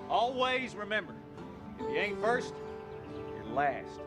Always remember, if you ain't first, you're last.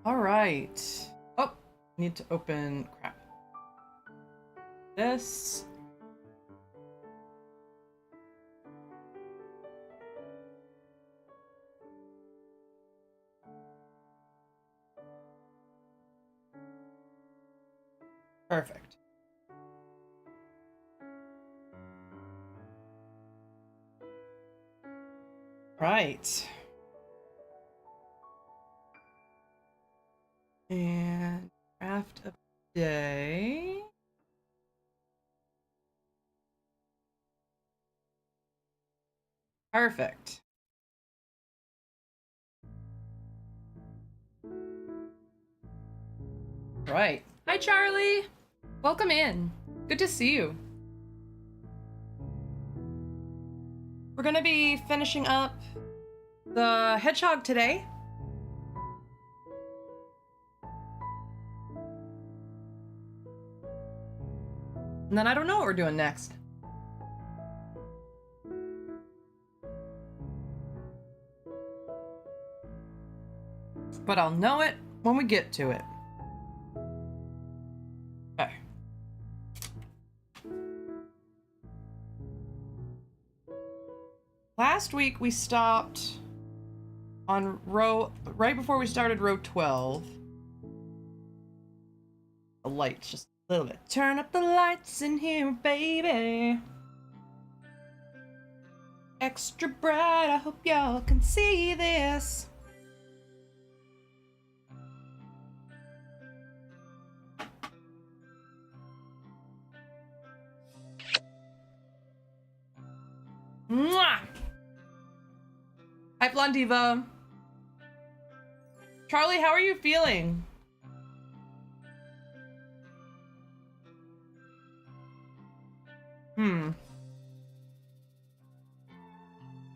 All right. Oh, need to open crap. This. Perfect. Right. And craft of the day. Perfect. Right. Hi, Charlie. Welcome in. Good to see you. We're going to be finishing up the hedgehog today. And then I don't know what we're doing next. But I'll know it when we get to it. Okay. Last week we stopped on right before we started row 12. The light's just A little bit. Turn up the lights in here, baby. Extra bright, I hope y'all can see this. Mwah! Hi, Blondiva. Charlie, how are you feeling?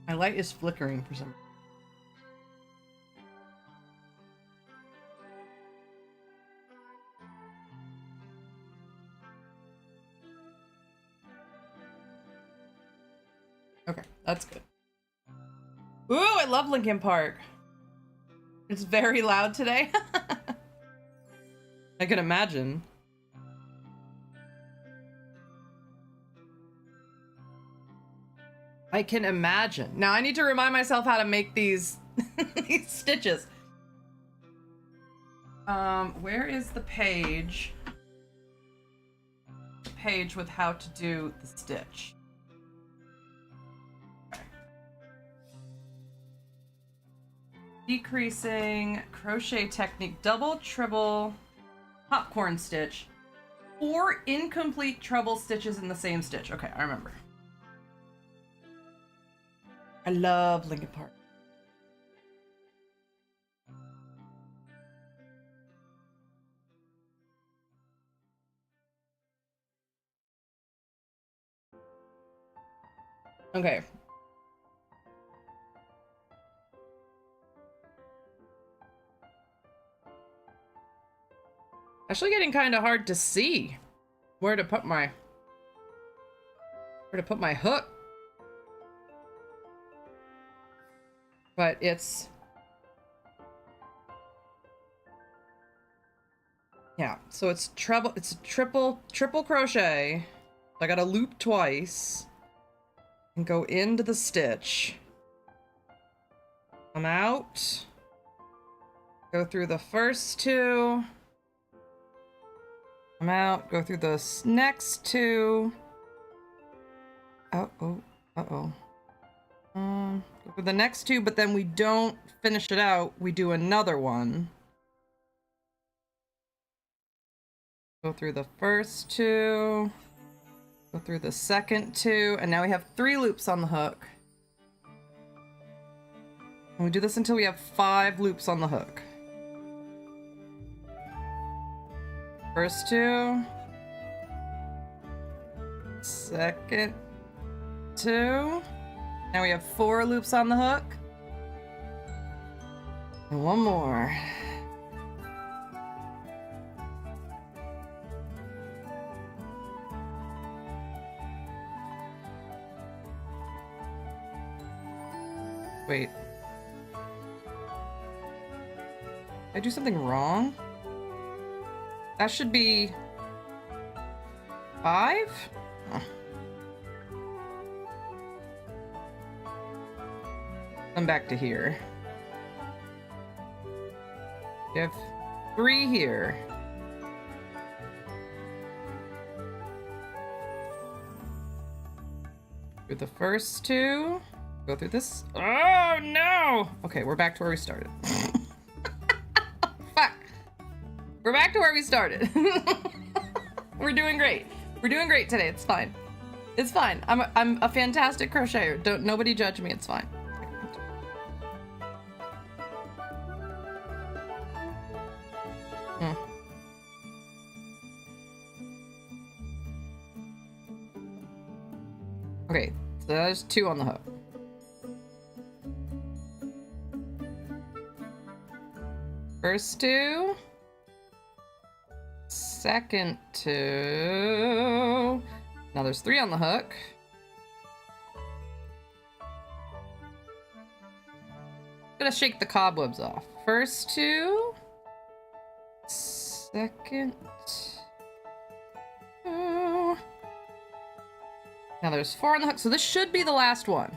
My light is flickering for some reason. Okay, that's good. Ooh, I love Linkin Park. It's very loud today. I can imagine. I can imagine. Now I need to remind myself how to make these these stitches. Where is the page? Page with how to do the stitch. Okay. Decreasing crochet technique, double, triple, popcorn stitch, 4 incomplete treble stitches in the same stitch. Okay, I remember. I love Linkin Park. Okay. Actually getting kind of hard to see where to put my hook. But it's, yeah, so it's treble, it's triple crochet. I gotta loop twice and go into the stitch. Come out, go through the first 2, come out, go through the next 2. Go for the next 2, but then we don't finish it out. We do another one. Go through the first 2. Go through the second 2. And now we have 3 loops on the hook. And we do this until we have 5 loops on the hook. First 2. Second 2. Now we have 4 loops on the hook. And 1 more. Wait. Did I do something wrong? That should be 5? Huh. Come back to here. You have 3 here. Through the first 2. Go through this. Oh no! Okay, we're back to where we started. Fuck. We're back to where we started. We're doing great. We're doing great today. It's fine. It's fine. I'm a fantastic crocheter. Don't nobody judge me. It's fine. Okay, so there's 2 on the hook. First 2. Second 2. Now there's 3 on the hook. Gonna shake the cobwebs off. First 2. Second 2. Now there's 4 on the hook, so this should be the last one.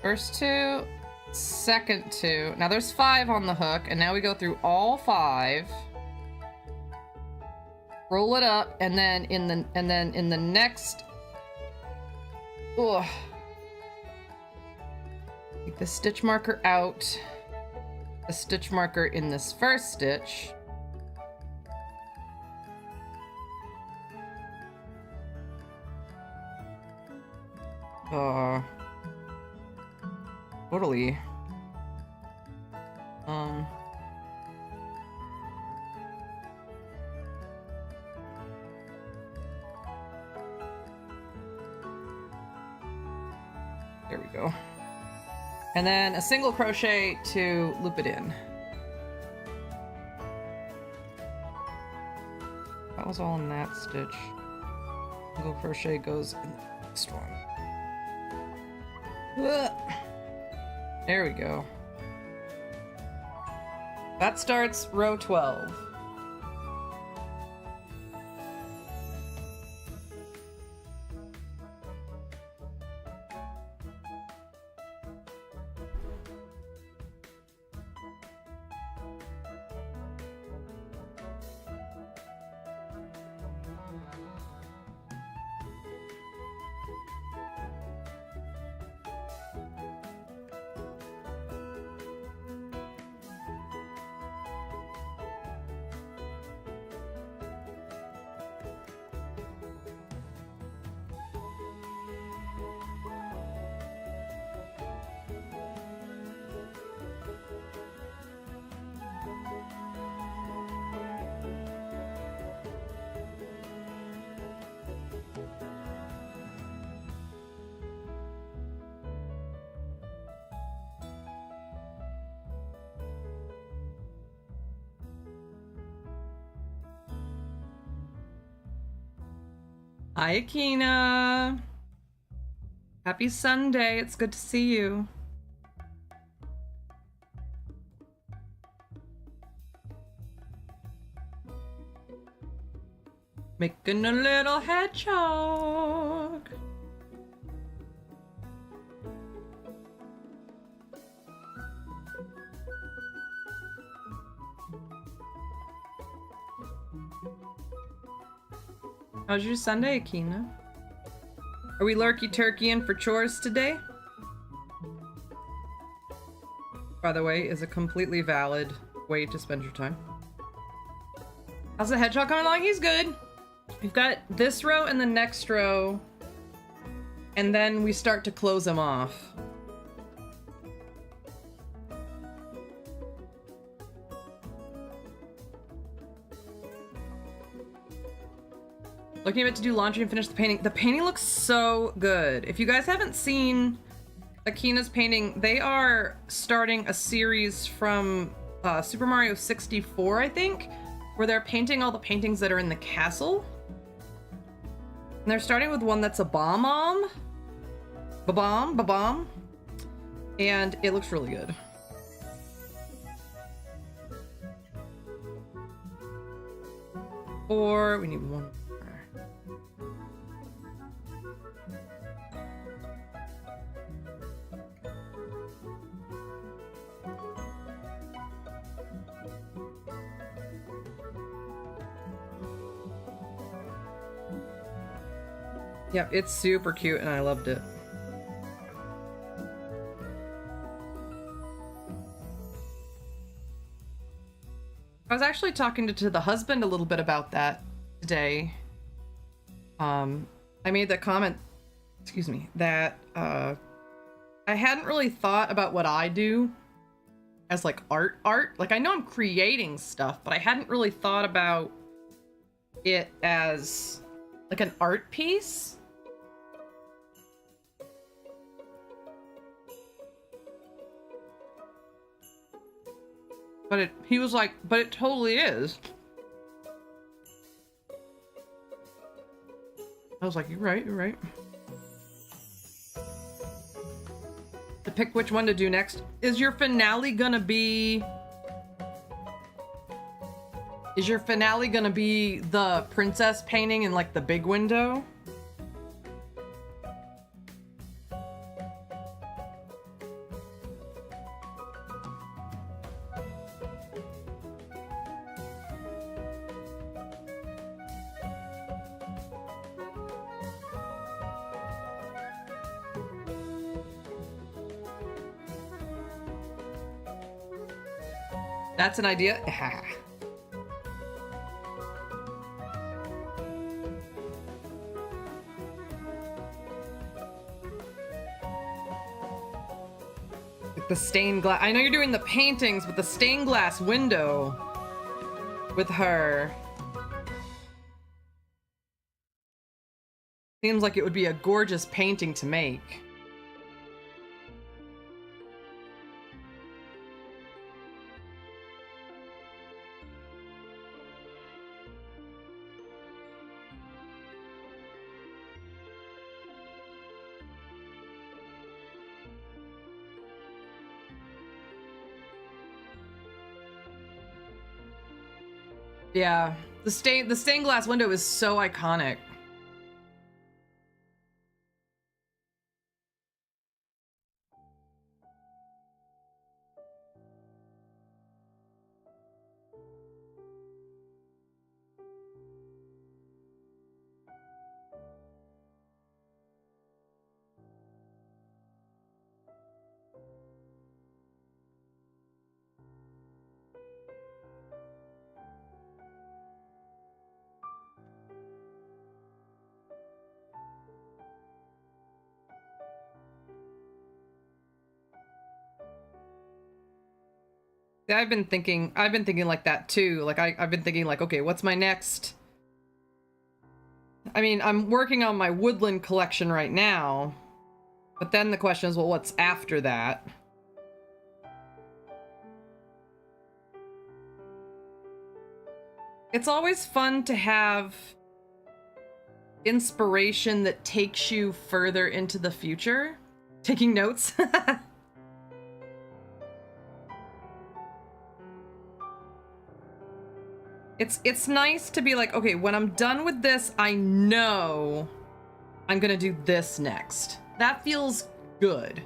First 2, second 2. Now there's 5 on the hook, and now we go through all 5. Roll it up, and then in the next, ugh, take the stitch marker out. The stitch marker in this first stitch. Totally. There we go. And then a single crochet to loop it in. That was all in that stitch. Single crochet goes in the next one. There we go. That starts row 12. Hi, Akina. Happy Sunday. It's good to see you. Making a little hedgehog. How's your Sunday, Akina? Are we lurky turkeying for chores today? By the way, is a completely valid way to spend your time. How's the hedgehog coming along? He's good. We've got this row and the next row, and then we start to close them off. Looking a bit to do laundry and finish the painting. The painting looks so good. If you guys haven't seen Akina's painting, they are starting a series from Super Mario 64, I think, where they're painting all the paintings that are in the castle. And they're starting with one that's a bomb-bomb. Ba-bomb. And it looks really good. Or we need one more. Yep, it's super cute and I loved it. I was actually talking to the husband a little bit about that today. I made the comment, excuse me, that I hadn't really thought about what I do as like art. Like I know I'm creating stuff, but I hadn't really thought about it as like an art piece. But he was like, but it totally is. I was like, you're right. To pick which one to do next. Is your finale gonna be the princess painting in like the big window? That's an idea. Like the stained glass. I know you're doing the paintings, but the stained glass window with her seems like it would be a gorgeous painting to make. Yeah, the stained glass window is so iconic. Yeah, I've been thinking like that too. Like I've been thinking like, okay, what's my next? I mean, I'm working on my Woodland collection right now, but then the question is, well, what's after that? It's always fun to have inspiration that takes you further into the future. Taking notes. It's nice to be like, okay, when I'm done with this, I know I'm gonna do this next. That feels good.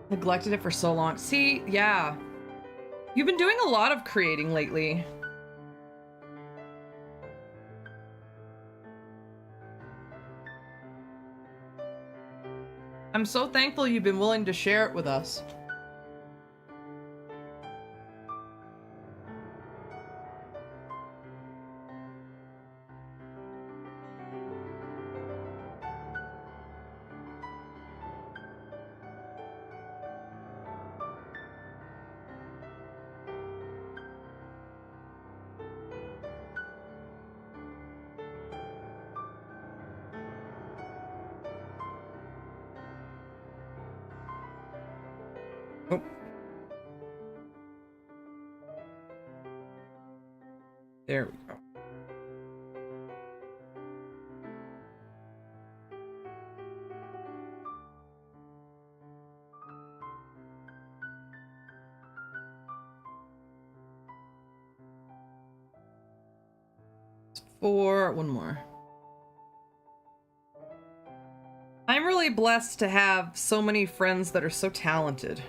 Neglected it for so long. See, yeah. You've been doing a lot of creating lately. I'm so thankful you've been willing to share it with us. Oh. There we go. For one more. I'm really blessed to have so many friends that are so talented.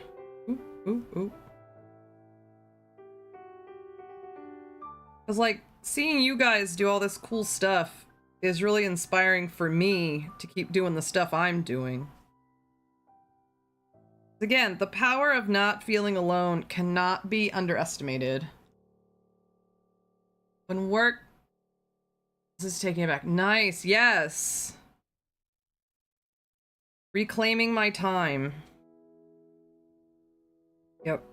Ooh, ooh, ooh. Cause like seeing you guys do all this cool stuff is really inspiring for me to keep doing the stuff I'm doing. Again, the power of not feeling alone cannot be underestimated. When work... This is taking it back. Nice, yes! Reclaiming my time. Yep.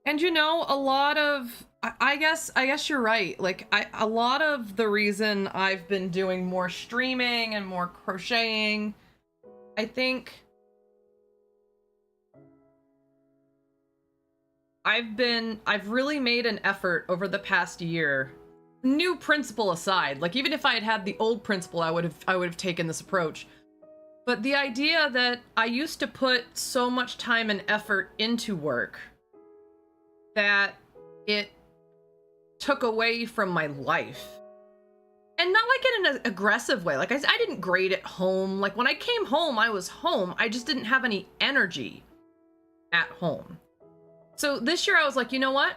And you know, a lot of... I guess you're right. Like, a lot of the reason I've been doing more streaming and more crocheting, I think... I've really made an effort over the past year, new principle aside, like even if I had had the old principle, I would have taken this approach. But the idea that I used to put so much time and effort into work that it took away from my life. And not like in an aggressive way. Like I didn't grade at home. Like when I came home, I was home. I just didn't have any energy at home. So this year I was like, you know what?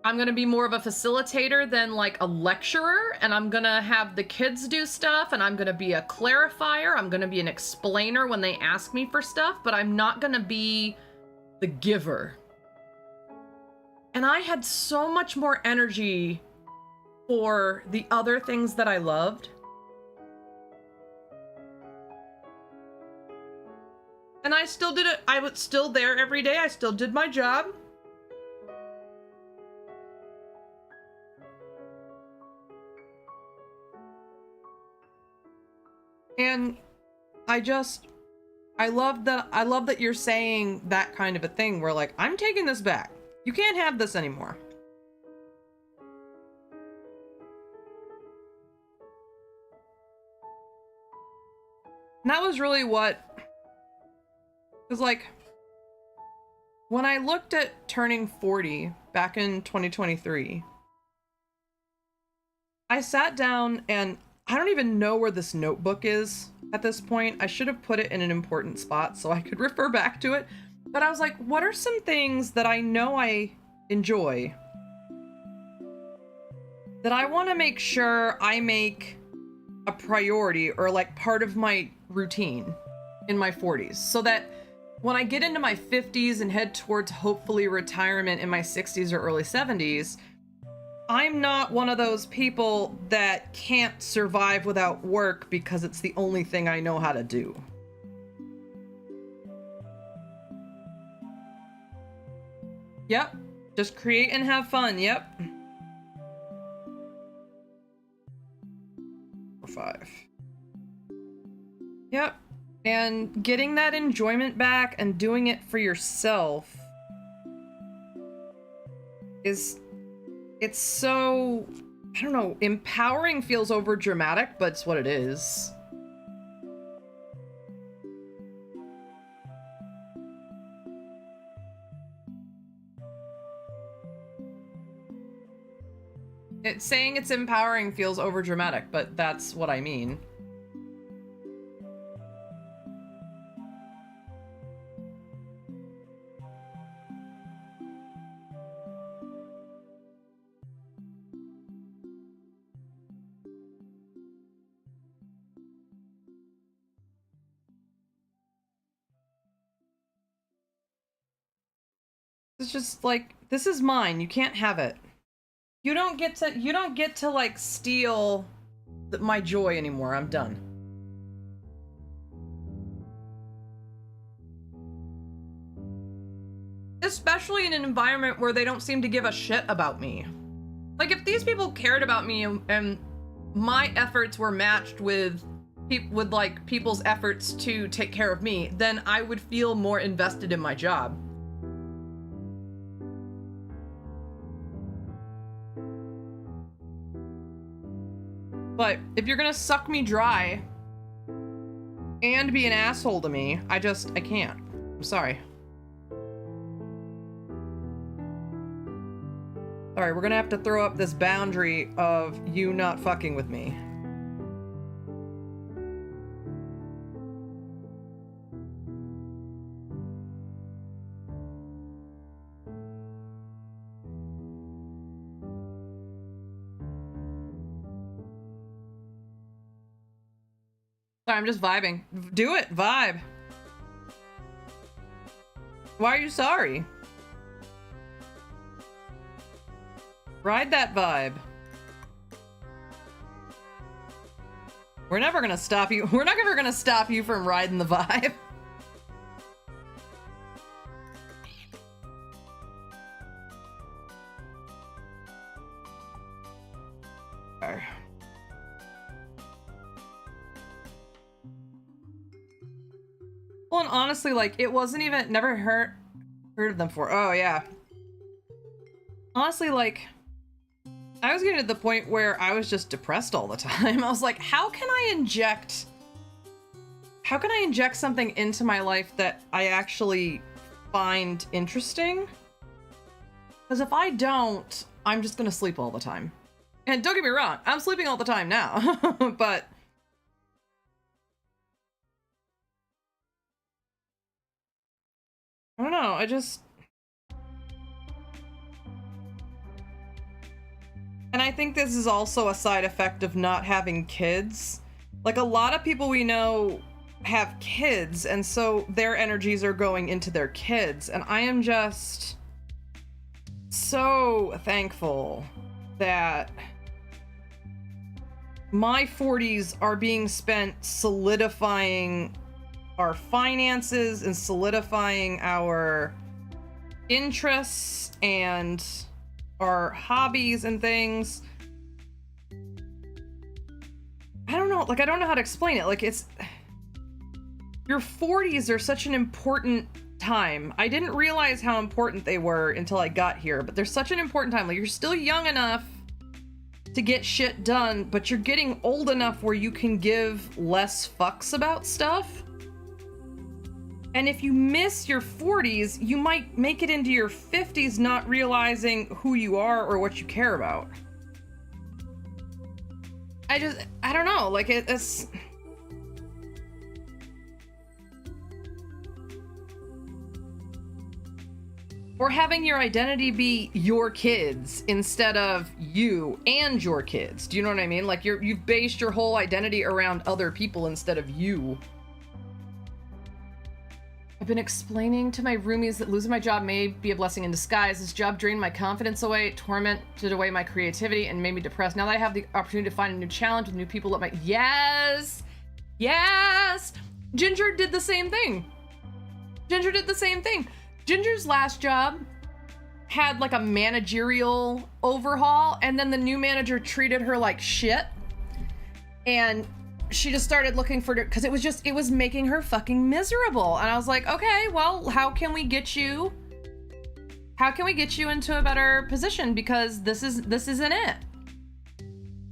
I'm gonna be more of a facilitator than like a lecturer, and I'm gonna have the kids do stuff, and I'm gonna be a clarifier, I'm gonna be an explainer when they ask me for stuff, but I'm not gonna be the giver. And I had so much more energy for the other things that I loved. And I still did it. I was still there every day. I still did my job. And I love that you're saying that kind of a thing where like, I'm taking this back. You can't have this anymore. And that was really what, because like, when I looked at turning 40 back in 2023, I sat down and I don't even know where this notebook is at this point. I should have put it in an important spot so I could refer back to it. But I was like, what are some things that I know I enjoy that I want to make sure I make a priority or like part of my routine in my 40s, so that when I get into my 50s and head towards hopefully retirement in my 60s or early 70s, I'm not one of those people that can't survive without work because it's the only thing I know how to do. Yep. Just create and have fun. Yep. 5. Yep. And getting that enjoyment back and doing it for yourself is, it's so, I don't know, empowering feels over dramatic, but it's what it is. Saying it's empowering feels over dramatic, but that's what I mean. It's just like, this is mine. You can't have it. You don't get to like steal my joy anymore. I'm done. Especially in an environment where they don't seem to give a shit about me. Like, if these people cared about me and my efforts were matched with like people's efforts to take care of me, then I would feel more invested in my job. But if you're gonna suck me dry and be an asshole to me, I can't. I'm sorry. Sorry, we're gonna have to throw up this boundary of you not fucking with me. Sorry, I'm just vibing. Do it, vibe. Why are you sorry? Ride that vibe. We're never gonna stop you. We're not ever gonna stop you from riding the vibe. Well, and honestly, like, it wasn't even, never heard of them before. Oh, yeah. Honestly, like, I was getting to the point where I was just depressed all the time. I was like, how can I inject something into my life that I actually find interesting? Because if I don't, I'm just gonna sleep all the time. And don't get me wrong, I'm sleeping all the time now, but I don't know, And I think this is also a side effect of not having kids. Like, a lot of people we know have kids, and so their energies are going into their kids. And I am just so thankful that my 40s are being spent solidifying our finances and solidifying our interests and our hobbies and things. I don't know, like, I don't know how to explain it. Like, it's, your 40s are such an important time. I didn't realize how important they were until I got here, but they're such an important time. Like, you're still young enough to get shit done, but you're getting old enough where you can give less fucks about stuff. And if you miss your 40s, you might make it into your 50s not realizing who you are or what you care about. I don't know, like, it's... Or having your identity be your kids instead of you and your kids. Do you know what I mean? Like, you've based your whole identity around other people instead of you. I've been explaining to my roomies that losing my job may be a blessing in disguise. This job drained my confidence away, tormented away my creativity, and made me depressed. Now that I have the opportunity to find a new challenge with new people that might... Yes! Yes! Ginger did the same thing. Ginger did the same thing. Ginger's last job had like a managerial overhaul, and then the new manager treated her like shit. And she just started looking for, because it was making her fucking miserable. And I was like, okay, well, how can we get you into a better position? Because this isn't it.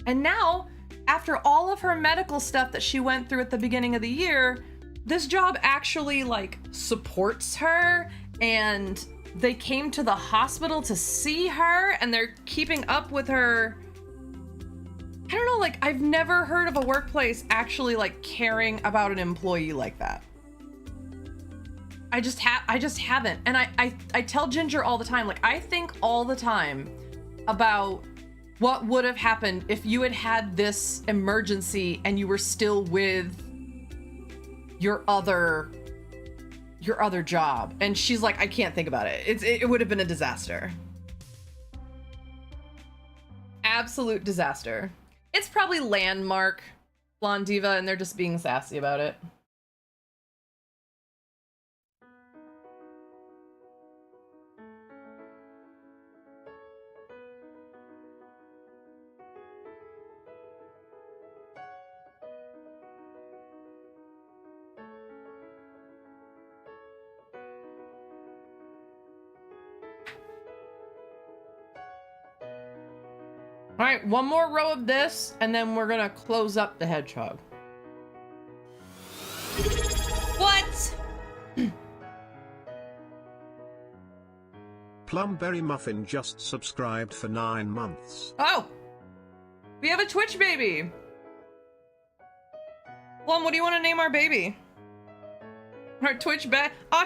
And now, after all of her medical stuff that she went through at the beginning of the year, this job actually like supports her, and they came to the hospital to see her, and they're keeping up with her. I don't know, like, I've never heard of a workplace actually like caring about an employee like that. I just haven't. And I tell Ginger all the time, like, I think all the time about what would have happened if you had this emergency and you were still with your other job. And she's like, I can't think about it. It would have been a disaster. Absolute disaster. It's probably Landmark, Blonde Diva, and they're just being sassy about it. All right, one more row of this, and then we're gonna close up the hedgehog. What? Plumberry Muffin just subscribed for 9 months. Oh! We have a Twitch baby! Plum, what do you want to name our baby? Our Twitch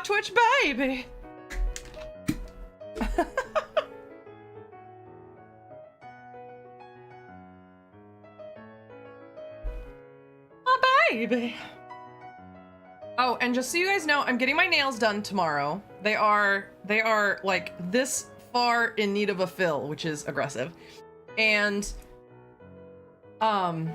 Twitch baby! Baby. Oh, and just so you guys know, I'm getting my nails done tomorrow. They are like this far in need of a fill, which is aggressive. And what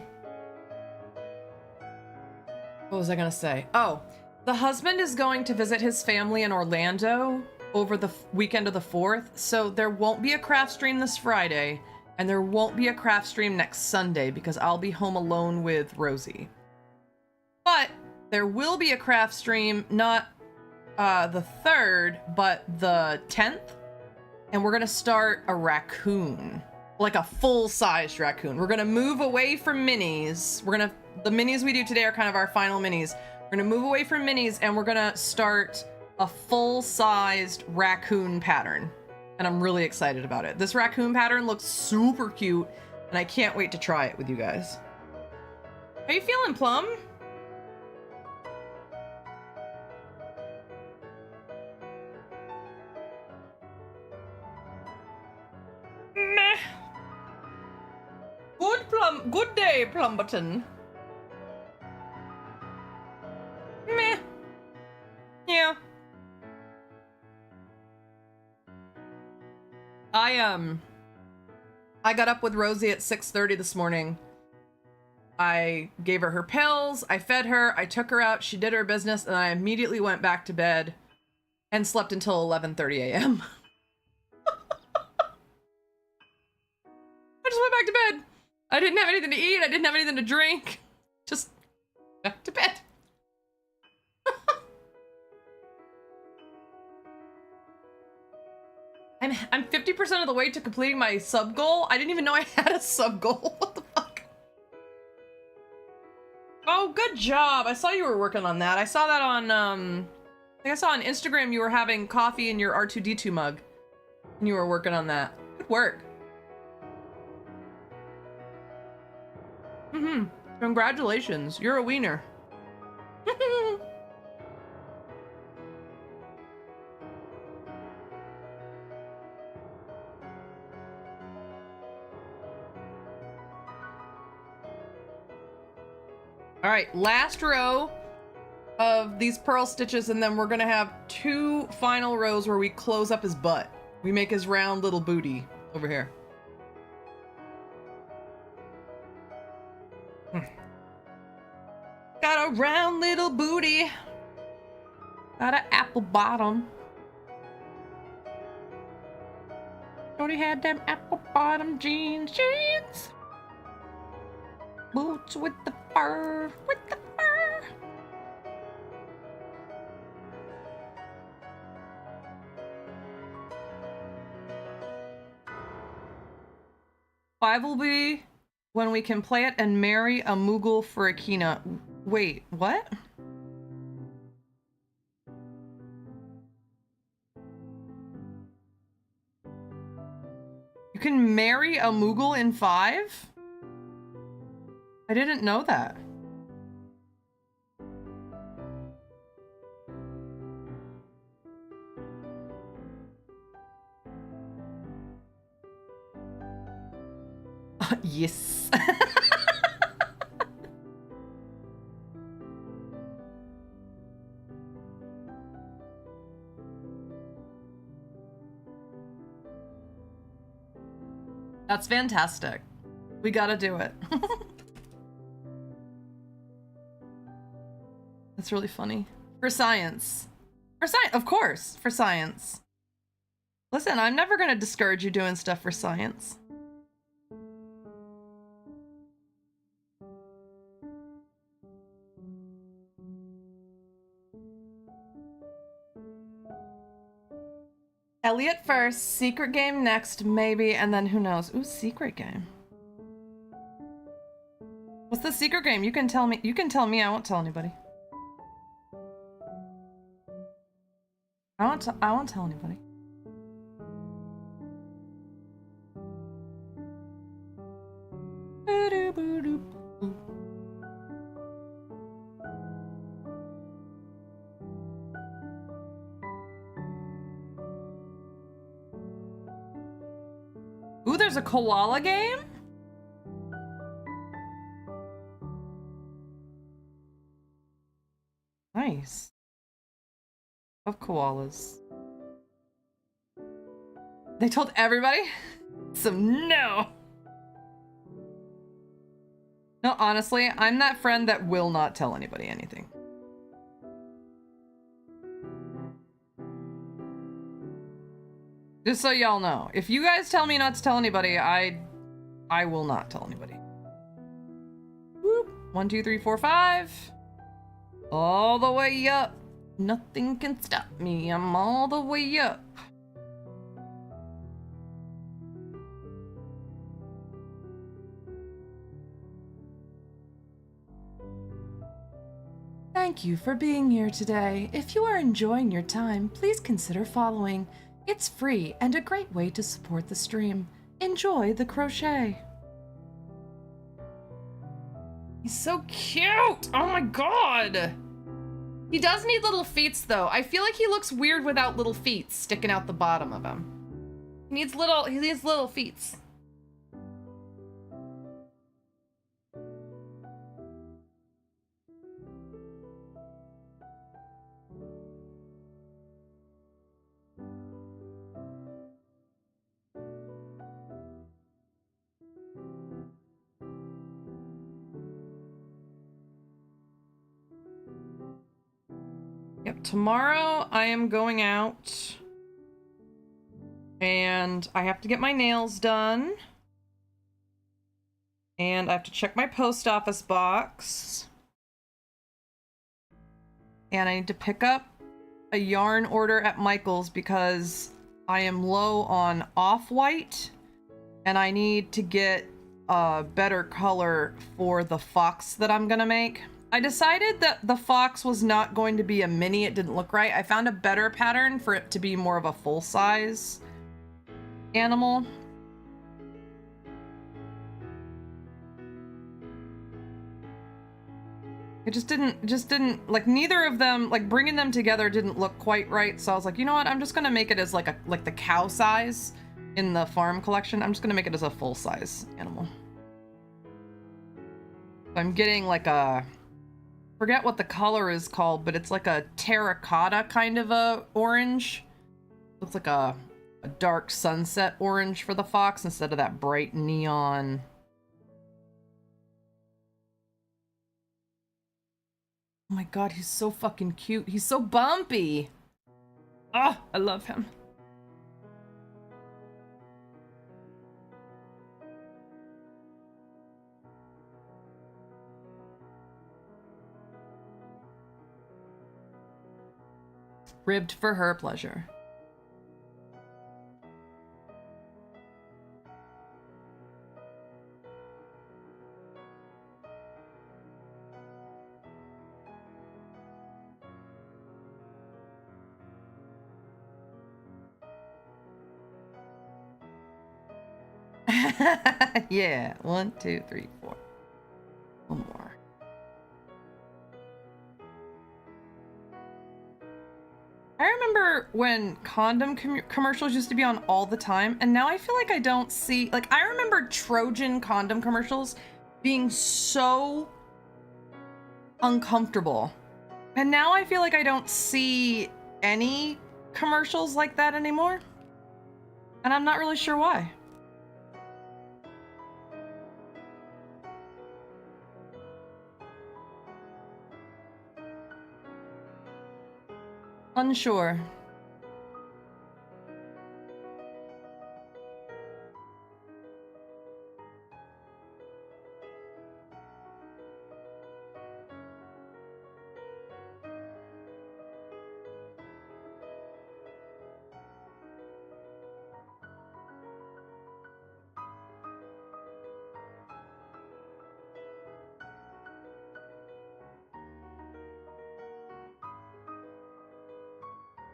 was I gonna say? Oh, the husband is going to visit his family in Orlando over the weekend of the 4th, so there won't be a craft stream this Friday, and there won't be a craft stream next Sunday because I'll be home alone with Rosie. But there will be a craft stream, not the 3rd, but the 10th. And we're gonna start a raccoon, like a full-sized raccoon. We're gonna move away from minis. The minis we do today are kind of our final minis. We're gonna move away from minis, and we're gonna start a full-sized raccoon pattern. And I'm really excited about it. This raccoon pattern looks super cute, and I can't wait to try it with you guys. How you feeling, Plum? Meh. Good day, Plumberton. Meh. Yeah. I got up with Rosie at 6:30 this morning. I gave her pills, I fed her, I took her out, she did her business, and I immediately went back to bed and slept until 11:30 a.m. I just went back to bed. I didn't have anything to eat, I didn't have anything to drink. Just back to bed. I'm 50% of the way to completing my sub goal. I didn't even know I had a sub goal. What the fuck? Oh, good job. I saw you were working on that. I saw that on, I think I saw on Instagram you were having coffee in your R2-D2 mug. And you were working on that. Good work. Mm-hmm. Congratulations. You're a wiener. All right, last row of these pearl stitches, and then we're gonna have 2 final rows where we close up his butt. We make his round little booty over here. Got a round little booty. Got an apple bottom. Shorty had them apple bottom jeans. Boots with the fur, Five will be when we can play it and marry a Moogle for a Kina. Wait, what? You can marry a Moogle in 5? I didn't know that. Yes. That's fantastic. We gotta do it. That's really funny. For science. For science, of course, for science. Listen, I'm never gonna discourage you doing stuff for science. Elliot first, secret game next, maybe, and then who knows? Ooh, secret game. What's the secret game? You can tell me. You can tell me. I won't tell anybody. I won't tell anybody. Ooh, there's a koala game? Nice. Of koalas. They told everybody? So no. No, honestly, I'm that friend that will not tell anybody anything. Just so y'all know, if you guys tell me not to tell anybody, I will not tell anybody. Whoop. 1, 2, 3, 4, 5. All the way up. Nothing can stop me. I'm all the way up. Thank you for being here today. If you are enjoying your time, please consider following. It's free and a great way to support the stream. Enjoy the crochet. He's so cute! Oh my god! He does need little feet though. I feel like he looks weird without little feet sticking out the bottom of him. He needs little feet. tomorrow I am going out and I have to get my nails done. And I have to check my post office box. And I need to pick up a yarn order at Michael's because I am low on off-white and I need to get a better color for the fox that I'm gonna make. I decided that the fox was not going to be a mini. It didn't look right. I found a better pattern for it to be more of a full-size animal. It just didn't, like, neither of them, like, bringing them together didn't look quite right. So I was like, you know what? I'm just gonna make it as like the cow size in the farm collection. I'm just gonna make it as a full-size animal. I'm getting like a, forget what the color is called, but it's like a terracotta kind of a orange. Looks like a dark sunset orange for the fox instead of that bright neon. Oh my god, he's so fucking cute. He's so bumpy. Ah, I love him. Ribbed for her pleasure. Yeah, 1, 2, 3, 4. One more. I remember when condom commercials used to be on all the time, and now I feel like I don't see, like, I remember Trojan condom commercials being so uncomfortable. And now I feel like I don't see any commercials like that anymore. And I'm not really sure why. Unsure.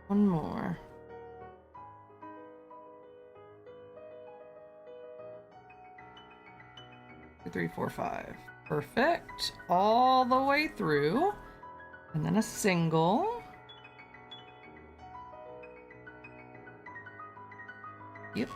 One more. Two, 3, 4, 5. Perfect. All the way through. And then a single. Yep.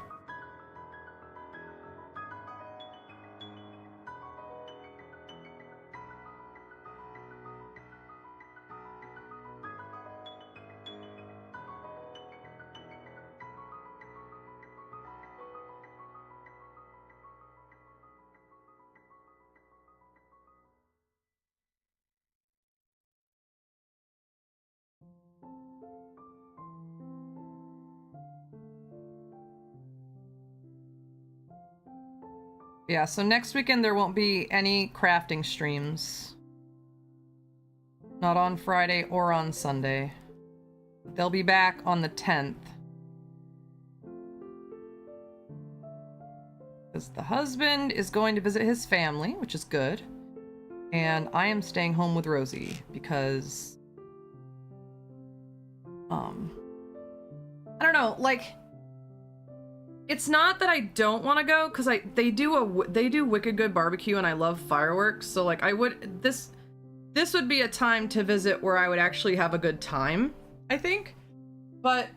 Yeah, so next weekend there won't be any crafting streams. Not on Friday or on Sunday. They'll be back on the 10th. Because the husband is going to visit his family, which is good. And I am staying home with Rosie because... I don't know, like... It's not that I don't want to go, because they do wicked good barbecue and I love fireworks, so like I would, this would be a time to visit where I would actually have a good time, I think. But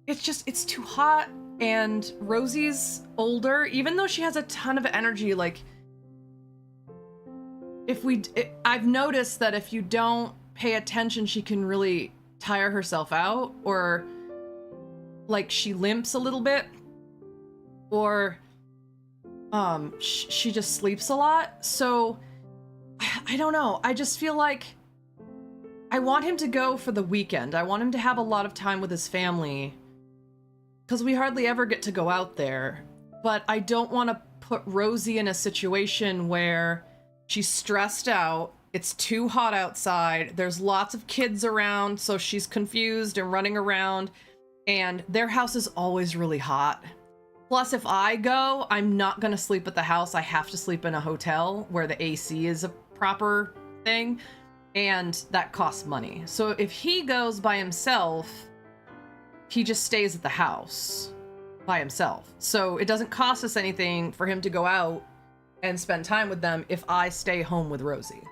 it's just, it's too hot, and Rosie's older, even though she has a ton of energy, like, I've noticed that if you don't pay attention, she can really tire herself out, or like she limps a little bit. Or she just sleeps a lot. So I don't know, I just feel like I want him to go for the weekend. I want him to have a lot of time with his family. Because we hardly ever get to go out there. But I don't want to put Rosie in a situation where she's stressed out. It's too hot outside. There's lots of kids around, so she's confused and running around. And their house is always really hot. Plus, if I go, I'm not going to sleep at the house. I have to sleep in a hotel where the AC is a proper thing. And that costs money. So if he goes by himself, he just stays at the house by himself. So it doesn't cost us anything for him to go out and spend time with them if I stay home with Rosie.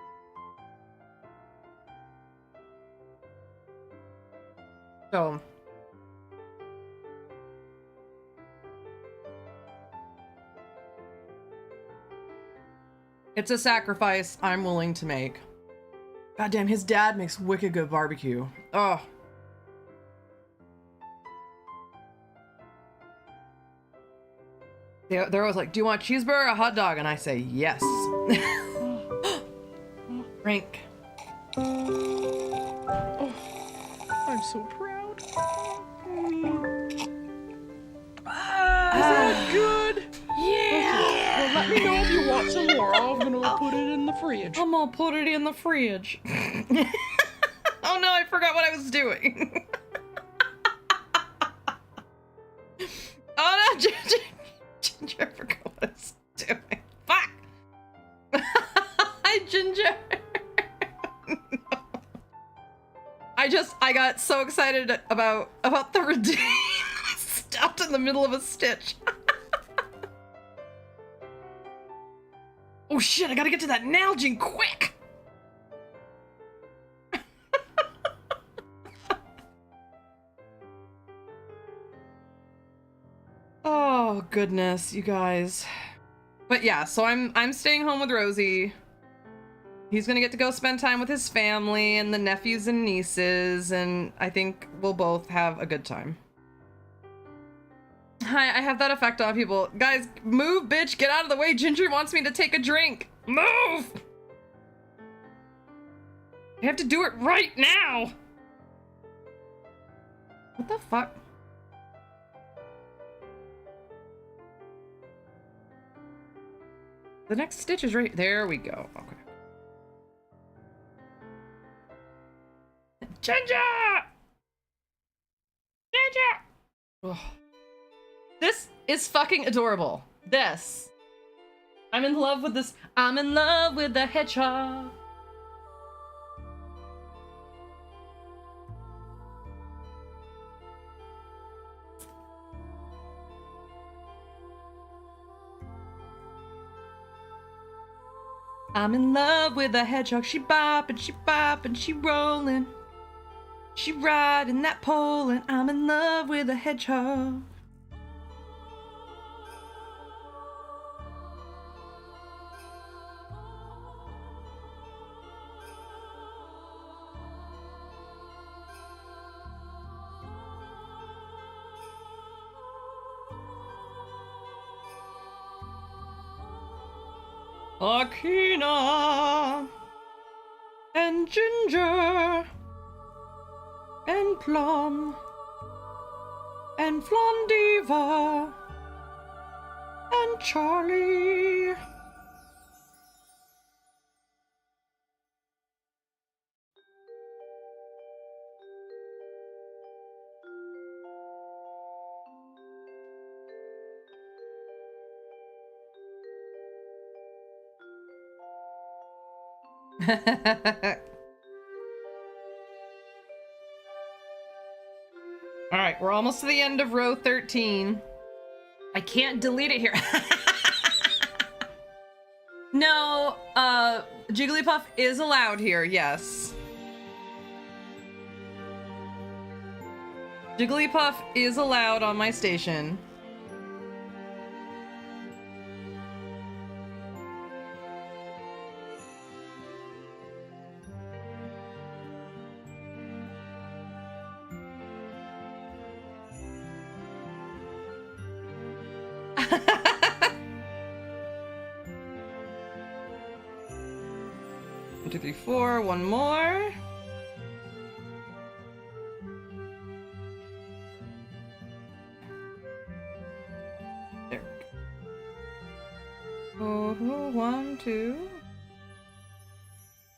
So it's a sacrifice I'm willing to make. Goddamn, his dad makes wicked good barbecue. Oh. They're always like, do you want a cheeseburger or a hot dog? And I say, yes. Frank. Oh, I'm so proud. Is that good? Yeah. Okay. Well, let me know if you want some more. I'm gonna put it in the fridge. I'm gonna put it in the fridge. Oh no, I forgot what I was doing. Oh no, Ginger, I forgot what I was doing. Fuck! Hi, Ginger. No. I got so excited about the redeem. Stopped in the middle of a stitch. Oh shit, I gotta get to that Nalgene quick! Oh goodness, you guys. But yeah, so I'm staying home with Rosie. He's gonna get to go spend time with his family and the nephews and nieces, and I think we'll both have a good time. Hi, I have that effect on people. Guys, move, bitch! Get out of the way! Ginger wants me to take a drink! Move! I have to do it right now! What the fuck? The next stitch is right... There we go. Okay. Ginger! Ginger! Ugh. This is fucking adorable. This. I'm in love with this. I'm in love with the hedgehog. I'm in love with the hedgehog. She bopping, she rolling. She riding that pole, and I'm in love with the hedgehog. Akina and Ginger and Plum and Flondiva and Charlie. All right, we're almost to the end of row 13. I can't delete it here. No, Jigglypuff is allowed here, yes. Jigglypuff is allowed on my station. One, two, three, four. One more. So 1, 2,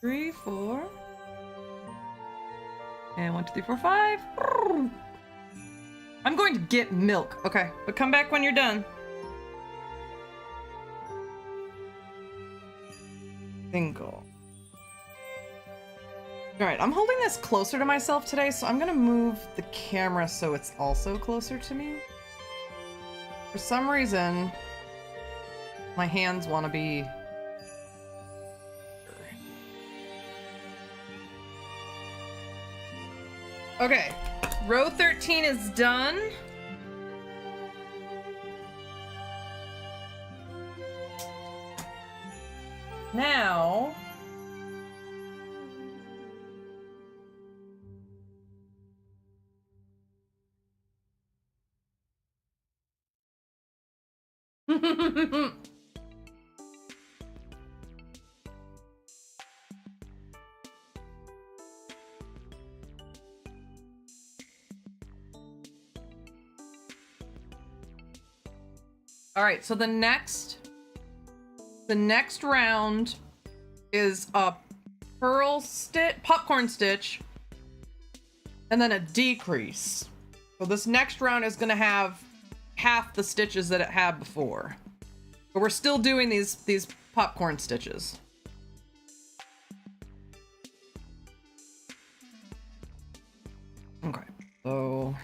3, 4. And 1, 2, 3, 4, 5. I'm going to get milk. Okay, but come back when you're done. Single. Alright, I'm holding this closer to myself today, so I'm gonna move the camera so it's also closer to me. For some reason, my hands want to be... Okay, row 13 is done. Now... All right, so the next round is a popcorn stitch, and then a decrease. So this next round is gonna have half the stitches that it had before. But we're still doing these popcorn stitches. Okay, so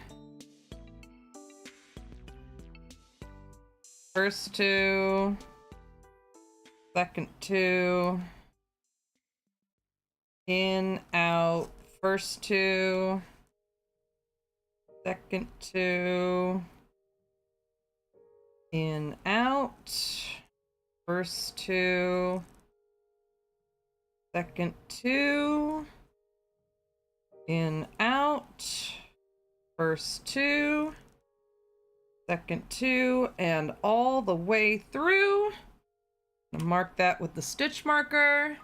first 2, second 2, in, out, first 2, second 2, in, out, first 2, second 2, in, out, first 2, second 2, and all the way through. I'm gonna mark that with the stitch marker.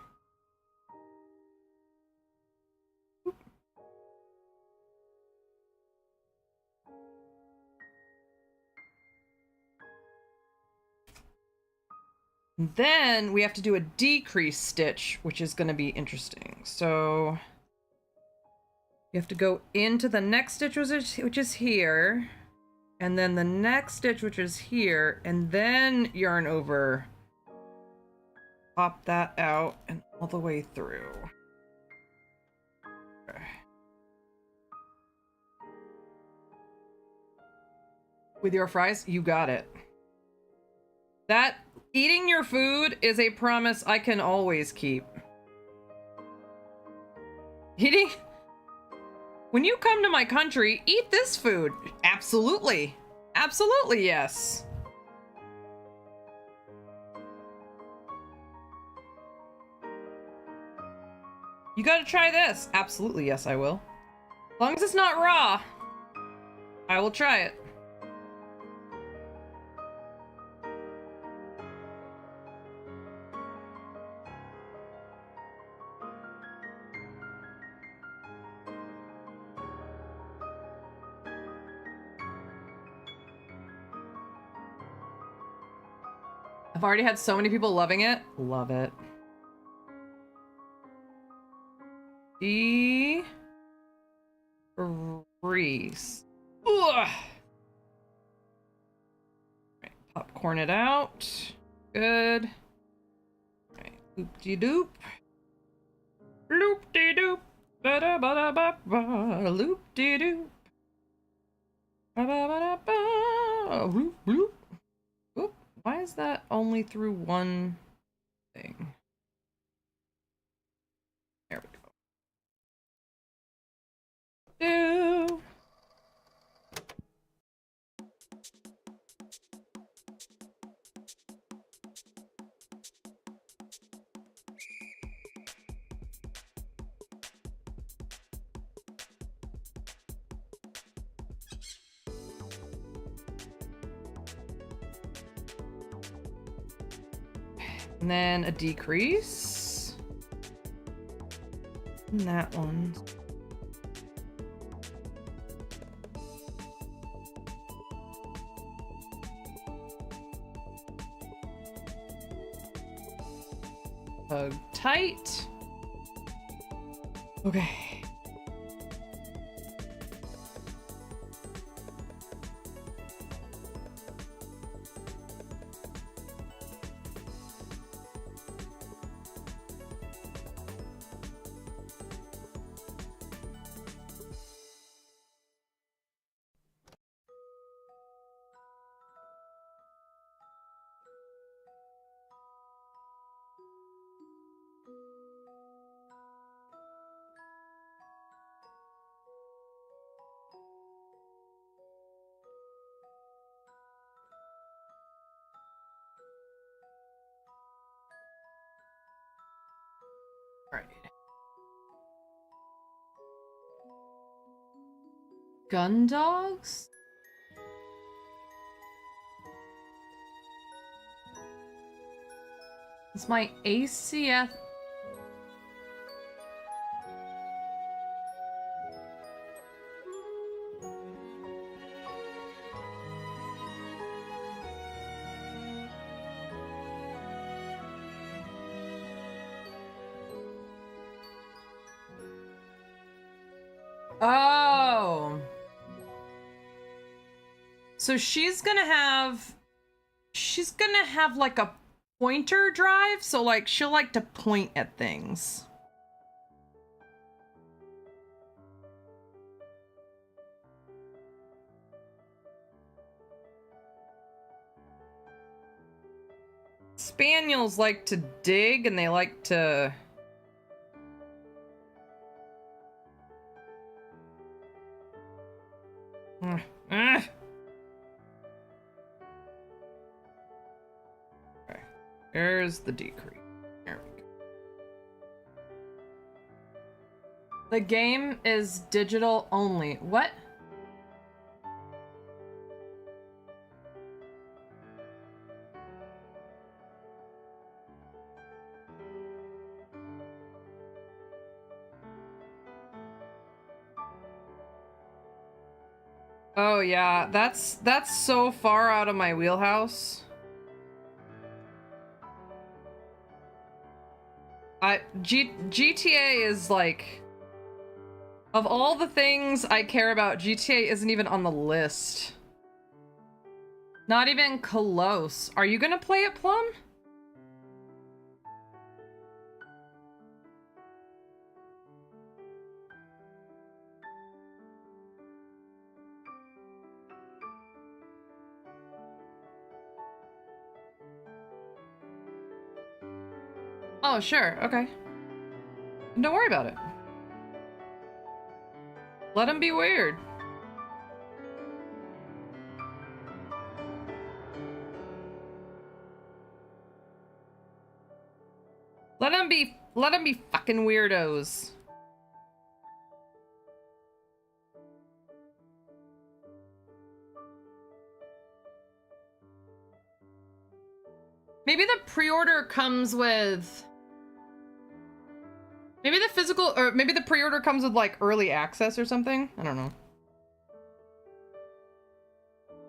Then we have to do a decrease stitch, which is going to be interesting. So you have to go into the next stitch, which is here, and then the next stitch, which is here, and then yarn over, pop that out, and all the way through. Okay. With your fries, you got it. That eating your food is a promise I can always keep. Eating... When you come to my country, eat this food. Absolutely. Absolutely, yes. You gotta try this. Absolutely, yes, I will. As long as it's not raw, I will try it. I've already had so many people loving it. Love it. Decrease. Ugh. Right, popcorn it out. Good. Right, loop-de-doop. Loop-de-doop. Ba-da-ba-da-ba-ba. Loop-de-doop. Ba-ba-ba-da-ba. Loop, loop. Oop. Why is that only through one thing? There we go. Do. And then a decrease. And that one. Hug tight. Okay. Right. Gun dogs? It's my ACF. Oh. So she's gonna have like a pointer drive, so like she'll like to point at things. Spaniels like to dig and they like to Okay. There's the decrease. There we go. The game is digital only. What? Oh yeah, that's so far out of my wheelhouse. GTA is like, of all the things I care about, GTA isn't even on the list. Not even close. Are you gonna play it, Plum? Oh, sure, okay. Don't worry about it. Let him be weird. Let him be fucking weirdos. Maybe the pre-order comes with... Maybe the physical, or maybe the pre-order comes with like early access or something? I don't know.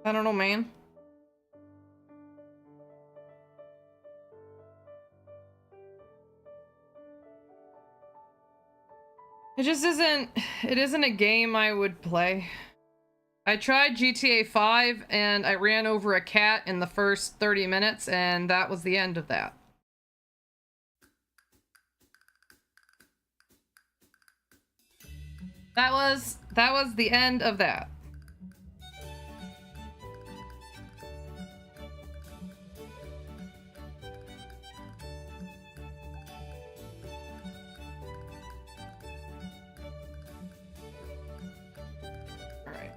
I don't know, man. It just isn't, it isn't a game I would play. I tried GTA 5 and I ran over a cat in the first 30 minutes and that was the end of that. That was the end of that. All right.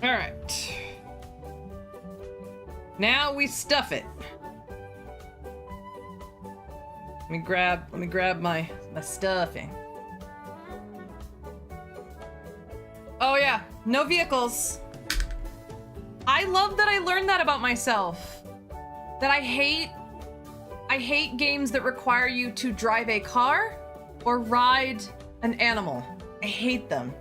All right. Now we stuff it. Let me grab my stuffing. Oh yeah, no vehicles. I love that I learned that about myself. That I hate I hate games that require you to drive a car or ride an animal. I hate them.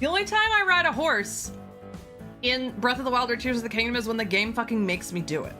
The only time I ride a horse in Breath of the Wild or Tears of the Kingdom is when the game fucking makes me do it.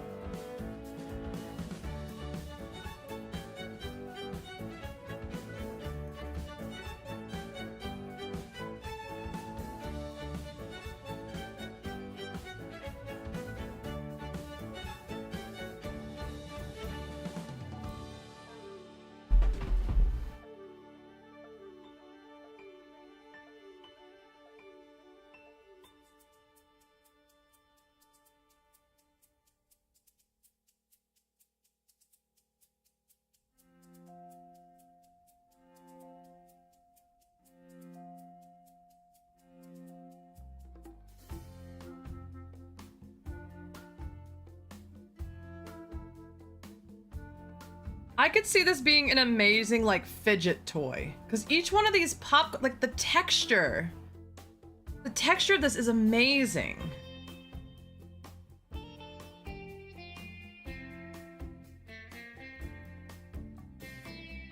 I could see this being an amazing, like, fidget toy. Because each one of these like, the texture of this is amazing.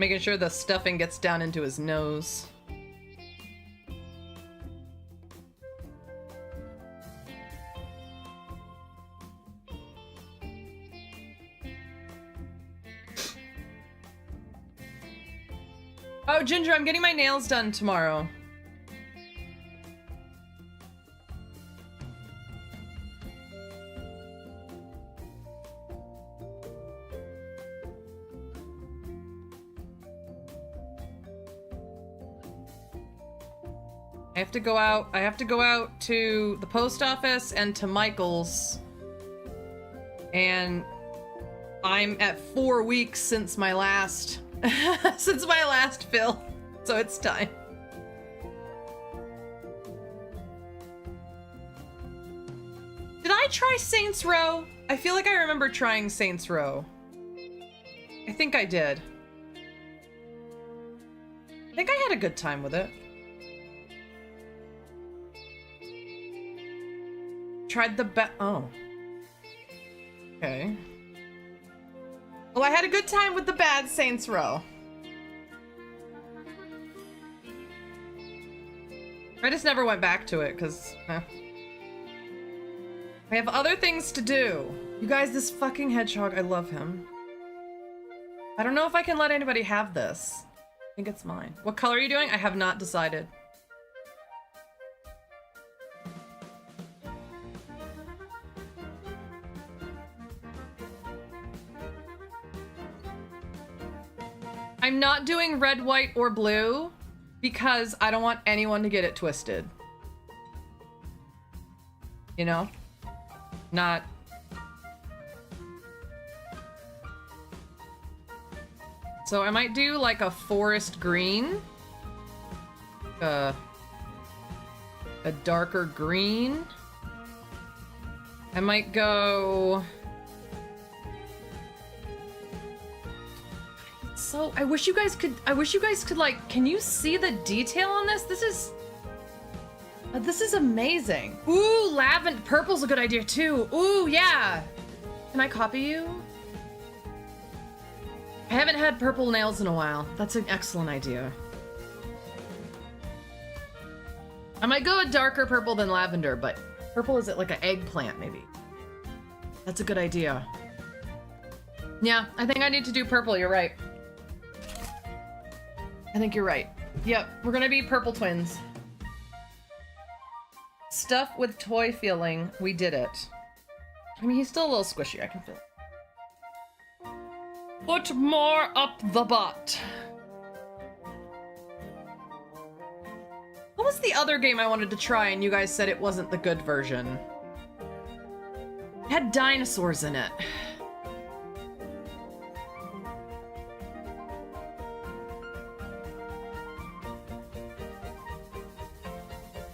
Making sure the stuffing gets down into his nose. Oh, Ginger, I'm getting my nails done tomorrow. I have to go out to the post office and to Michael's. And I'm at 4 weeks since my last fill, so it's time. Did I try Saints Row? I feel like I remember trying Saints Row. I think I did. I think I had a good time with it. Tried the oh. Okay. Well, I had a good time with the bad Saints Row. I just never went back to it, because... I have other things to do. You guys, this fucking hedgehog, I love him. I don't know if I can let anybody have this. I think it's mine. What color are you doing? I have not decided. I'm not doing red, white, or blue because I don't want anyone to get it twisted. You know? Not... So I might do like a forest green. A darker green. I might go... So I wish you guys could like, can you see the detail on this? This is amazing. Ooh, lavender, purple's a good idea too. Ooh, yeah. Can I copy you? I haven't had purple nails in a while. That's an excellent idea. I might go a darker purple than lavender, but purple is it like an eggplant maybe? That's a good idea. Yeah, I think I need to do purple, you're right. I think you're right. Yep, we're gonna be purple twins. Stuff with toy feeling, we did it. I mean, he's still a little squishy, I can feel it. Put more up the butt. What was the other game I wanted to try and you guys said it wasn't the good version? It had dinosaurs in it.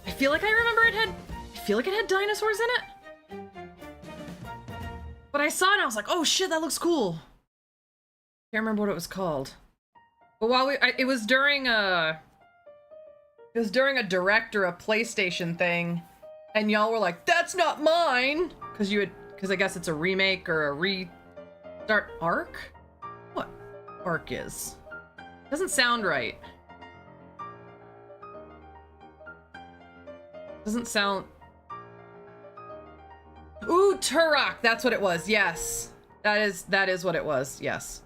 I feel like it had dinosaurs in it. But I saw it and I was like, oh shit, that looks cool. Can't remember what it was called. But while it was during a direct or a PlayStation thing, And y'all were like, that's not mine! Because I guess it's a remake or a restart arc? What arc is? Doesn't sound right. Doesn't sound... Ooh, Turok! That's what it was, yes. That is what it was, yes.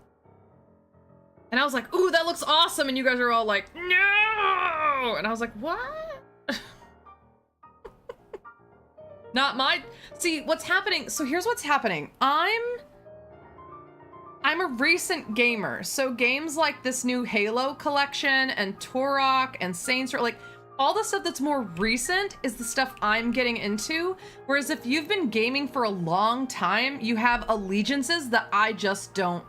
And I was like, ooh, that looks awesome! And you guys are all like, no! And I was like, what? Not my... See, what's happening... So here's what's happening. I'm a recent gamer, so games like this new Halo collection and Turok and Saints Row, like, all the stuff that's more recent is the stuff I'm getting into, whereas if you've been gaming for a long time, you have allegiances that I just don't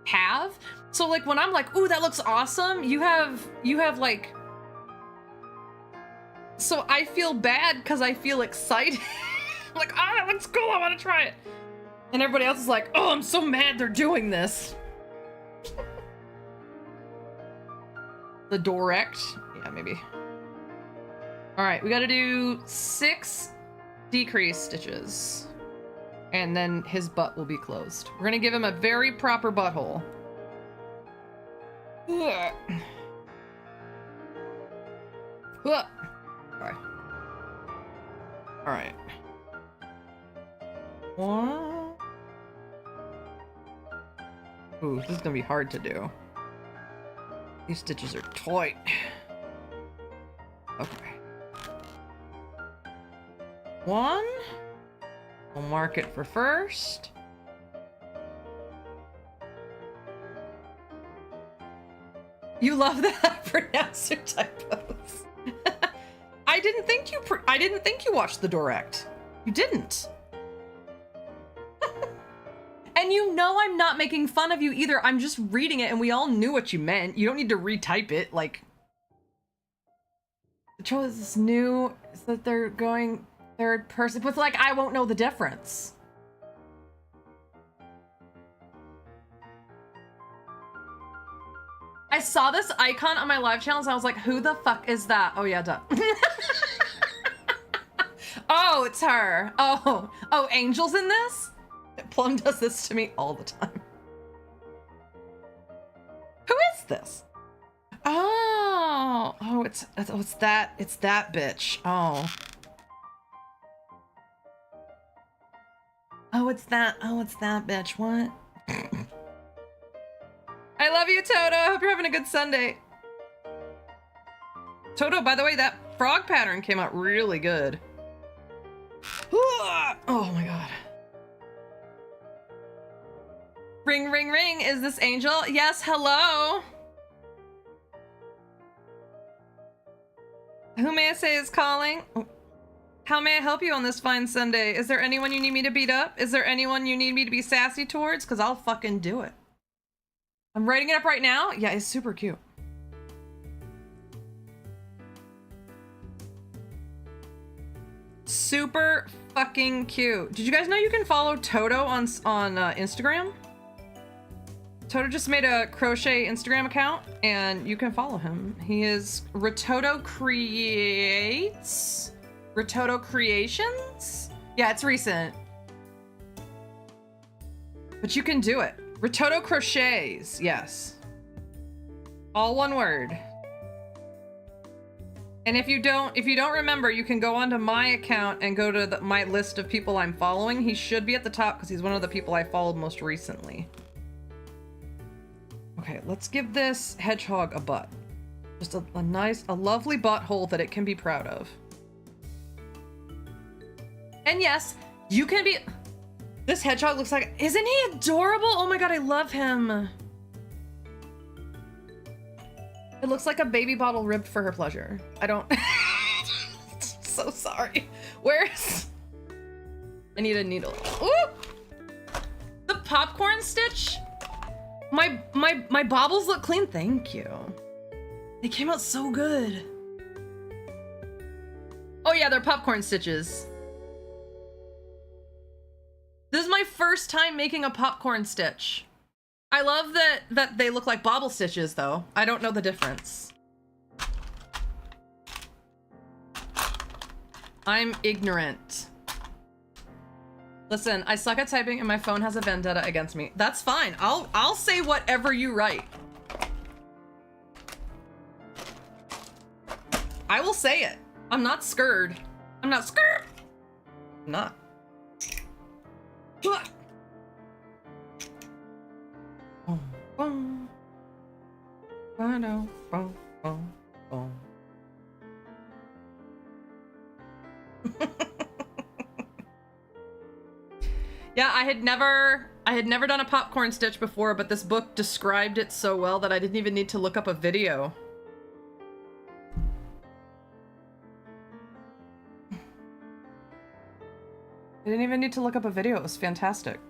have. So, like, when I'm like, ooh, that looks awesome, you have, like... So I feel bad because I feel excited. Like, ah, that looks cool, I want to try it. And everybody else is like, oh, I'm so mad they're doing this. The direct? Yeah, maybe. All right, we gotta do 6 decrease stitches. And then his butt will be closed. We're gonna give him a very proper butthole. Ugh. Ugh. Okay. All right. What? Ooh, this is gonna be hard to do. These stitches are tight. Okay. 1. We'll mark it for first. You love that I pronounce your typos. I didn't think you watched the direct. You didn't. And you know I'm not making fun of you either. I'm just reading it and we all knew what you meant. You don't need to retype it, like... The trouble is this new... is that they're going third person, but like, I won't know the difference. I saw this icon on my live channels and I was like, who the fuck is that? Oh yeah, duh. Oh, it's her. Oh, Angel's in this? Plum does this to me all the time. Who is this? Oh, it's that bitch. Oh, it's that bitch. What? I love you, Toto. I hope you're having a good Sunday. Toto, by the way, that frog pattern came out really good. Oh my god. Ring, ring, ring. Is this Angel? Yes, hello. Who may I say is calling? How may I help you on this fine Sunday? Is there anyone you need me to beat up? Is there anyone you need me to be sassy towards? Because I'll fucking do it. I'm writing it up right now. Yeah, it's super cute. Super fucking cute. Did you guys know you can follow Toto on Instagram? Toto just made a crochet Instagram account and you can follow him. He is Ratoto Creates? Ratoto Creations? Yeah, it's recent. But you can do it. Ratoto Crochets, yes. All one word. And if you don't remember, you can go onto my account and go to my list of people I'm following. He should be at the top because he's one of the people I followed most recently. Okay, let's give this hedgehog a butt. Just a lovely butthole that it can be proud of. And yes, you can be... This hedgehog looks like... Isn't he adorable? Oh my god, I love him. It looks like a baby bottle ribbed for her pleasure. I don't... So sorry. Where's... I need a needle. Ooh! The popcorn stitch? My baubles look clean. Thank you. They came out so good. Oh yeah, they're popcorn stitches. This is my first time making a popcorn stitch. I love that they look like bobble stitches though. I don't know the difference. I'm ignorant. Listen, I suck at typing and my phone has a vendetta against me. That's fine. I'll say whatever you write. I will say it. I'm not scared. I'm not scared. I'm not. Yeah, I had never done a popcorn stitch before, but this book described it so well that I didn't even need to look up a video. I didn't even need to look up a video. It was fantastic.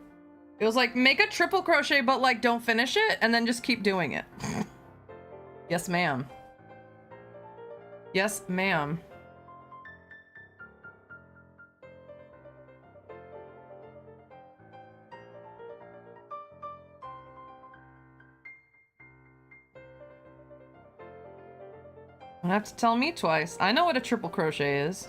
It was like, make a triple crochet, but like, don't finish it, and then just keep doing it. Yes, ma'am. Yes, ma'am. You don't have to tell me twice. I know what a triple crochet is.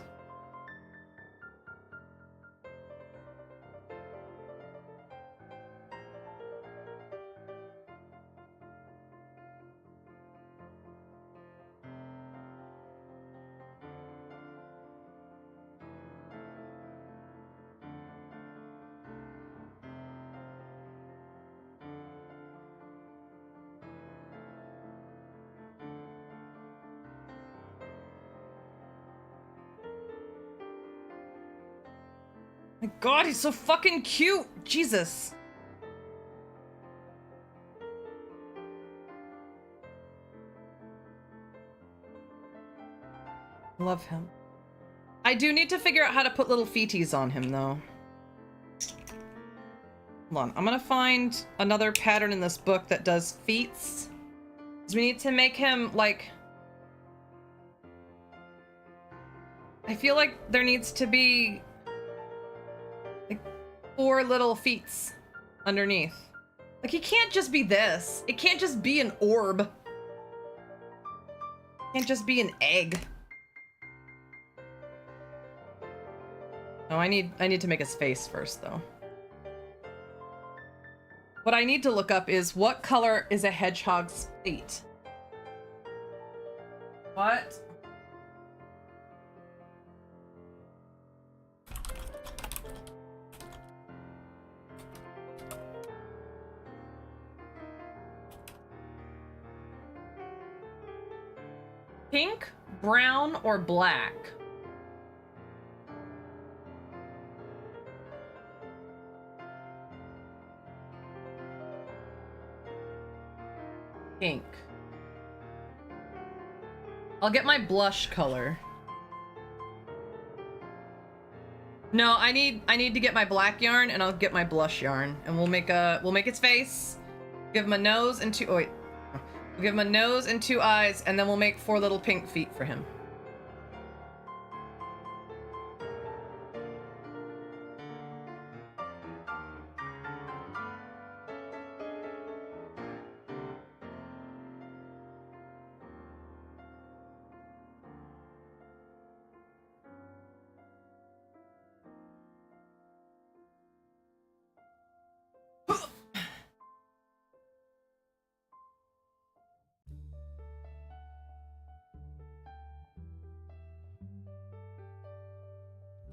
My God, he's so fucking cute. Jesus. Love him. I do need to figure out how to put little feeties on him, though. Hold on. I'm gonna find another pattern in this book that does feets. Because we need to make him, like... I feel like there needs to be... like 4 little feets underneath. Like, he can't just be this. It can't just be an orb. It can't just be an egg. No, I need to make his face first, though. What I need to look up is what color is a hedgehog's feet? What? Pink, brown, or black? Pink. I'll get my blush color. No, I need to get my black yarn, and I'll get my blush yarn, and we'll make its face. Give him a nose and 2. Oh wait. We'll give him a nose and 2 eyes, and then we'll make 4 little pink feet for him.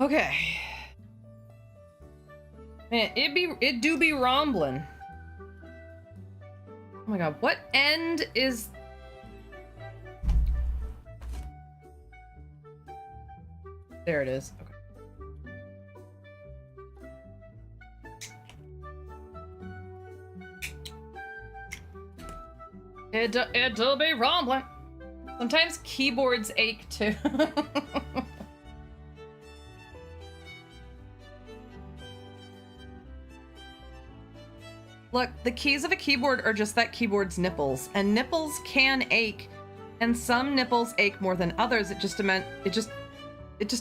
Okay. Man, it do be rumbling. Oh my God, what end is... There it is. Okay. It do be rumbling. Sometimes keyboards ache too. Look, the keys of a keyboard are just that keyboard's nipples, and nipples can ache, and some nipples ache more than others. It just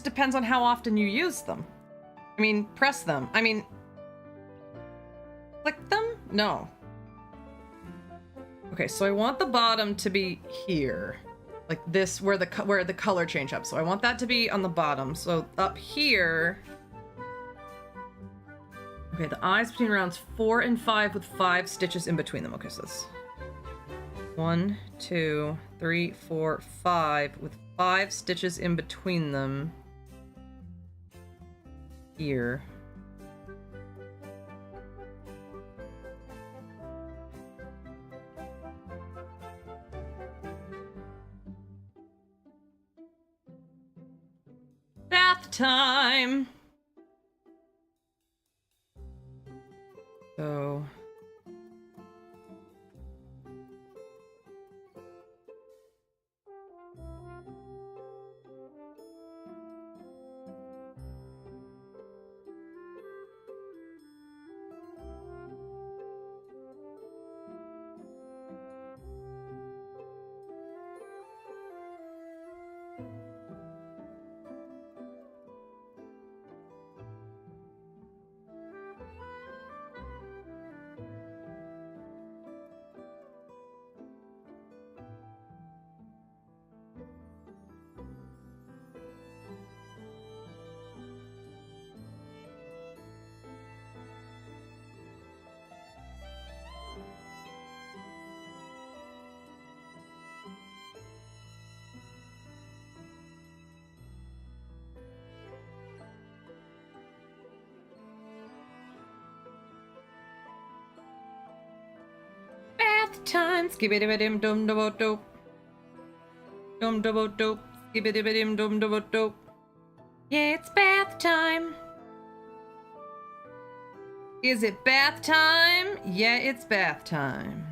depends on how often you use them. I mean, press them. I mean, click them? No. Okay, so I want the bottom to be here. like this, where the color change up. So I want that to be on the bottom. So up here. Okay, the eyes between rounds 4 and 5 with 5 stitches in between them. Okay, so that's 1, 2, 3, 4, 5 with 5 stitches in between them. Here. Bath time! So... Bath time! Skibidi-bidi-dim dum dum dope. Dum dum dope. Skibidi-bidi-dim dum dum dope. Yeah, it's bath time! Is it bath time? Yeah, it's bath time.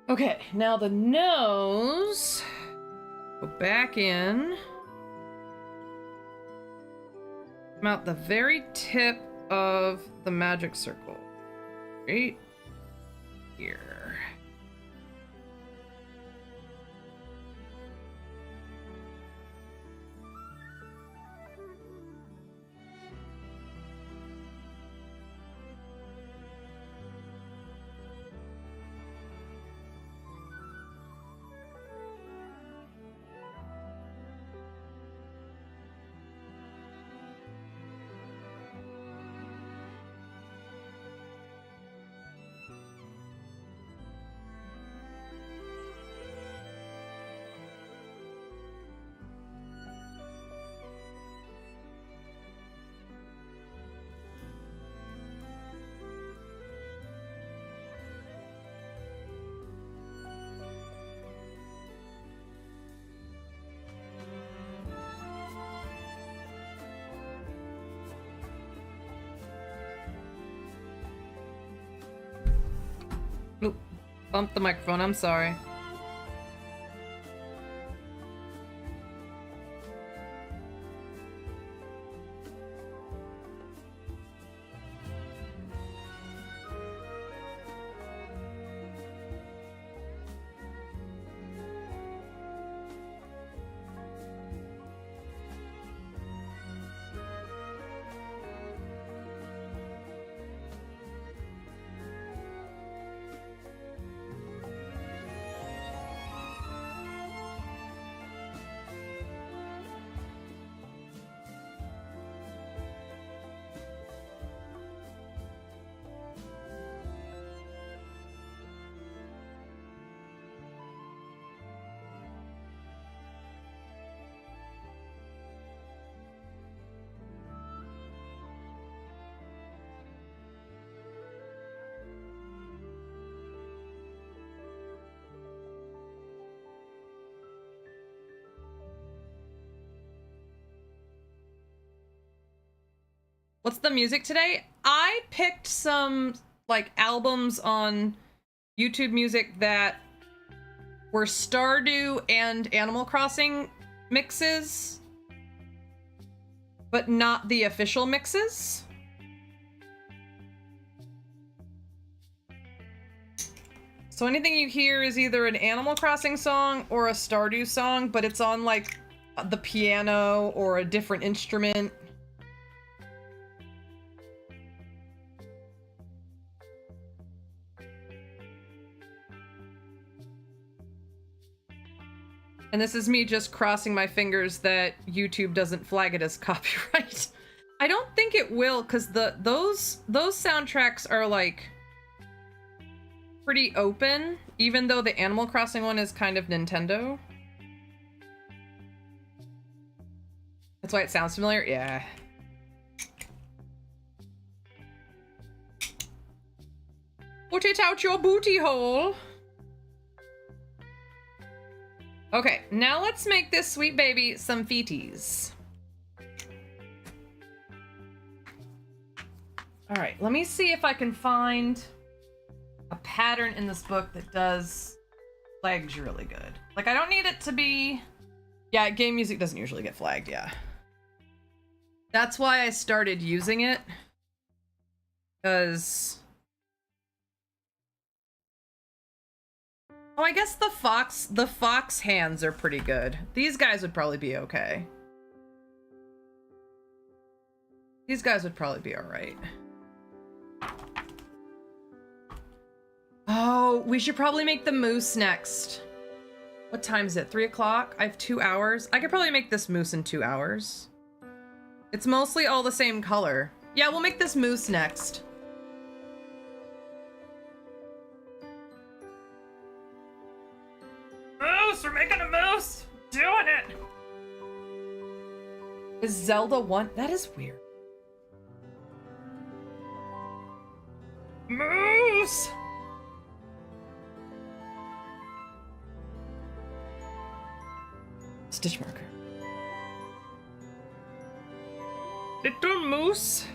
Okay, now the nose. Go back in. Come out the very tip of the magic circle. Right here. Oop, bumped the microphone, I'm sorry. What's the music today? I picked some like albums on YouTube Music that were Stardew and Animal Crossing mixes, but not the official mixes. So anything you hear is either an Animal Crossing song or a Stardew song, but it's on like the piano or a different instrument. And this is me just crossing my fingers that YouTube doesn't flag it as copyright. I don't think it will, because those soundtracks are like pretty open, even though the Animal Crossing one is kind of Nintendo. That's why it sounds familiar? Yeah. Put it out your booty hole. Okay, now let's make this sweet baby some feeties. All right, let me see if I can find a pattern in this book that does flags really good. Like, I don't need it to be... Yeah, game music doesn't usually get flagged, yeah. That's why I started using it. Because... Oh, I guess the fox hands are pretty good. These guys would probably be okay. These guys would probably be alright. Oh, we should probably make the moose next. What time is it? 3 o'clock? I have 2 hours. I could probably make this moose in 2 hours. It's mostly all the same color. Yeah, we'll make this moose next. Moose! We're making a moose! Doing it! Is Zelda 1? That is weird. Moose! Stitch marker. Little moose.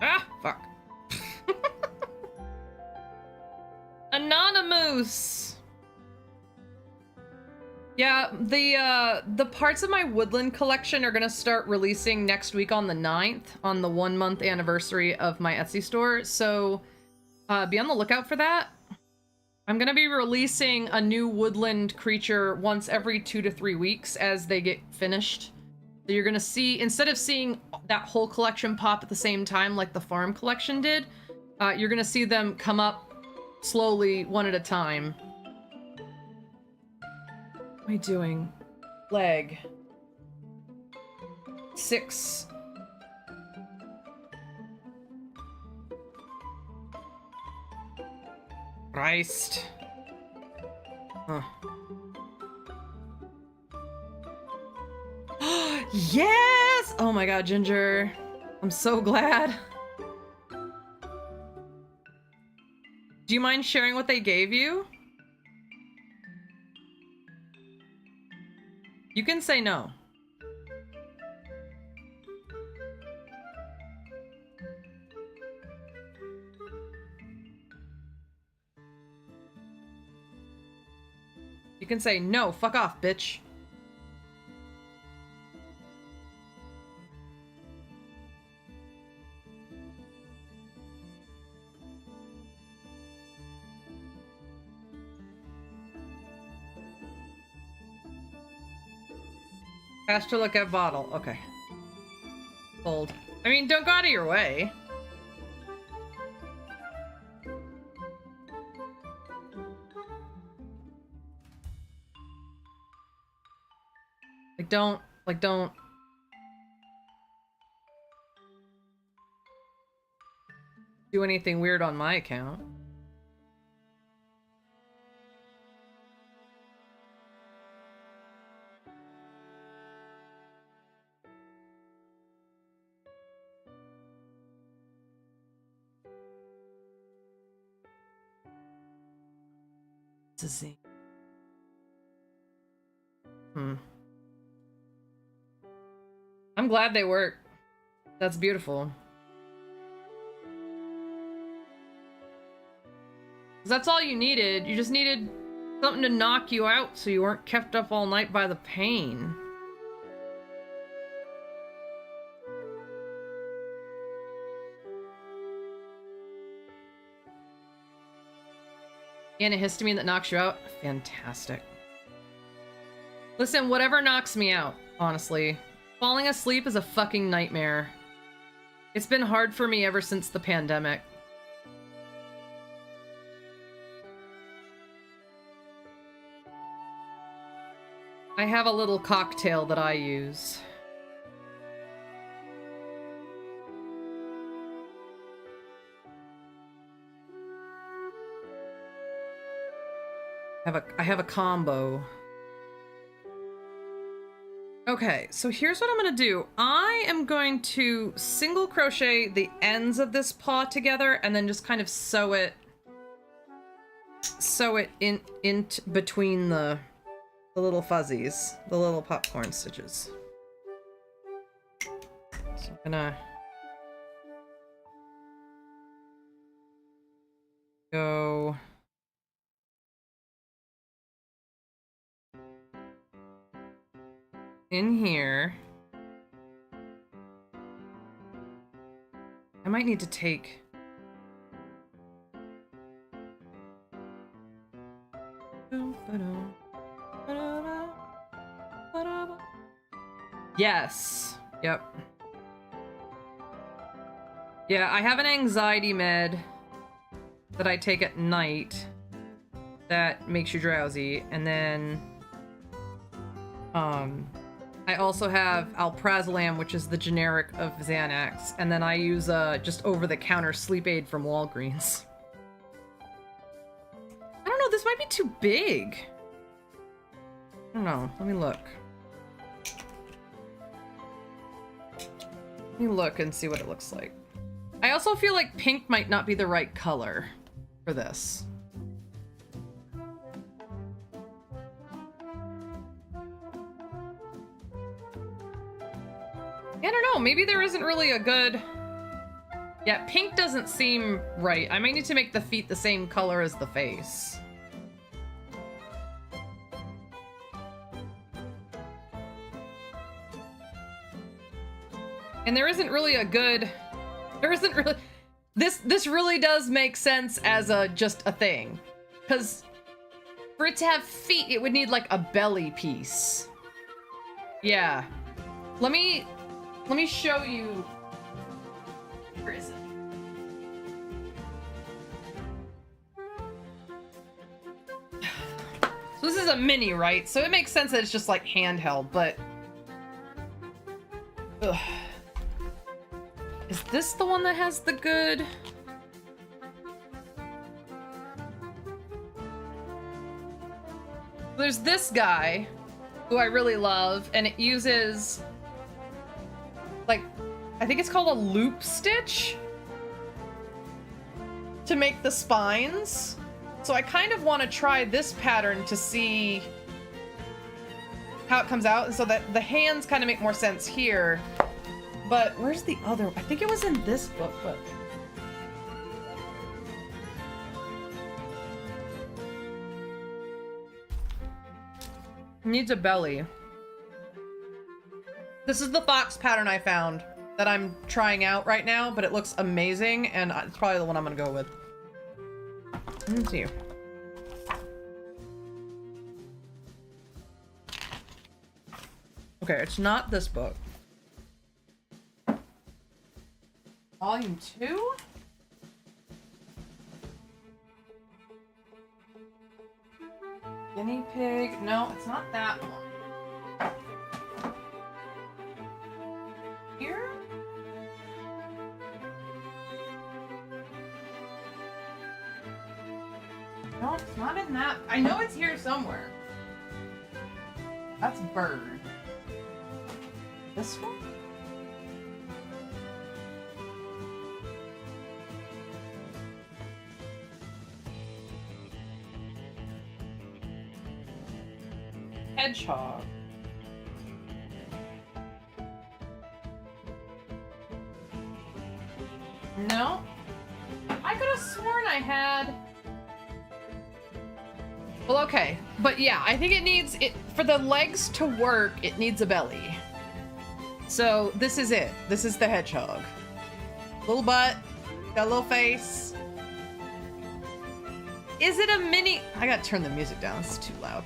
Ah, fuck. Anonymous. Yeah, the parts of my Woodland collection are gonna start releasing next week on the 9th, on the 1-month anniversary of my Etsy store, so be on the lookout for that. I'm gonna be releasing a new Woodland creature once every 2 to 3 weeks as they get finished. So you're gonna see, instead of seeing that whole collection pop at the same time like the farm collection did, you're gonna see them come up slowly, one at a time. What am I doing? Leg. 6. Christ. Huh. Yes! Oh my god, Ginger. I'm so glad. Do you mind sharing what they gave you? You can say no. You can say no, fuck off, bitch. Has to look at bottle. Okay. Hold. I mean, don't go out of your way. Don't do anything weird on my account. It's a Z. I'm glad they work. That's beautiful. 'Cause that's all you needed. You just needed something to knock you out so you weren't kept up all night by the pain. Antihistamine that knocks you out? Fantastic. Listen, whatever knocks me out, honestly. Falling asleep is a fucking nightmare. It's been hard for me ever since the pandemic. I have a little cocktail that I use. I have a combo. Okay, so here's what I'm gonna do. I am going to single crochet the ends of this paw together and then just kind of sew it in between the little fuzzies, the little popcorn stitches. So I'm gonna go in here. I might need to take... Yes. Yep. Yeah, I have an anxiety med that I take at night that makes you drowsy, and then I also have alprazolam, which is the generic of Xanax, and then I use just over-the-counter sleep aid from Walgreens. I don't know, this might be too big. I don't know, let me look. Let me look and see what it looks like. I also feel like pink might not be the right color for this. I don't know, maybe there isn't really a good... Yeah, pink doesn't seem right. I might need to make the feet the same color as the face. And there isn't really a good... There isn't really... This really does make sense as just a thing. Because for it to have feet, it would need like a belly piece. Yeah. Let me show you. Where is it? So this is a mini, right? So it makes sense that it's just like handheld, but... Ugh. Is this the one that has the good... There's this guy, who I really love, and it uses... like, I think it's called a loop stitch to make the spines. So I kind of want to try this pattern to see how it comes out, and so that the hands kind of make more sense here. But where's the other? I think it was in this book, but... It needs a belly. This is the fox pattern I found that I'm trying out right now, but it looks amazing, and it's probably the one I'm gonna go with. Let's see. Okay, it's not this book. Volume 2? Guinea pig? No, it's not that one. Here? No, it's not in that. I know it's here somewhere. That's bird. This one? Hedgehog. No. I could have sworn I had... Well, okay. But yeah, I think it needs... For the legs to work, it needs a belly. So this is it. This is the hedgehog. Little butt. Got a little face. Is it a mini... I gotta turn the music down. It's too loud.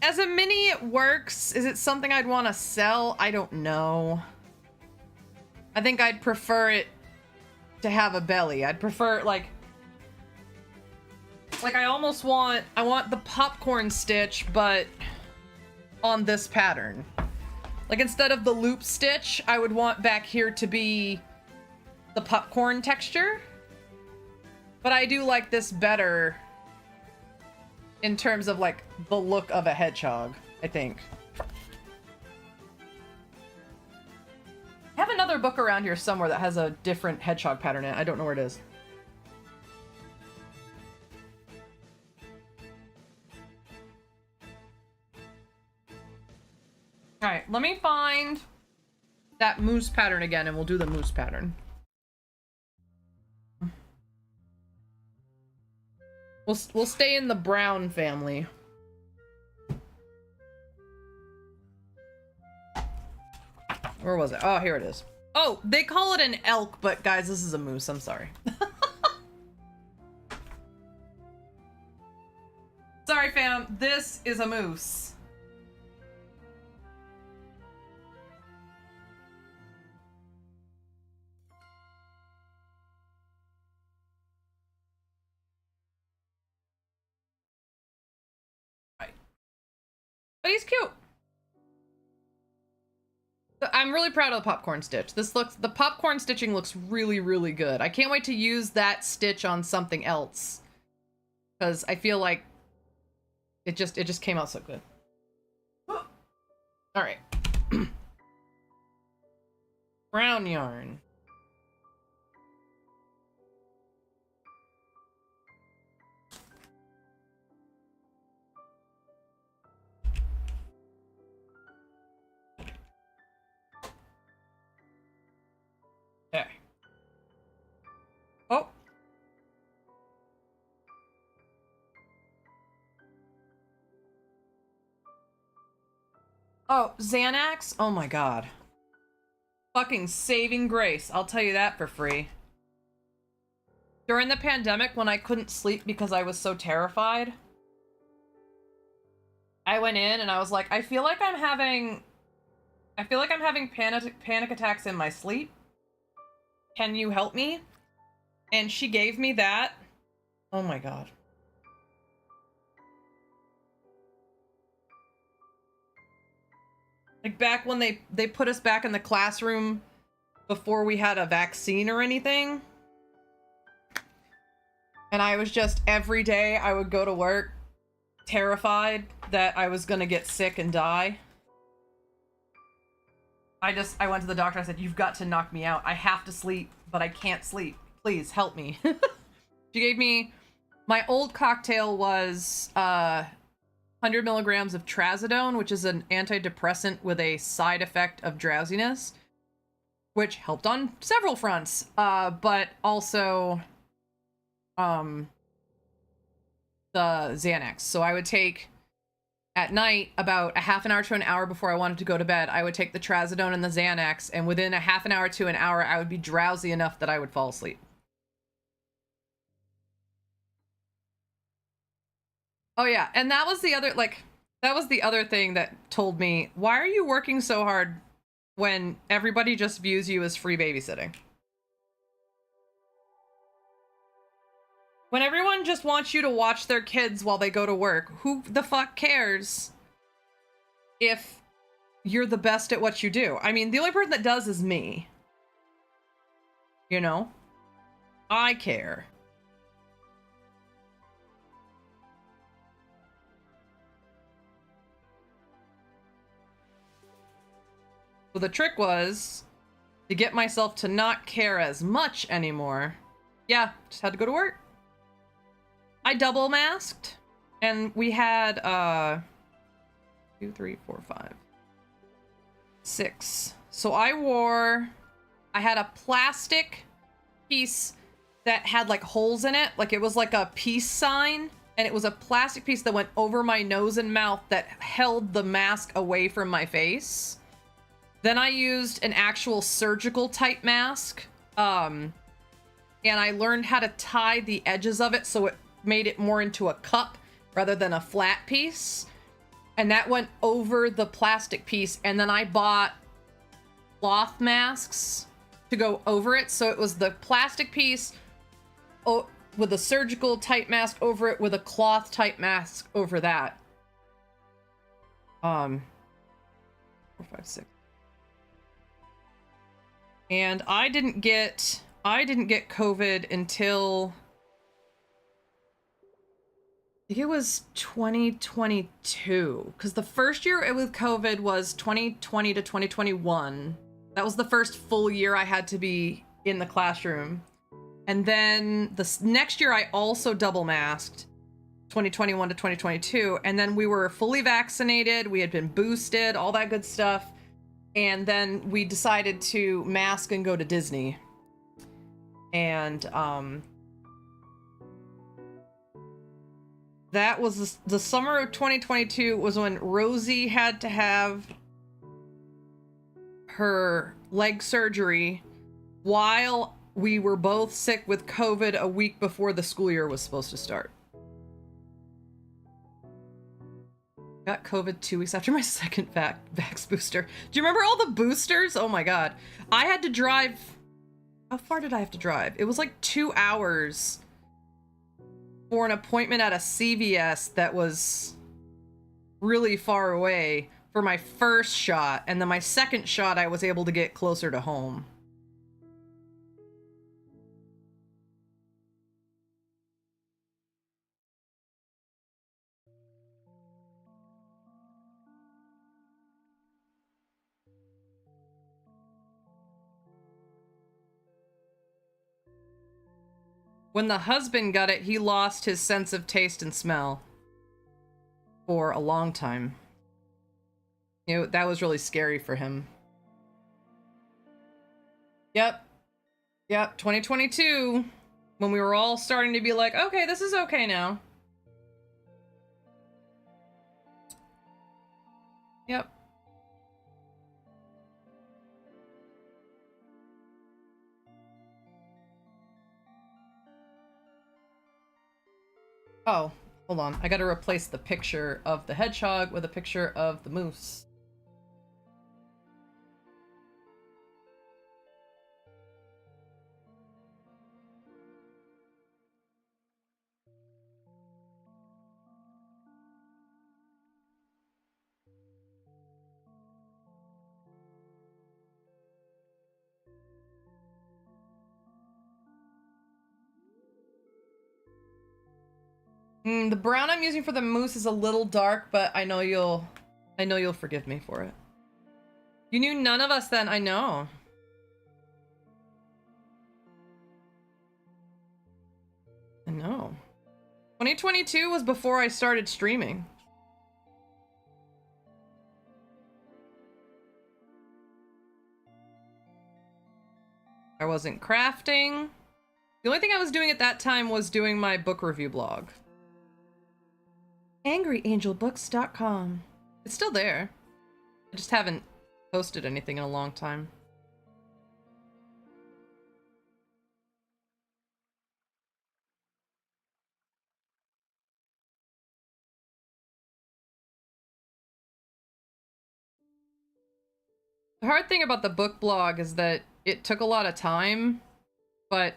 As a mini, it works. Is it something I'd want to sell? I don't know. I think I'd prefer it to have a belly. I'd prefer, like I almost want... I want the popcorn stitch, but on this pattern. Like, instead of the loop stitch, I would want back here to be the popcorn texture. But I do like this better in terms of, like, the look of a hedgehog, I think. I have another book around here somewhere that has a different hedgehog pattern in it. I don't know where it is. Alright, let me find that moose pattern again, and we'll do the moose pattern. We'll stay in the brown family. Where was it? Oh, here it is. Oh, they call it an elk, but guys, this is a moose. I'm sorry. Sorry, fam. This is a moose. But he's cute. I'm really proud of the popcorn stitch. The popcorn stitching looks really, really good. I can't wait to use that stitch on something else, because I feel like it just came out so good. All right. Brown yarn. Okay. Oh. Oh, Xanax? Oh my god. Fucking saving grace. I'll tell you that for free. During the pandemic, when I couldn't sleep because I was so terrified, I went in and I was like, I feel like I'm having panic attacks in my sleep. Can you help me? And she gave me that. Oh my god. Like back when they put us back in the classroom before we had a vaccine or anything. And I was just, every day I would go to work terrified that I was gonna get sick and die. I went to the doctor. I said, you've got to knock me out. I have to sleep, but I can't sleep. Please help me. She gave me, my old cocktail was 100 milligrams of trazodone, which is an antidepressant with a side effect of drowsiness, which helped on several fronts. But also the Xanax. So I would take, at night, about a half an hour to an hour before I wanted to go to bed, I would take the trazodone and the Xanax, and within a half an hour to an hour, I would be drowsy enough that I would fall asleep. Oh yeah, and that was the other, thing that told me, why are you working so hard when everybody just views you as free babysitting? When everyone just wants you to watch their kids while they go to work, who the fuck cares if you're the best at what you do? I mean, the only person that does is me. You know? I care. So the trick was to get myself to not care as much anymore. Yeah, just had to go to work. I double masked, and we had 2, 3, 4, 5. 6. So I had a plastic piece that had like holes in it. Like it was like a peace sign. And it was a plastic piece that went over my nose and mouth that held the mask away from my face. Then I used an actual surgical type mask. And I learned how to tie the edges of it so it made it more into a cup rather than a flat piece. And that went over the plastic piece. And then I bought cloth masks to go over it. So it was the plastic piece with a surgical type mask over it with a cloth type mask over that. 4, 5, 6. And I didn't get COVID until I think it was 2022, because the first year with COVID was 2020 to 2021. That was the first full year I had to be in the classroom. And then the next year I also double masked, 2021 to 2022. And then we were fully vaccinated. We had been boosted, all that good stuff. And then we decided to mask and go to Disney. And that was the summer of 2022 was when Rosie had to have her leg surgery while we were both sick with COVID a week before the school year was supposed to start. Got COVID 2 weeks after my second vax booster. Do you remember all the boosters? Oh my god. I had to drive... How far did I have to drive? It was like 2 hours for an appointment at a CVS that was really far away for my first shot. And then my second shot, I was able to get closer to home. When the husband got it, he lost his sense of taste and smell for a long time. You know, that was really scary for him. Yep. 2022, when we were all starting to be like, okay, this is okay now. Yep. Oh, hold on. I gotta replace the picture of the hedgehog with a picture of the moose. The brown I'm using for the moose is a little dark, but I know you'll forgive me for it. You knew none of us then, I know. I know. 2022 was before I started streaming. I wasn't crafting. The only thing I was doing at that time was doing my book review blog. AngryAngelBooks.com. It's still there. I just haven't posted anything in a long time. The hard thing about the book blog is that it took a lot of time, but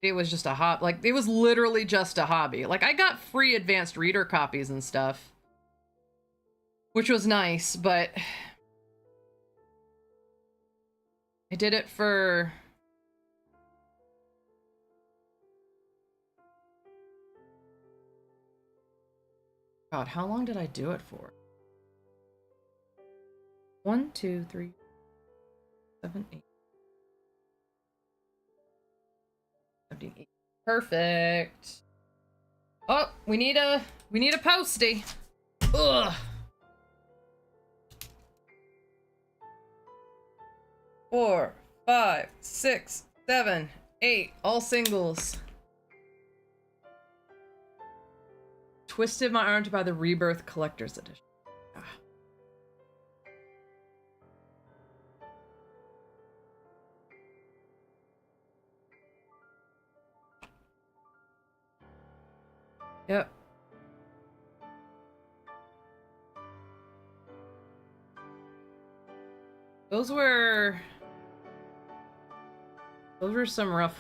it was just a hobby. Like, it was literally just a hobby. Like, I got free advanced reader copies and stuff, which was nice, but I did it for... God, how long did I do it for? 1, 2, 3, 7, 8. 78. Perfect. Oh, we need a postie. Ugh. 4, 5, 6, 7, 8. All singles. Twisted my arm to buy the Rebirth Collector's Edition. Ah. Yep. Those were some rough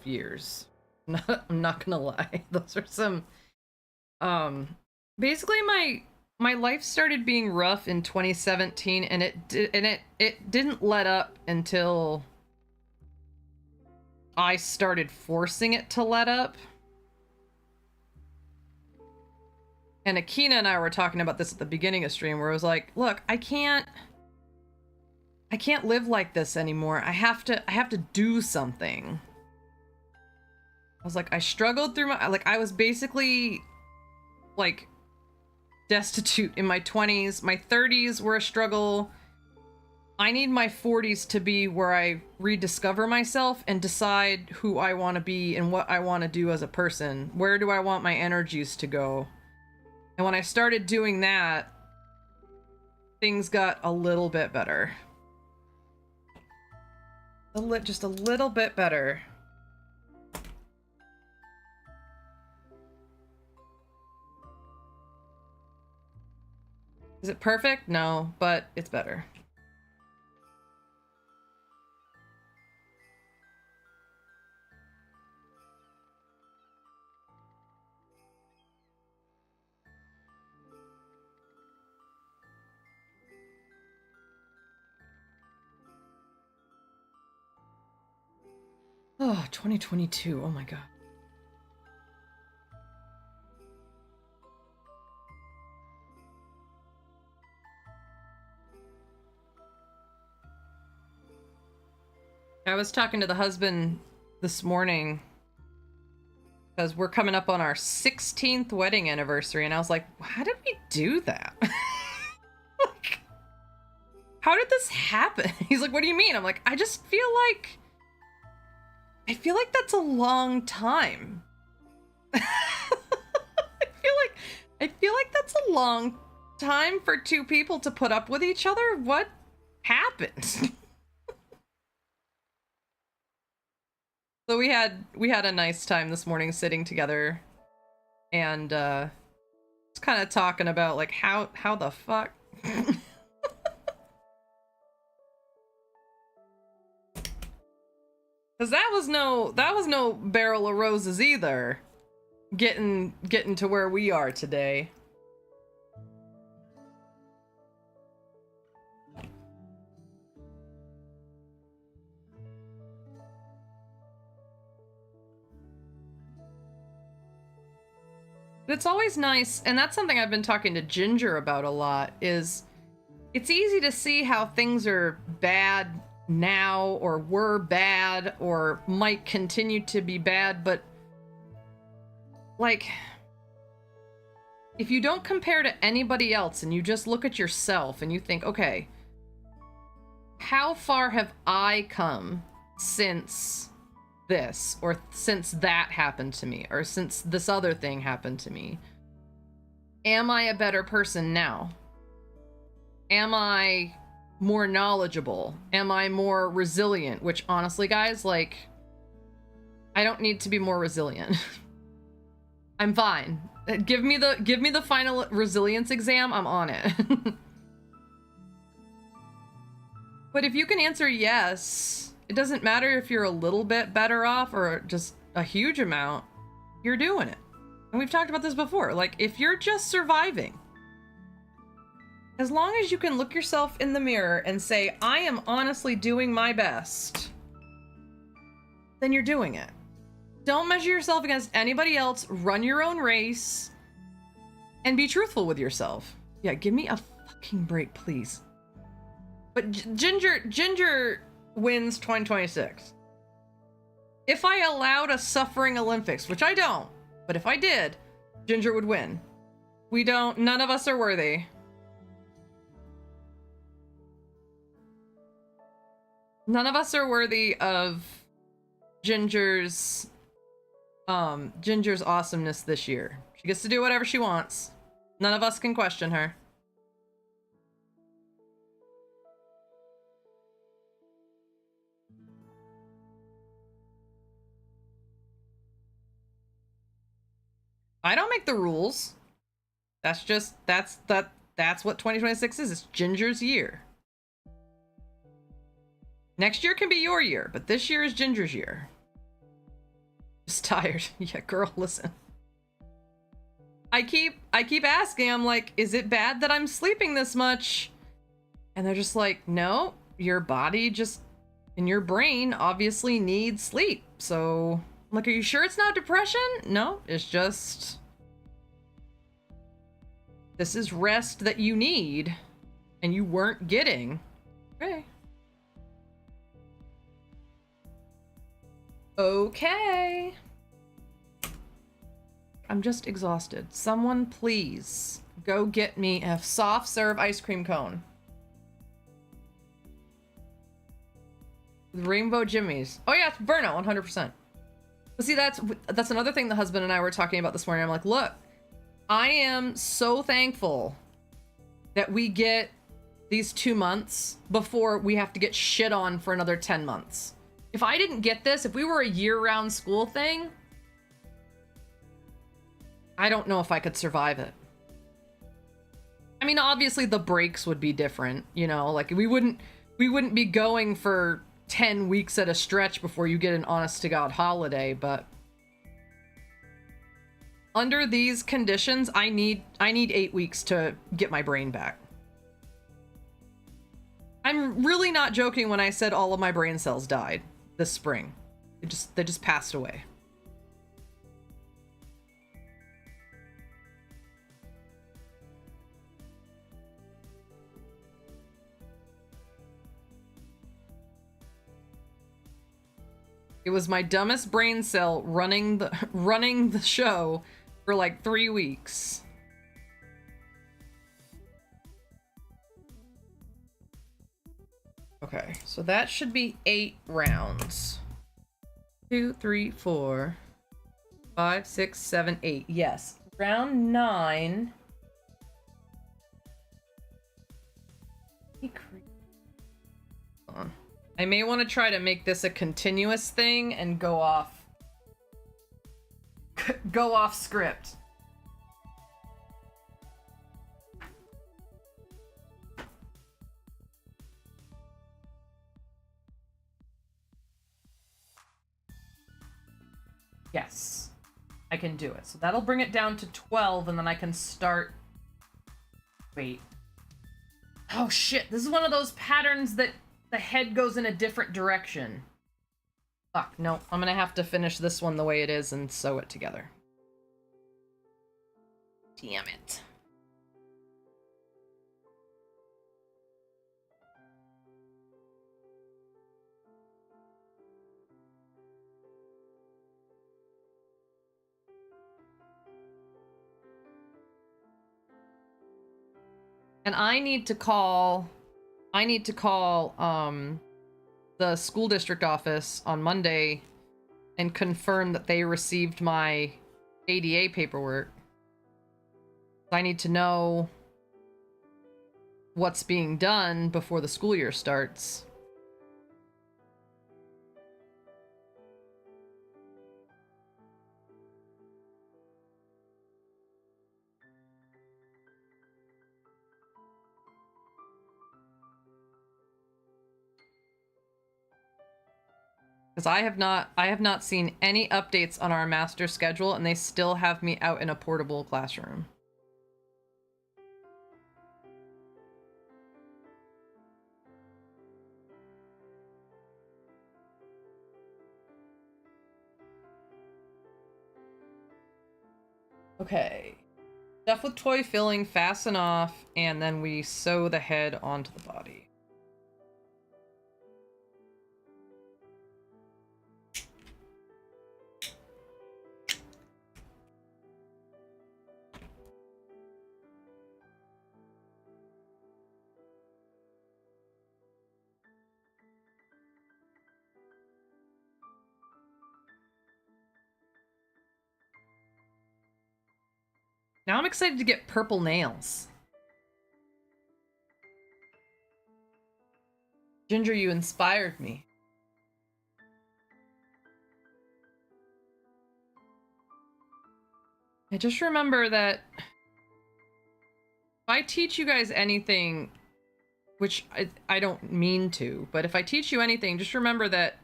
years. I'm not gonna lie. Those are some basically my life started being rough in 2017, and it didn't let up until I started forcing it to let up. And Akina and I were talking about this at the beginning of stream, where I was like, look, I can't live like this anymore. I have to do something. I was like, I struggled through I was basically like destitute in my 20s. My 30s were a struggle. I need my 40s to be where I rediscover myself and decide who I want to be and what I want to do as a person. Where do I want my energies to go? And when I started doing that, things got a little bit better. Just a little bit better. Is it perfect? No, but it's better. Oh, 2022. Oh my god. I was talking to the husband this morning because we're coming up on our 16th wedding anniversary, and I was like, how did we do that? Like, how did this happen? He's like, what do you mean? I'm like, I feel like that's a long time. I feel like that's a long time for two people to put up with each other. What happened? So we had a nice time this morning sitting together, and just kind of talking about like how the fuck. Cause that was no barrel of roses either. Getting to where we are today. But it's always nice, and that's something I've been talking to Ginger about a lot, is it's easy to see how things are bad now, or were bad, or might continue to be bad, but like, if you don't compare to anybody else and you just look at yourself and you think, okay, how far have I come since this, or since that happened to me, or since this other thing happened to me? Am I a better person now? Am I more knowledgeable? Am I more resilient? Which honestly, guys, like, I don't need to be more resilient. I'm fine. Give me the final resilience exam, I'm on it. But if you can answer yes, it doesn't matter if you're a little bit better off or just a huge amount, you're doing it. And we've talked about this before. Like, if you're just surviving, as long as you can look yourself in the mirror and say, I am honestly doing my best, then you're doing it. Don't measure yourself against anybody else. Run your own race and be truthful with yourself. Yeah, give me a fucking break, please. But Ginger wins 2026. If I allowed a suffering Olympics, which I don't, but if I did, Ginger would win. None of us are worthy. None of us are worthy of Ginger's awesomeness this year. She gets to do whatever she wants. None of us can question her. I don't make the rules. That's what 2026 is. It's Ginger's year. Next year can be your year, but this year is Ginger's year. Just tired. Yeah, girl, listen. I keep asking, I'm like, is it bad that I'm sleeping this much? And they're just like, no, your body just, and your brain obviously needs sleep. So, I'm like, are you sure it's not depression? No, it's just, this is rest that you need and you weren't getting. Okay. Okay. I'm just exhausted. Someone please go get me a soft serve ice cream cone. Rainbow Jimmy's. Oh yeah, it's Burnout, 100%. But see, that's another thing the husband and I were talking about this morning. I'm like, look, I am so thankful that we get these 2 months before we have to get shit on for another 10 months. If I didn't get this, if we were a year-round school thing, I don't know if I could survive it. I mean, obviously the breaks would be different, you know, like we wouldn't be going for 10 weeks at a stretch before you get an honest to God holiday, but under these conditions, I need 8 weeks to get my brain back. I'm really not joking when I said all of my brain cells died this spring. They just passed away. It was my dumbest brain cell running the show for like 3 weeks. Okay, so that should be 8 rounds. 2, 3, 4, 5, 6, 7, 8. Yes. Round 9. Hold on. I may want to try to make this a continuous thing and go off script. Yes, I can do it. So that'll bring it down to 12 and then I can start. Wait. Oh shit, this is one of those patterns that the head goes in a different direction. Fuck, no. I'm gonna have to finish this one the way it is and sew it together. Damn it. And I need to call the school district office on Monday and confirm that they received my ADA paperwork. I need to know what's being done before the school year starts. Because I have not seen any updates on our master schedule, and they still have me out in a portable classroom. Okay. Stuff with toy filling, fasten off, and then we sew the head onto the body. Now I'm excited to get purple nails. Ginger, you inspired me. I just remember that if I teach you guys anything, which I don't mean to, but if I teach you anything, just remember that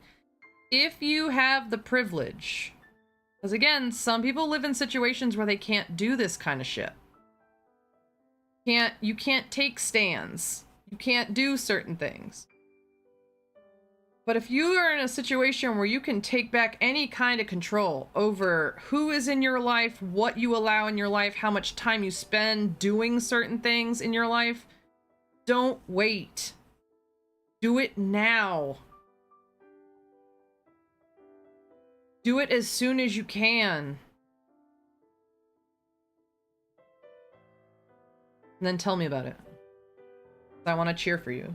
if you have the privilege, because again, some people live in situations where they can't do this kind of shit. You can't take stands. You can't do certain things. But if you are in a situation where you can take back any kind of control over who is in your life, what you allow in your life, how much time you spend doing certain things in your life, don't wait. Do it now. Do it as soon as you can. And then tell me about it. I want to cheer for you.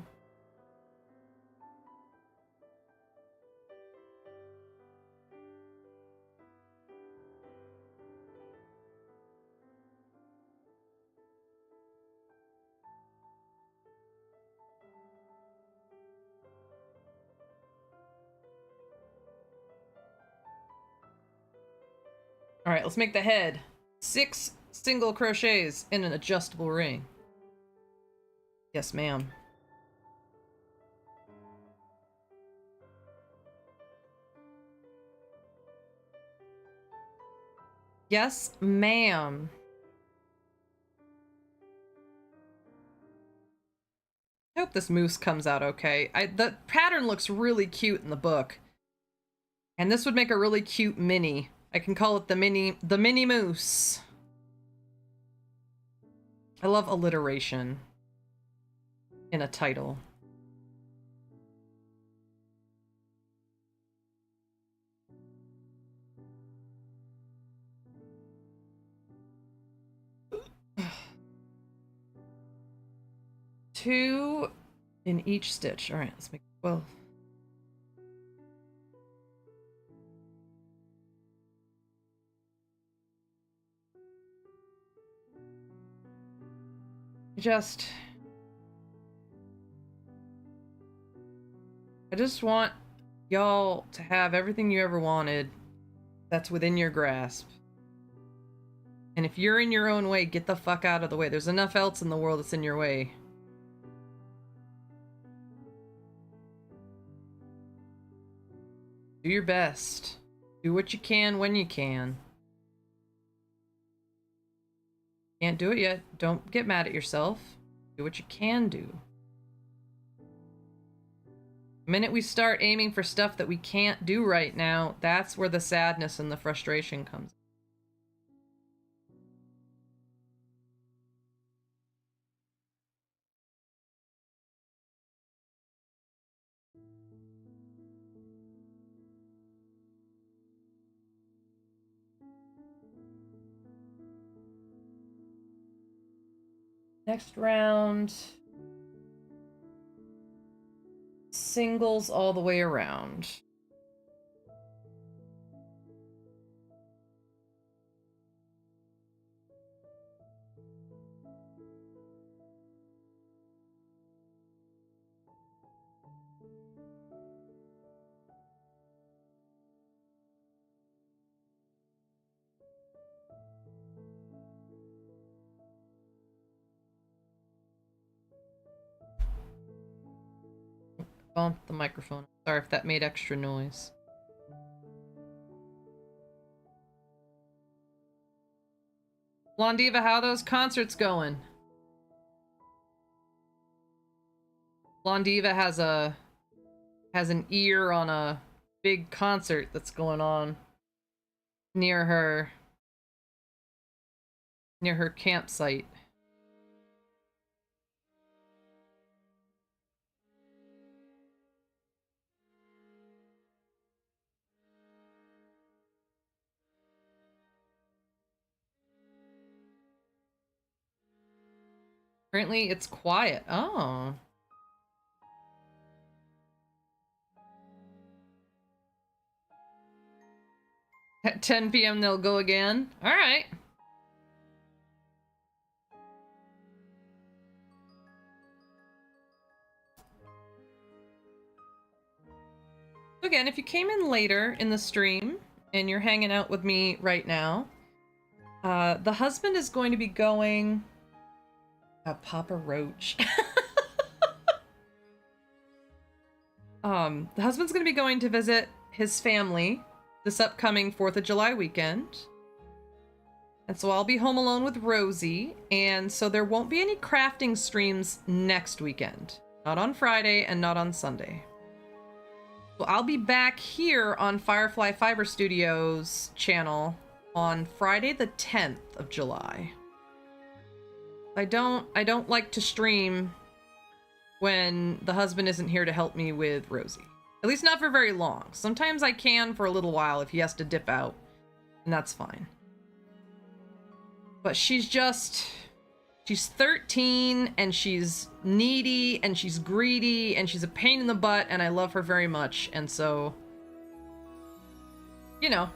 All right, let's make the head. 6 single crochets in an adjustable ring. Yes, ma'am. Yes, ma'am. I hope this moose comes out okay. The pattern looks really cute in the book. And this would make a really cute mini. I can call it the mini moose. I love alliteration in a title. Two in each stitch. All right, let's make 12. I just want y'all to have everything you ever wanted that's within your grasp. And if you're in your own way, get the fuck out of the way. There's enough else in the world that's in your way. Do your best. Do what you can when you can. Can't do it yet. Don't get mad at yourself. Do what you can do. The minute we start aiming for stuff that we can't do right now, that's where the sadness and the frustration comes. Next round. Singles all the way around. Bump the microphone. Sorry if that made extra noise. Blondiva, how are those concerts going? Blondiva has an ear on a big concert that's going on near her campsite. Currently, it's quiet. Oh. At 10 p.m. they'll go again? Alright. Again, if you came in later in the stream and you're hanging out with me right now, the husband is going to be going... Papa Roach. The husband's going to be going to visit his family this upcoming 4th of July weekend. And so I'll be home alone with Rosie, and so there won't be any crafting streams next weekend. Not on Friday and not on Sunday. So I'll be back here on Firefly Fiber Studios channel on Friday the 10th of July. I don't like to stream when the husband isn't here to help me with Rosie. At least not for very long. Sometimes I can for a little while if he has to dip out, and that's fine. But she's 13, and she's needy, and she's greedy, and she's a pain in the butt, and I love her very much, and so, you know,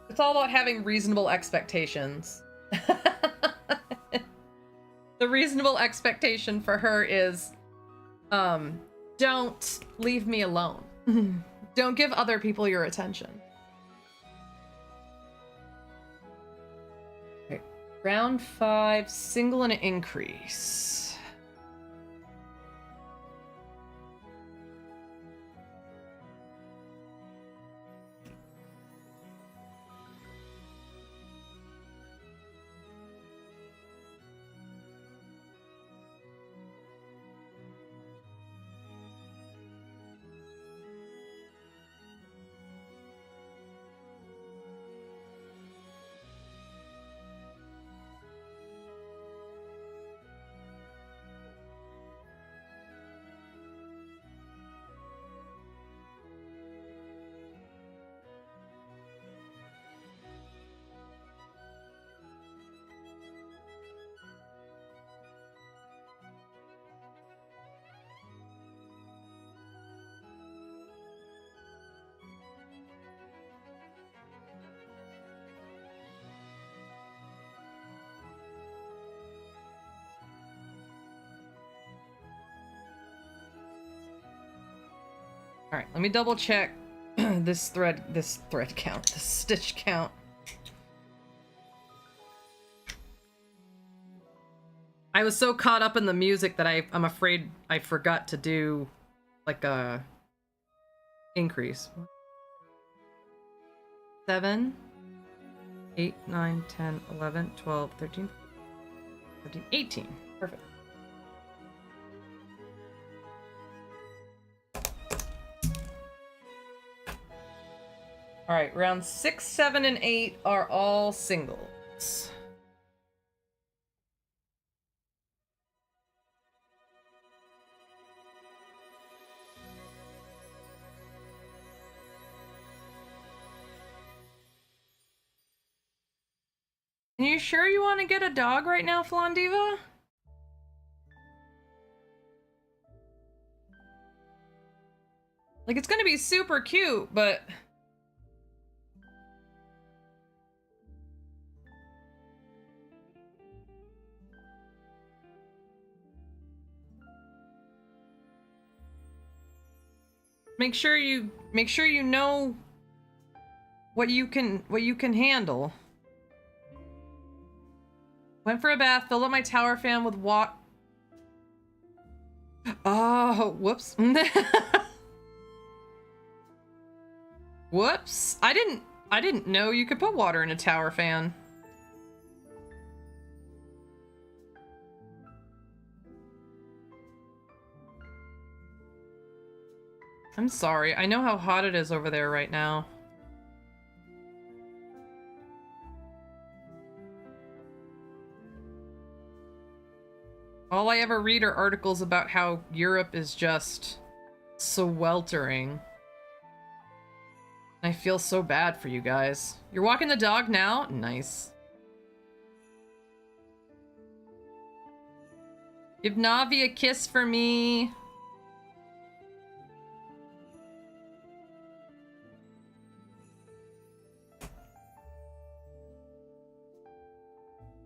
it's all about having reasonable expectations. The reasonable expectation for her is, don't leave me alone. Don't give other people your attention. Okay. Round 5, single and an increase. All right, let me double check this thread count, this stitch count. I was so caught up in the music that I'm afraid I forgot to do like a increase. 7, 8, 9, 10, 11, 12, 13, 14, 18. Perfect. All right, rounds 6, 7, and 8 are all singles. Are you sure you want to get a dog right now, Flondiva? Like, it's gonna be super cute, but... Make sure you know what you can handle. Went for a bath, filled up my tower fan with water. Oh, whoops. Whoops. I didn't know you could put water in a tower fan. I'm sorry. I know how hot it is over there right now. All I ever read are articles about how Europe is just sweltering. I feel so bad for you guys. You're walking the dog now? Nice. Give Navi a kiss for me.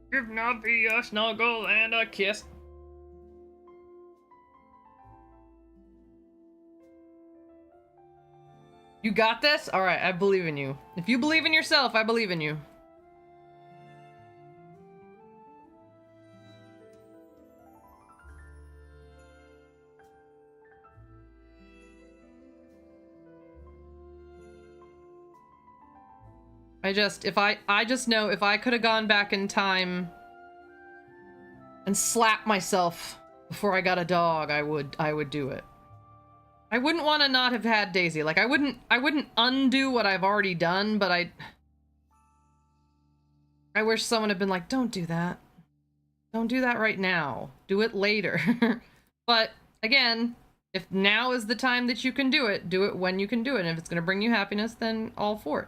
Give Navi a snuggle and a kiss. You got this? All right, I believe in you. If you believe in yourself, I believe in you. I just know if I could have gone back in time and slapped myself before I got a dog, I would do it. I wouldn't want to not have had Daisy. Like I wouldn't undo what I've already done, but I wish someone had been like, "Don't do that. Don't do that right now. Do it later." But again, if now is the time that you can do it when you can do it. And if it's going to bring you happiness, then all for it.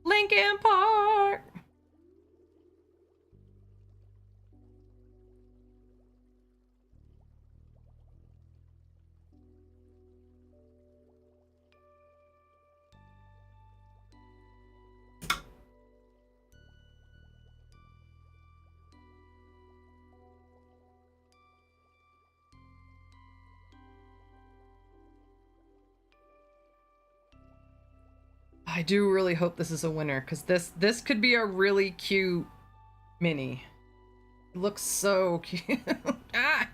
Linkin Park. I do really hope this is a winner, because this could be a really cute mini. It looks so cute. Ah!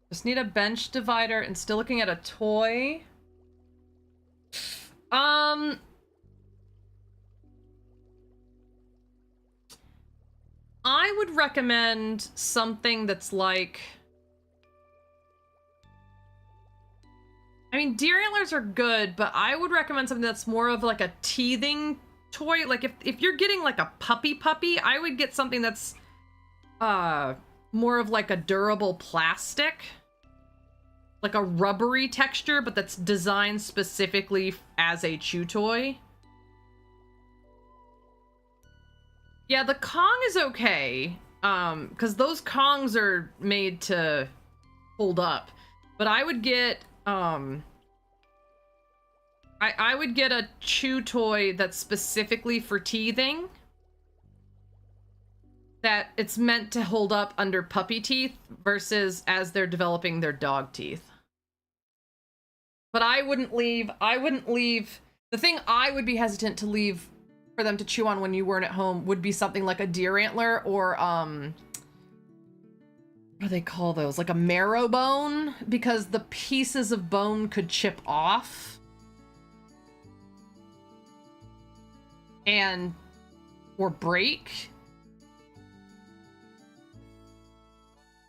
Just need a bench divider and still looking at a toy. I would recommend something that's like... I mean, deer antlers are good, but I would recommend something that's more of like a teething toy. Like if you're getting like a puppy, I would get something that's more of like a durable plastic. Like a rubbery texture, but that's designed specifically as a chew toy. Yeah, the Kong is okay, because those Kongs are made to hold up. But I would get, I would get a chew toy that's specifically for teething. That it's meant to hold up under puppy teeth versus as they're developing their dog teeth. But I wouldn't leave, the thing I would be hesitant to leave for them to chew on when you weren't at home would be something like a deer antler or, what do they call those? Like a marrow bone, because the pieces of bone could chip off. Or break.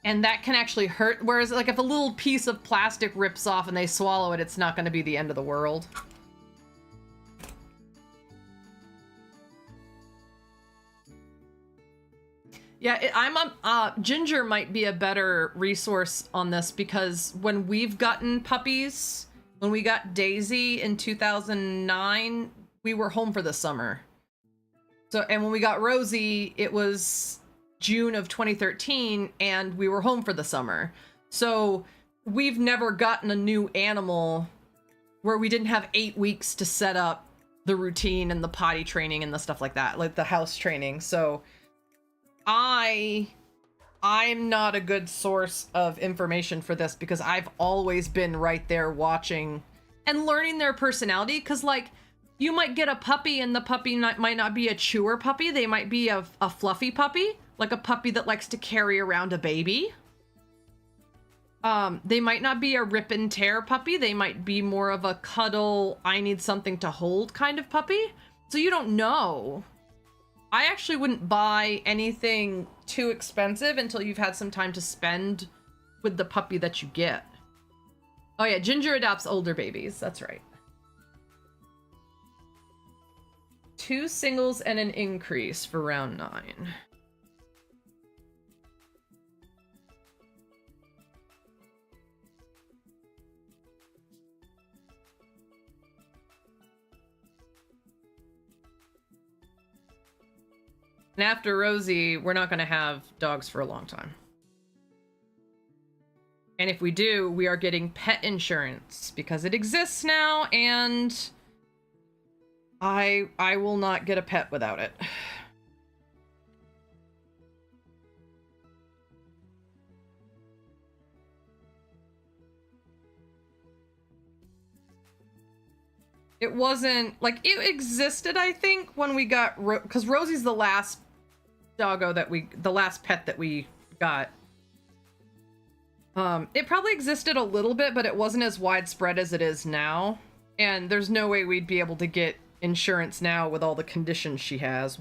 And that can actually hurt. Whereas, like, if a little piece of plastic rips off and they swallow it, it's not going to be the end of the world. Yeah, Ginger might be a better resource on this, because when we've gotten puppies, when we got Daisy in 2009, we were home for the summer. So, and when we got Rosie, it was June of 2013, and we were home for the summer. So we've never gotten a new animal where we didn't have 8 weeks to set up the routine and the potty training and the stuff like that, like the house training. So I'm not a good source of information for this, because I've always been right there watching and learning their personality. Because, like, you might get a puppy and the puppy might not be a chewer puppy. They might be a fluffy puppy. Like a puppy that likes to carry around a baby. They might not be a rip and tear puppy. They might be more of a cuddle, I need something to hold kind of puppy. So you don't know. I actually wouldn't buy anything too expensive until you've had some time to spend with the puppy that you get. Oh yeah, Ginger adopts older babies. That's right. 2 singles and an increase for round 9. And after Rosie, we're not going to have dogs for a long time. And if we do, we are getting pet insurance because it exists now, and I will not get a pet without it. It wasn't like it existed, I think, when we got because Rosie's the last doggo the last pet that we got. It probably existed a little bit, but it wasn't as widespread as it is now. And there's no way we'd be able to get insurance now with all the conditions she has.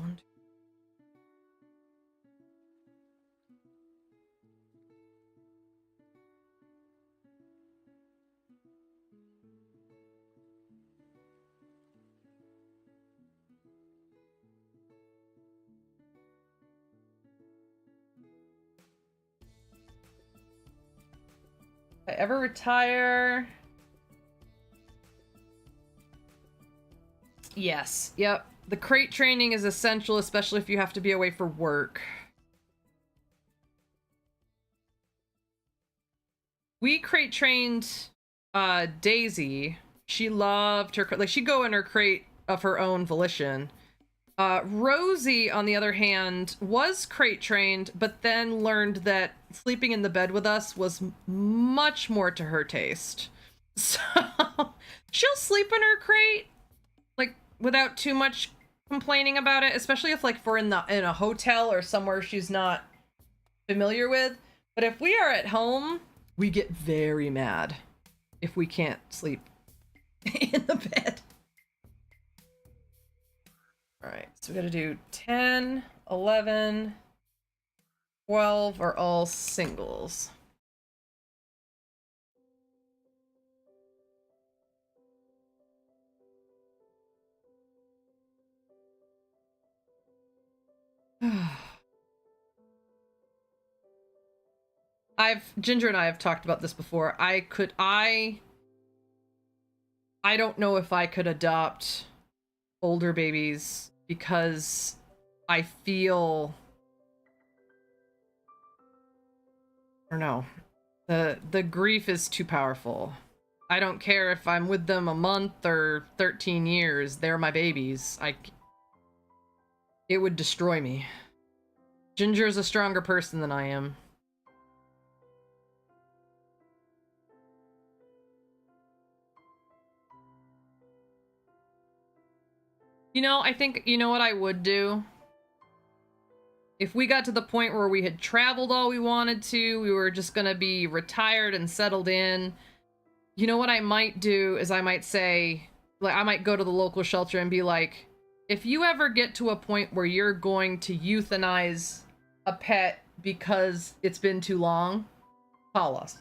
If I ever retire... Yes. Yep. The crate training is essential, especially if you have to be away for work. We crate trained Daisy. She loved her, like, she'd go in her crate of her own volition. Rosie, on the other hand, was crate trained, but then learned that sleeping in the bed with us was much more to her taste. So she'll sleep in her crate, like, without too much complaining about it, especially if, like, we're in a hotel or somewhere she's not familiar with. But if we are at home, we get very mad if we can't sleep in the bed. All right, so we gotta do 10, 11, 12 are all singles. Ginger and I have talked about this before. I don't know if I could adopt older babies because I feel, I don't know, the grief is too powerful. I don't care if I'm with them a month or 13 years, they're my babies. It would destroy me. Ginger's a stronger person than I am. You know, I think, you know what I would do? If we got to the point where we had traveled all we wanted to, we were just gonna be retired and settled in, you know what I might do is I might say, like, I might go to the local shelter and be like, if you ever get to a point where you're going to euthanize a pet because it's been too long, call us.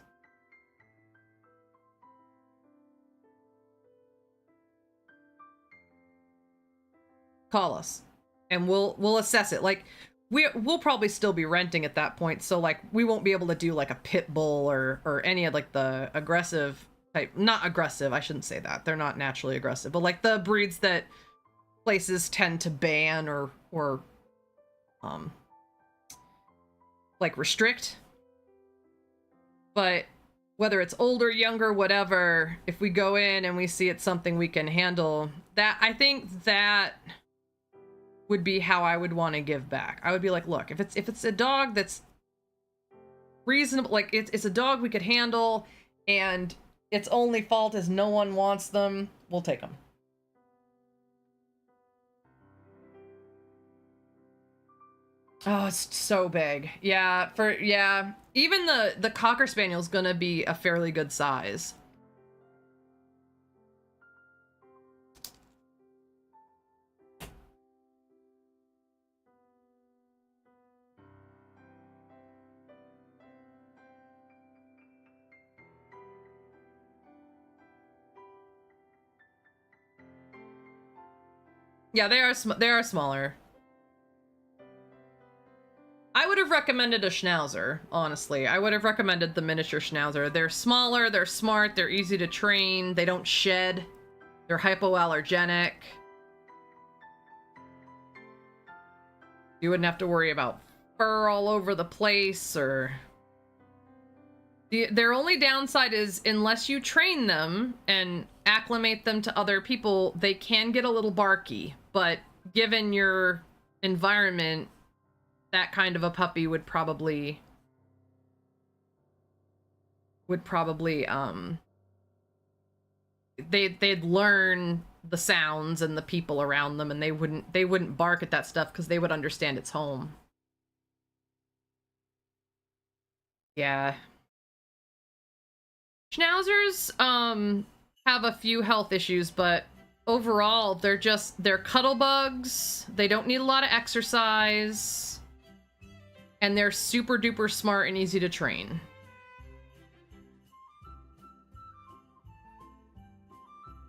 Call us and we'll assess it. Like, we'll probably still be renting at that point, so like we won't be able to do like a pit bull or any of like the aggressive type. Not aggressive, I shouldn't say that, they're not naturally aggressive, but like the breeds that places tend to ban or like restrict. But whether it's older, younger, whatever, if we go in and we see it's something we can handle, that, I think that would be how I would want to give back. I would be like, look, if it's a dog that's reasonable, like it's a dog we could handle and its only fault is no one wants them, we'll take them. Oh, it's so big. Yeah, even the Cocker Spaniel's gonna be a fairly good size. Yeah, they are smaller. I would have recommended a Schnauzer, honestly. I would have recommended the miniature Schnauzer. They're smaller, they're smart, they're easy to train, they don't shed, they're hypoallergenic. You wouldn't have to worry about fur all over the place or Their only downside is unless you train them and acclimate them to other people, they can get a little barky. But given your environment, that kind of a puppy would probably they'd learn the sounds and the people around them, and they wouldn't bark at that stuff because they would understand it's home. Yeah. Schnauzers have a few health issues, but overall they're cuddle bugs. They don't need a lot of exercise, and they're super duper smart and easy to train.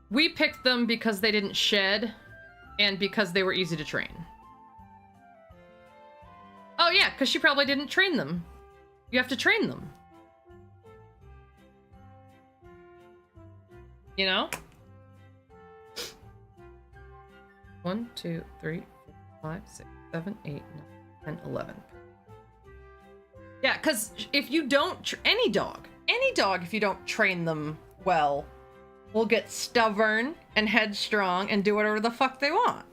We picked them because they didn't shed and because they were easy to train. Oh yeah, because she probably didn't train them. You have to train them. You know? 1, 2, 3, 4, 5, 6, 7, 8, 9, 10, 11. Yeah, because if you don't, any dog, if you don't train them well, will get stubborn and headstrong and do whatever the fuck they want.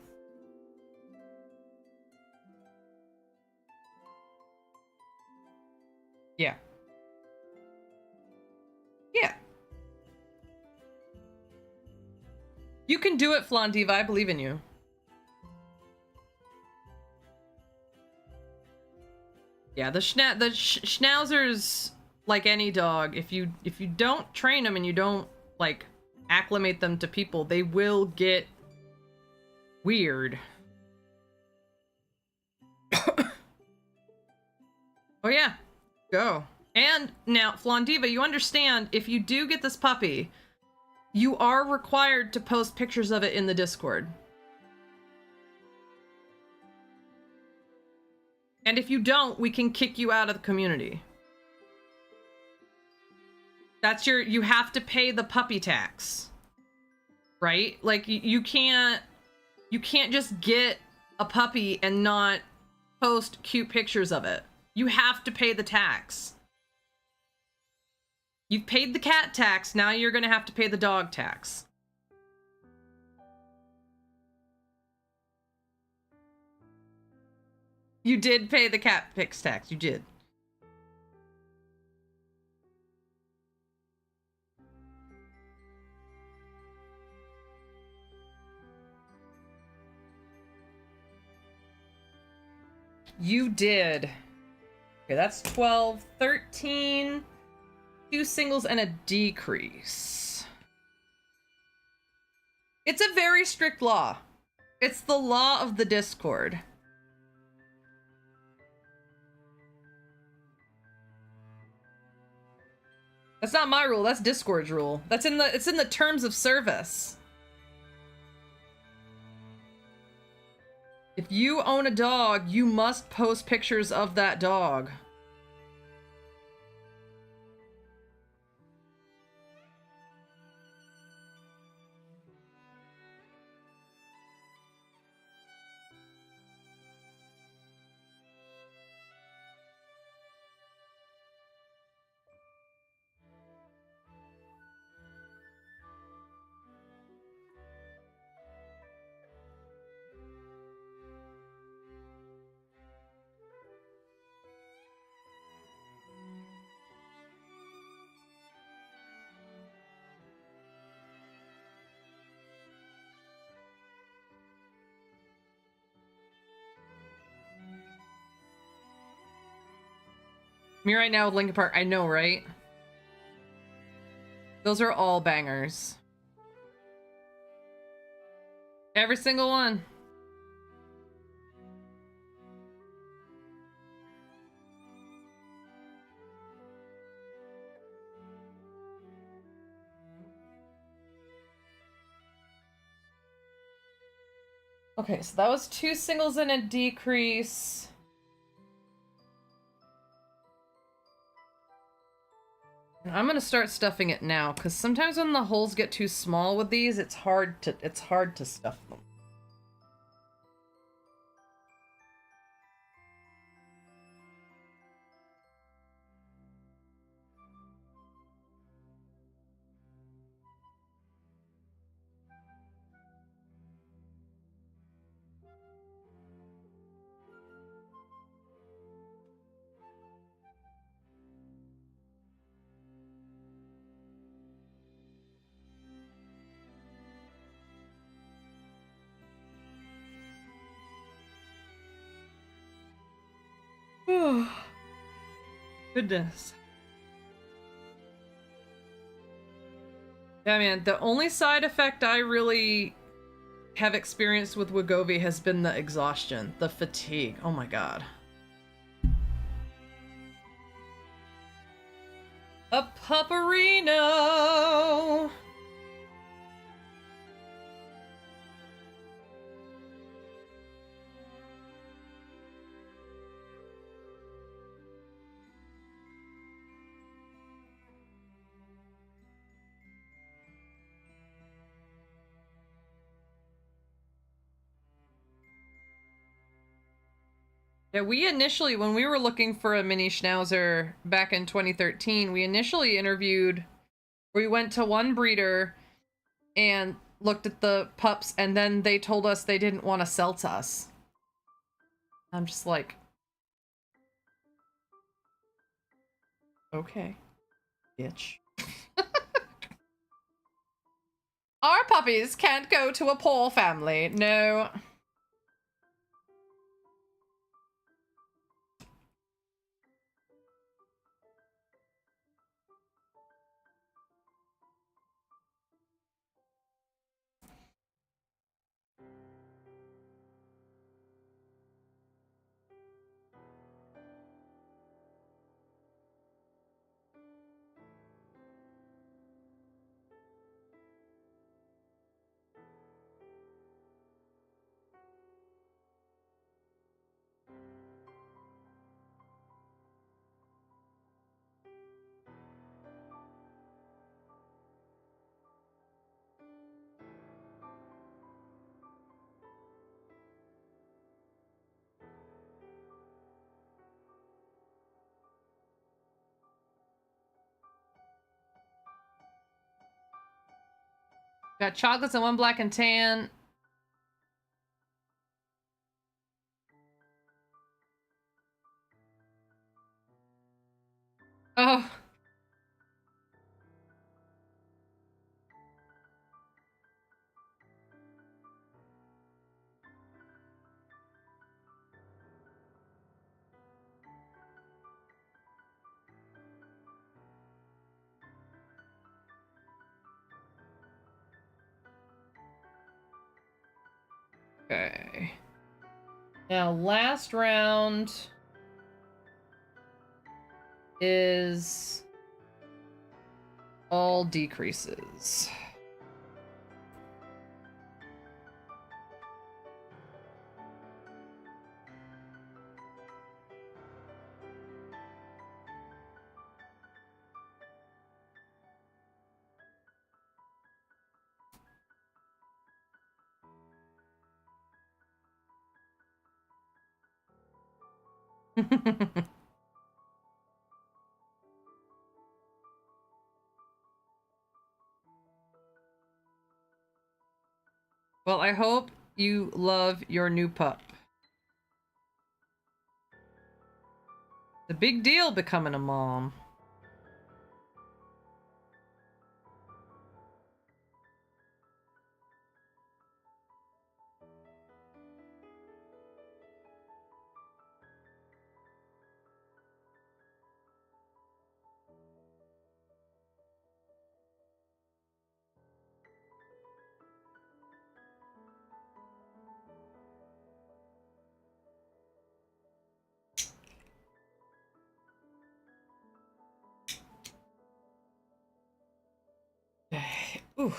Yeah. Yeah. You can do it, Flondiva. I believe in you. Yeah, the schnauzers, like any dog, if you don't train them and you don't like acclimate them to people, they will get weird. Oh yeah, go. And now, Flondiva, you understand, if you do get this puppy, you are required to post pictures of it in the Discord. And if you don't, we can kick you out of the community. That's you have to pay the puppy tax. Right? Like, you can't just get a puppy and not post cute pictures of it. You have to pay the tax. You've paid the cat tax, now you're gonna have to pay the dog tax. You did pay the cat pics tax, you did. You did. Okay, that's 12, 13, 2 singles and a decrease. It's a very strict law. It's the law of the Discord. That's not my rule, that's Discord's rule. It's in the terms of service. If you own a dog, you must post pictures of that dog. Me right now with Linkin Park, I know, right? Those are all bangers. Every single one. Okay, so that was 2 singles and a decrease. I'm gonna start stuffing it now, because sometimes when the holes get too small with these, it's hard to stuff them. Goodness. Yeah, man, the only side effect I really have experienced with Wegovy has been the exhaustion, the fatigue. Oh my god. A pupperino! Yeah, we initially, when we were looking for a mini schnauzer back in 2013, we initially we went to one breeder and looked at the pups, and then they told us they didn't want to sell to us. I'm just like, okay, bitch. Our puppies can't go to a poor family. No. Got chocolates and one black and tan. Oh. Okay. Now, last round is all decreases. Well, I hope you love your new pup. It's a big deal becoming a mom. Ooh.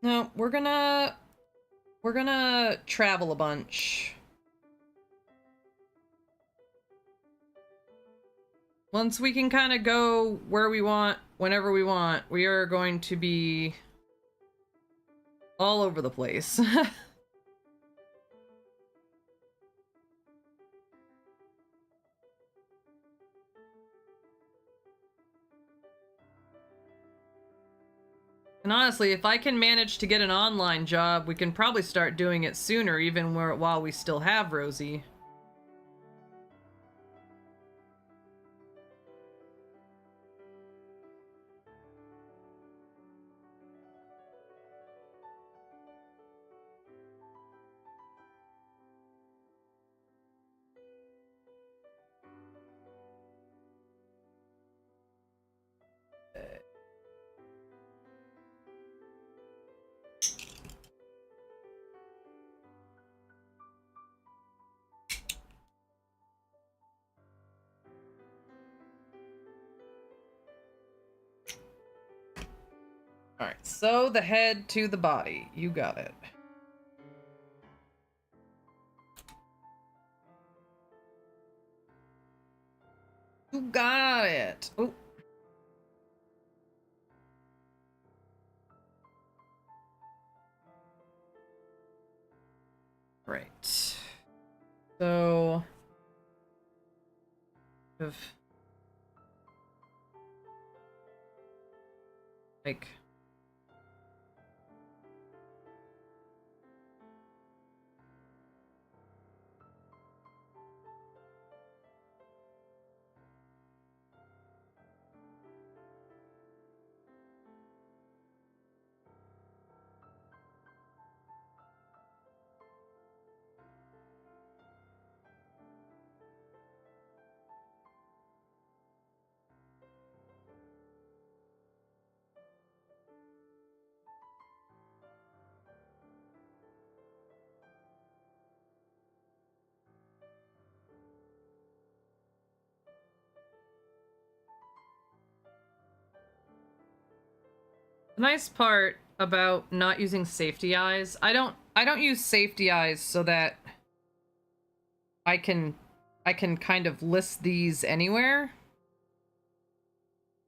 No, we're gonna travel a bunch. Once we can kind of go where we want, whenever we want, we are going to be all over the place. And honestly, if I can manage to get an online job, we can probably start doing it sooner, even while we still have Rosie. Alright, sew the head to the body. You got it. You got it. Oh. Right. So, if like the nice part about not using safety eyes, I don't use safety eyes so that I can kind of list these anywhere.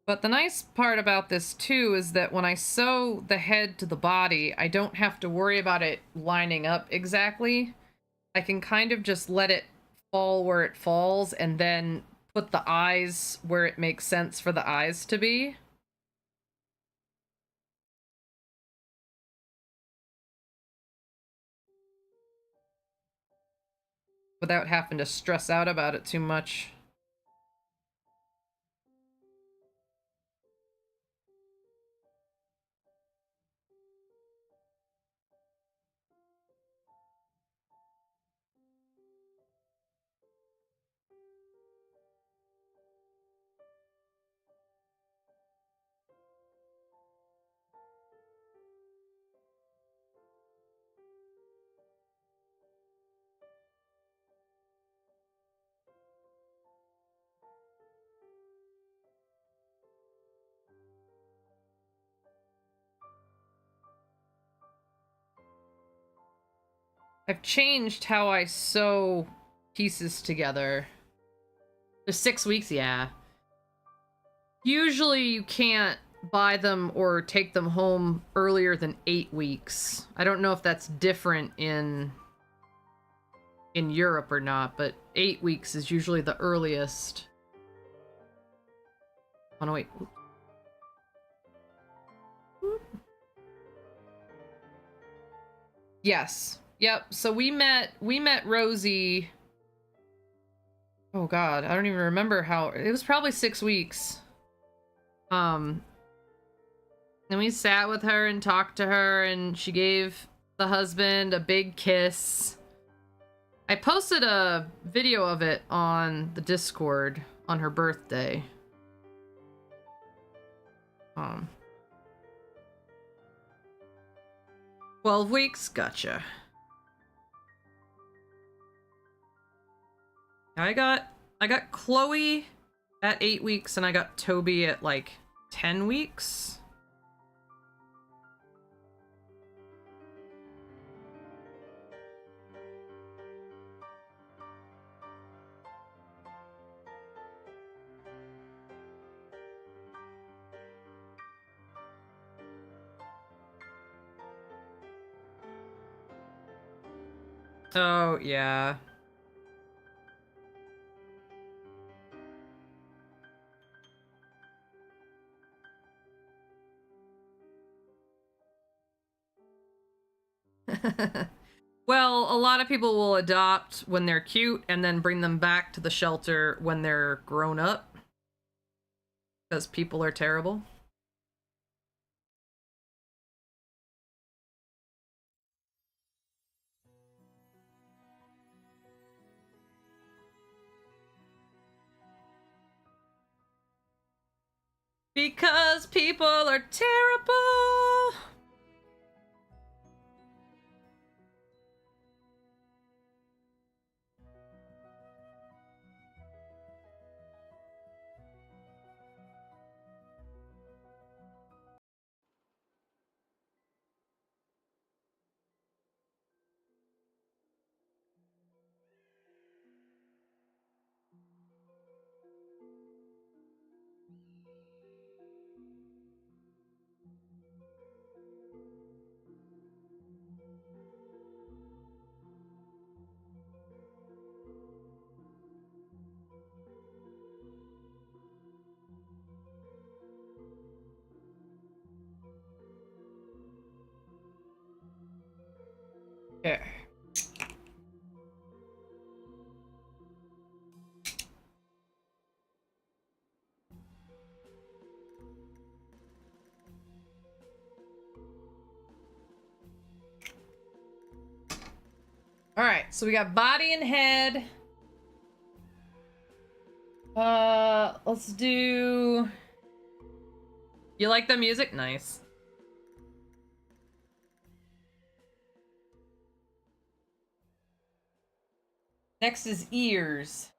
But the nice part about this too is that when I sew the head to the body, I don't have to worry about it lining up exactly. I can kind of just let it fall where it falls and then put the eyes where it makes sense for the eyes to be. Without having to stress out about it too much. I've changed how I sew pieces together. The 6 weeks, yeah. Usually you can't buy them or take them home earlier than 8 weeks. I don't know if that's different in Europe or not, but 8 weeks is usually the earliest. Oh no, wait. Yes. Yep. So we met Rosie. Oh god, I don't even remember how. It was probably 6 weeks. And we sat with her and talked to her, and she gave the husband a big kiss. I posted a video of it on the Discord on her birthday. 12 weeks, gotcha. I got Chloe at 8 weeks, and I got Toby at like 10 weeks. Oh, yeah. Well, a lot of people will adopt when they're cute and then bring them back to the shelter when they're grown up. Because people are terrible. Because people are terrible! Okay. All right, so we got body and head. Let's do... You like the music? Nice. Next is ears.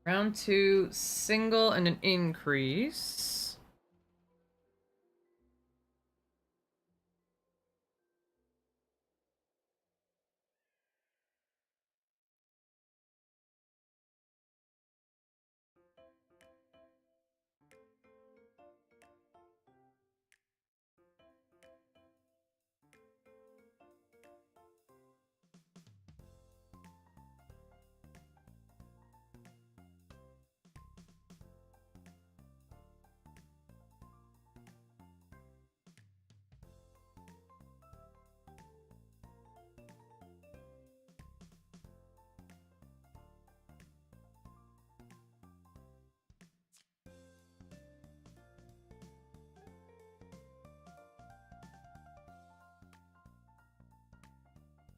Round 2, single and an increase.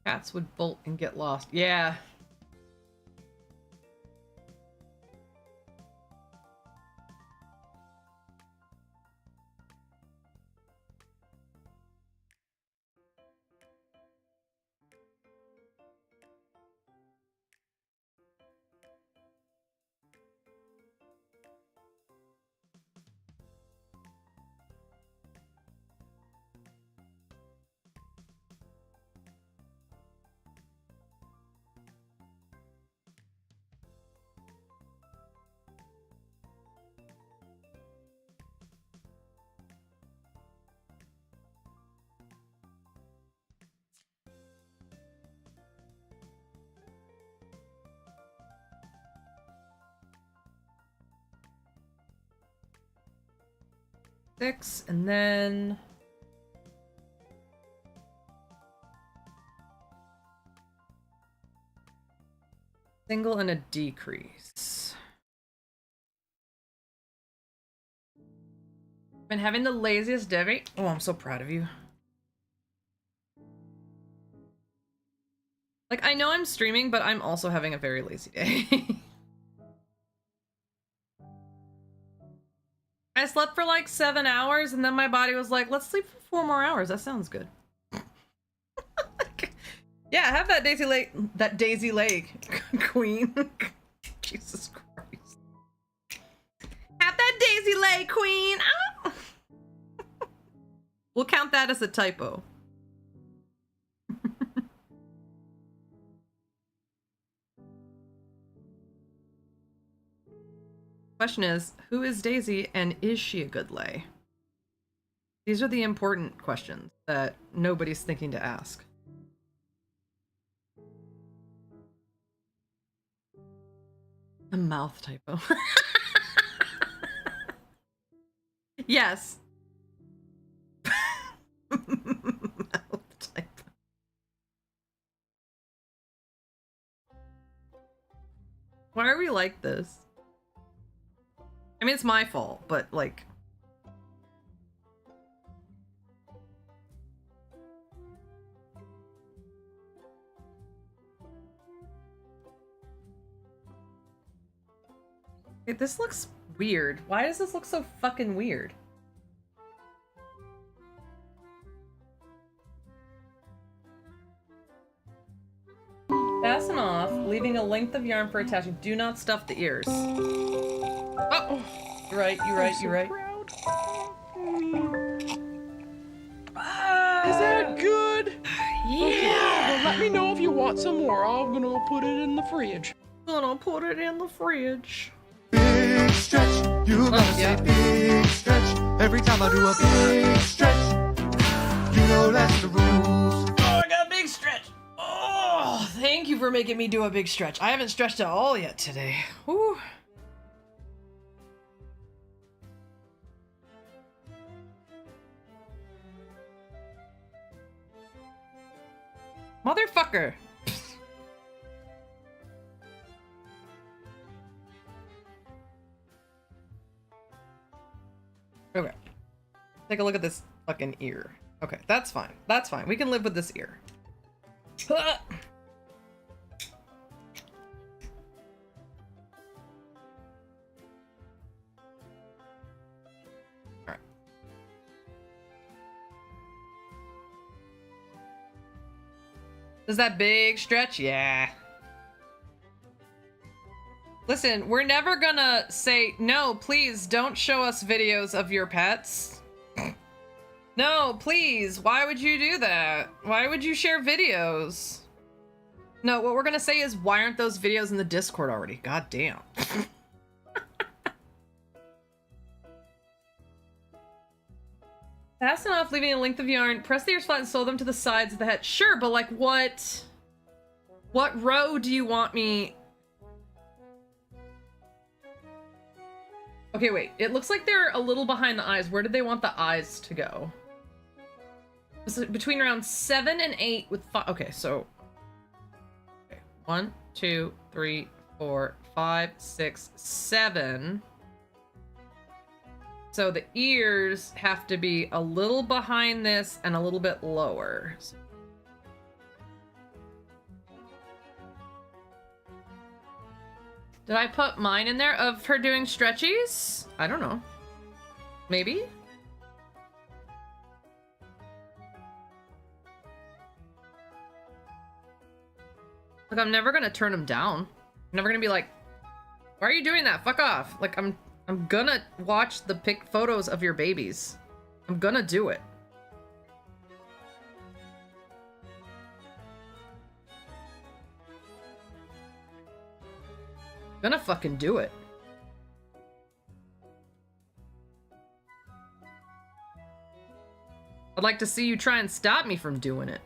Cats would bolt and get lost. Yeah. Six, and then... single and a decrease. Been having the laziest day. Oh, I'm so proud of you. Like, I know I'm streaming, but I'm also having a very lazy day. I slept for like 7 hours, and then my body was like, let's sleep for 4 more hours. That sounds good. Yeah, have that Daisy Lake, queen. Jesus Christ. Have that Daisy Lake, queen. Ah! We'll count that as a typo. Question is, who is Daisy and is she a good lay? These are the important questions that nobody's thinking to ask. A mouth typo. Yes. Mouth typo. Why are we like this? I mean, it's my fault, but like... Okay, this looks weird. Why does this look so fucking weird? Fasten off, leaving a length of yarn for attaching. Do not stuff the ears. Oh! You're right, you're right, you're right. Is that good? Yeah! Okay, well, let me know if you want some more. I'm gonna put it in the fridge. Gonna put it in the fridge. Big stretch, you gotta say big stretch. Every time I do a big stretch, you know that's the rules. Oh, I got a big stretch! Oh, thank you for making me do a big stretch. I haven't stretched at all yet today. Whew. Motherfucker! Okay. Take a look at this fucking ear. Okay, that's fine. That's fine. We can live with this ear. Alright. Is that big stretch? Yeah. Listen, we're never gonna say, no, please don't show us videos of your pets. No, please. Why would you do that? Why would you share videos? No, what we're gonna say is, why aren't those videos in the Discord already? God damn. Fasten off, leaving a length of yarn. Press the ears flat and sew them to the sides of the head. Sure, but like what row do you want me? Okay, wait. It looks like they're a little behind the eyes. Where did they want the eyes to go? Was it between round 7 and 8 with 5? Okay, so... Okay. 1, 2, 3, 4, 5, 6, 7. So the ears have to be a little behind this and a little bit lower. Did I put mine in there of her doing stretchies? I don't know. Maybe? Like, I'm never gonna turn them down. I'm never gonna be like, why are you doing that? Fuck off. Like, I'm gonna watch the photos of your babies. I'm gonna do it. Gonna fucking do it. I'd like to see you try and stop me from doing it.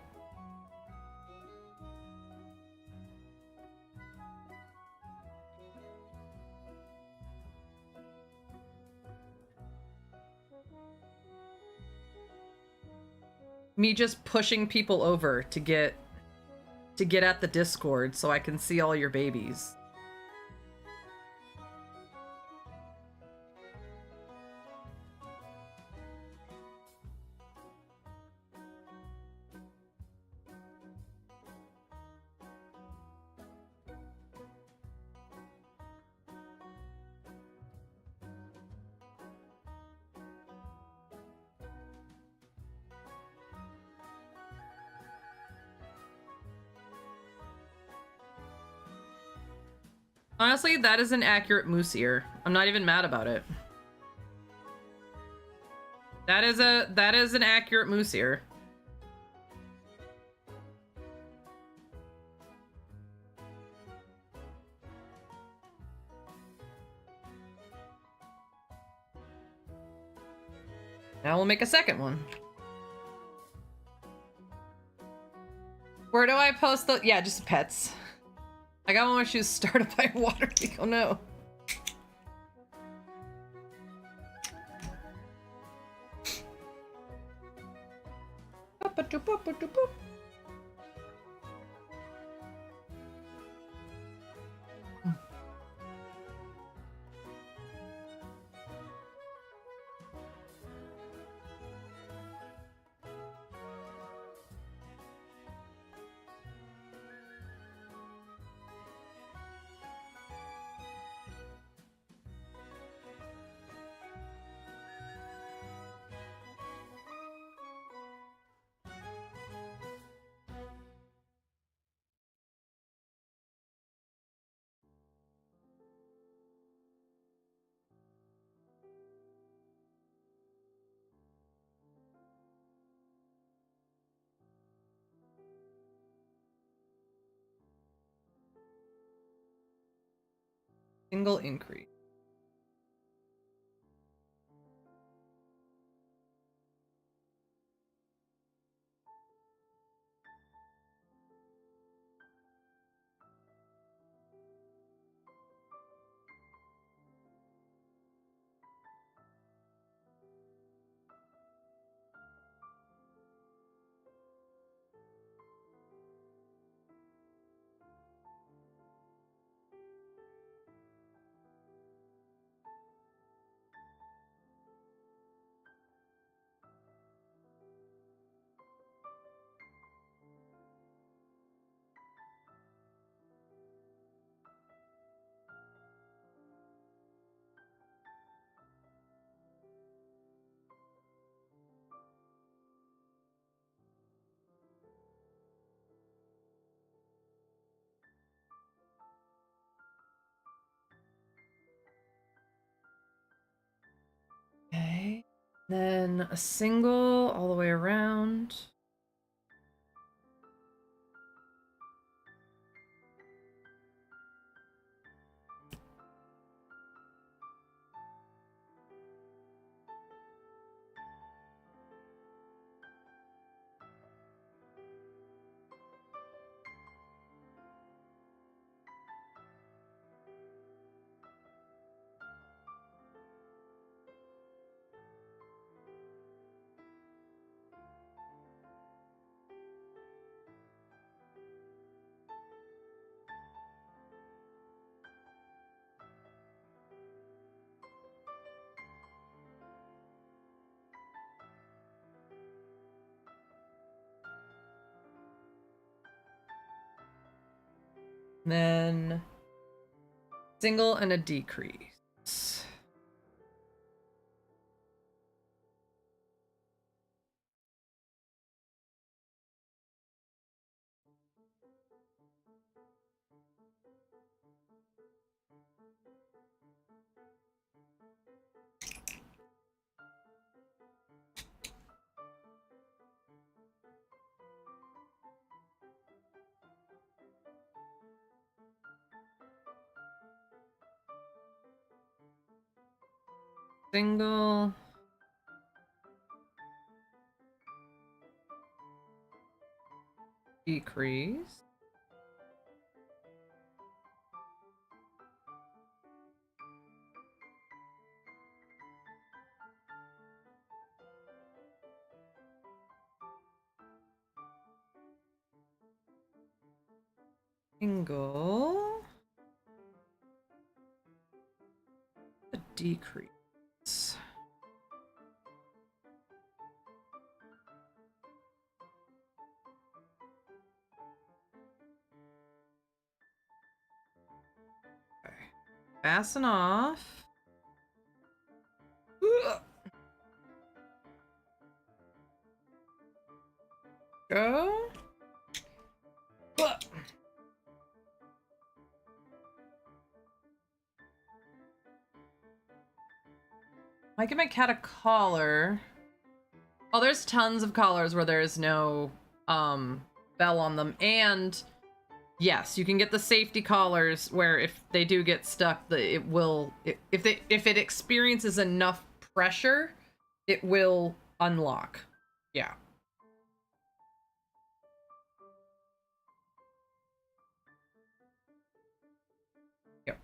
Me just pushing people over to get at the Discord so I can see all your babies. Honestly, that is an accurate moose ear. I'm not even mad about it. That is an accurate moose ear. Now we'll make a second one. Where do I post the... Yeah, just pets. I got one where she was started by water. Oh no. Single increase. Okay. Then a single all the way around. Then single and a decrease. Single. Decrease. Single. A decrease. Okay. Fasten off. Go. I give my cat a collar. Oh, there's tons of collars where there is no bell on them, and yes, you can get the safety collars where if they do get stuck, it will if it experiences enough pressure, it will unlock. Yeah. Yep.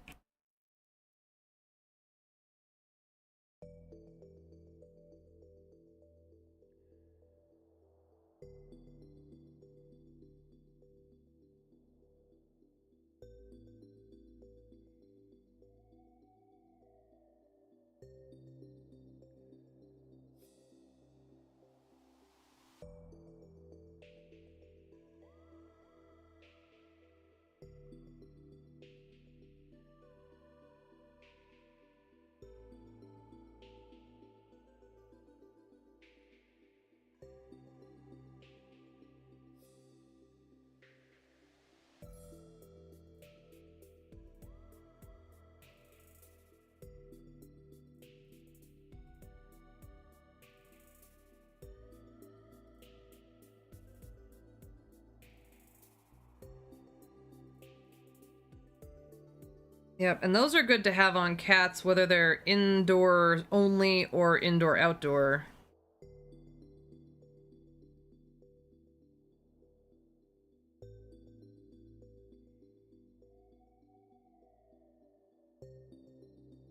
Yep, and those are good to have on cats, whether they're indoor only or indoor outdoor.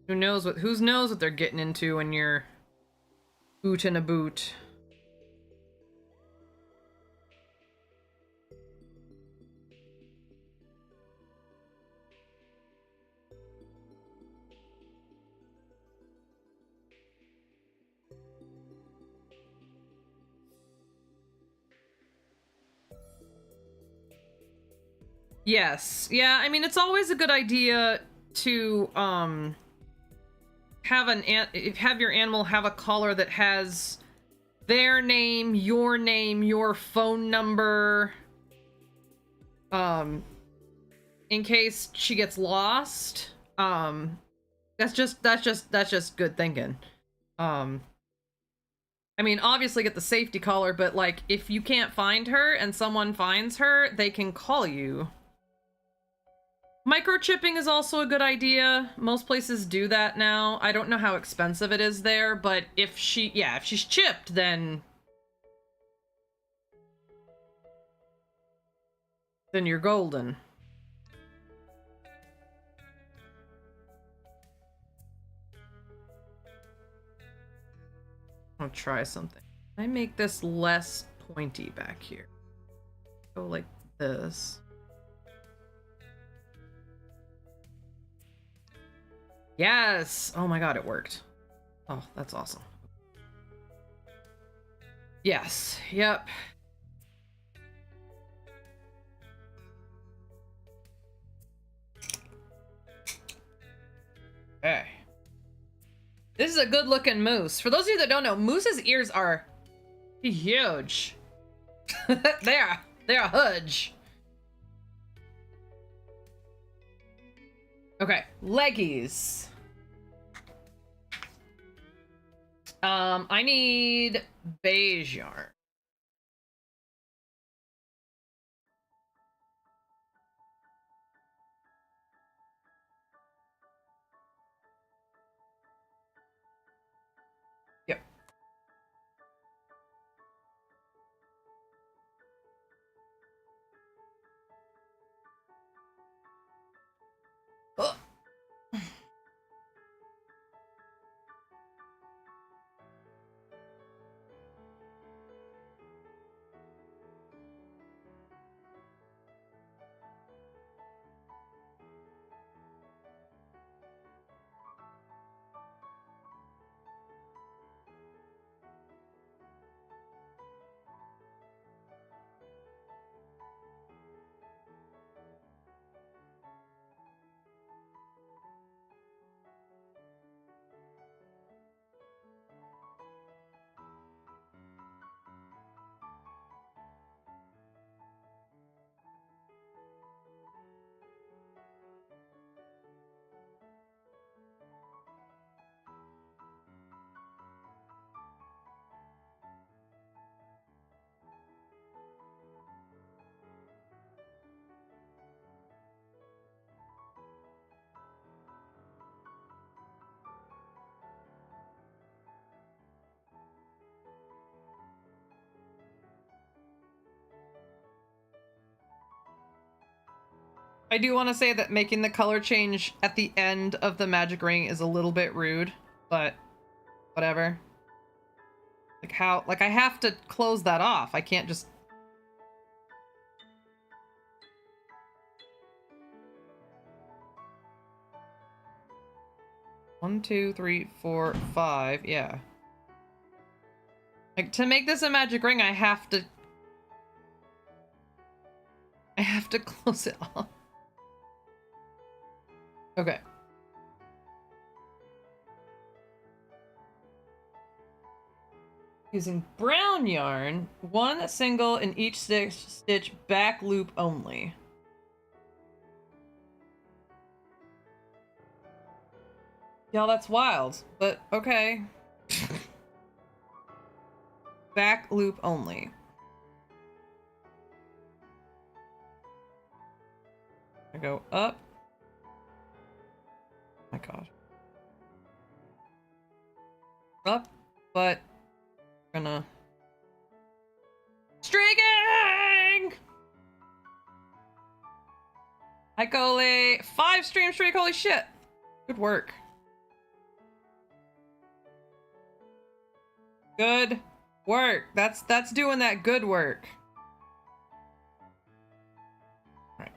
Who knows what they're getting into when you're booting a boot. Yes. Yeah, I mean, it's always a good idea to have your animal have a collar that has their name, your phone number, in case she gets lost. That's just good thinking. I mean, obviously get the safety collar, but like if you can't find her and someone finds her, they can call you. Microchipping is also a good idea. Most places do that now. I don't know how expensive it is there, but if she's chipped, then you're golden. I'll try something. Can I make this less pointy back here? Go like this. Yes! Oh my god, it worked. Oh, that's awesome. Yes, yep. Okay. This is a good looking moose. For those of you that don't know, moose's ears are huge. They're huge. Okay, leggies. I need beige yarn. Yep. Ugh. I do want to say that making the color change at the end of the magic ring is a little bit rude, but whatever. Like I have to close that off. I can't just... One, two, three, four, five, yeah. Like, to make this a magic ring, I have to close it off. Okay. Using brown yarn, one single in each stitch, back loop only. Y'all, that's wild, but okay. Back loop only. I go up. My God. Up, but gonna streaking. Hi Cole, 5 stream streak. Holy shit! Good work. Good work. That's doing that good work. Right.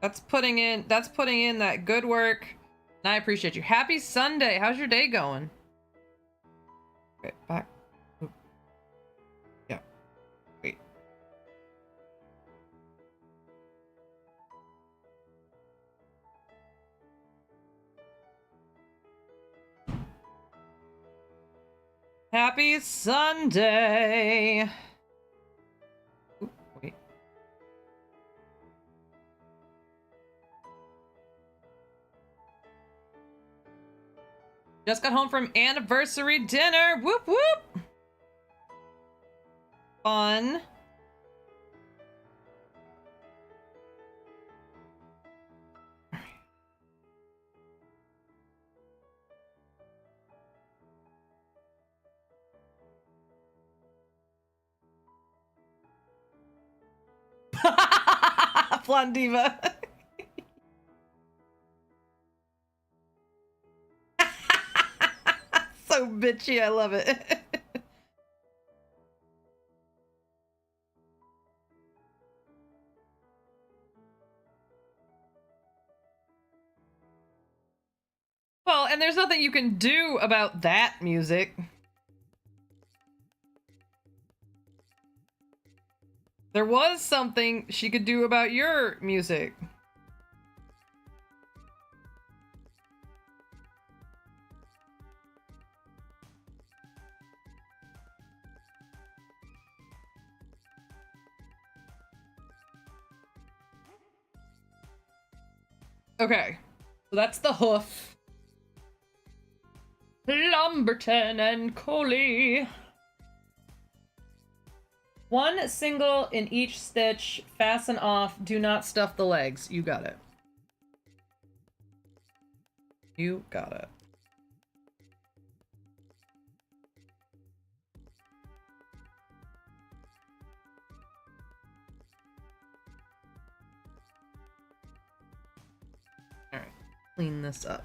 That's putting in that good work. And I appreciate you. Happy Sunday. How's your day going? Okay, back. Oop. Yeah. Wait. Happy Sunday. Oop, wait. Just got home from anniversary dinner. Whoop whoop. Fun. Blondiva. So bitchy, I love it. Well, and there's nothing you can do about that music. There was something she could do about your music. Okay, so that's the hoof. Lumberton and Coley. 1 single in each stitch. Fasten off. Do not stuff the legs. You got it. You got it. All right, clean this up.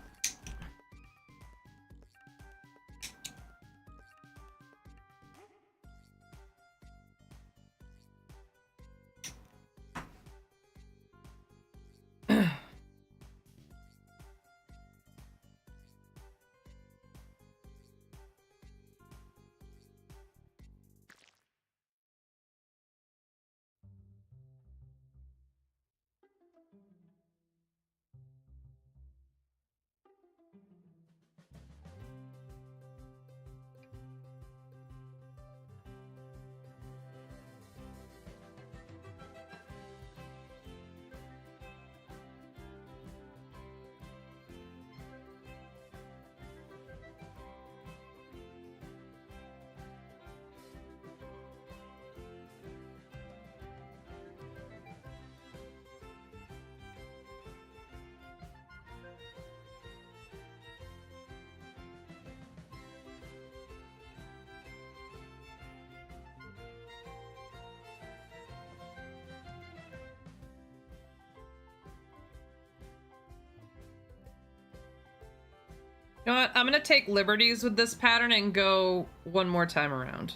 You know what? I'm gonna take liberties with this pattern and go one more time around.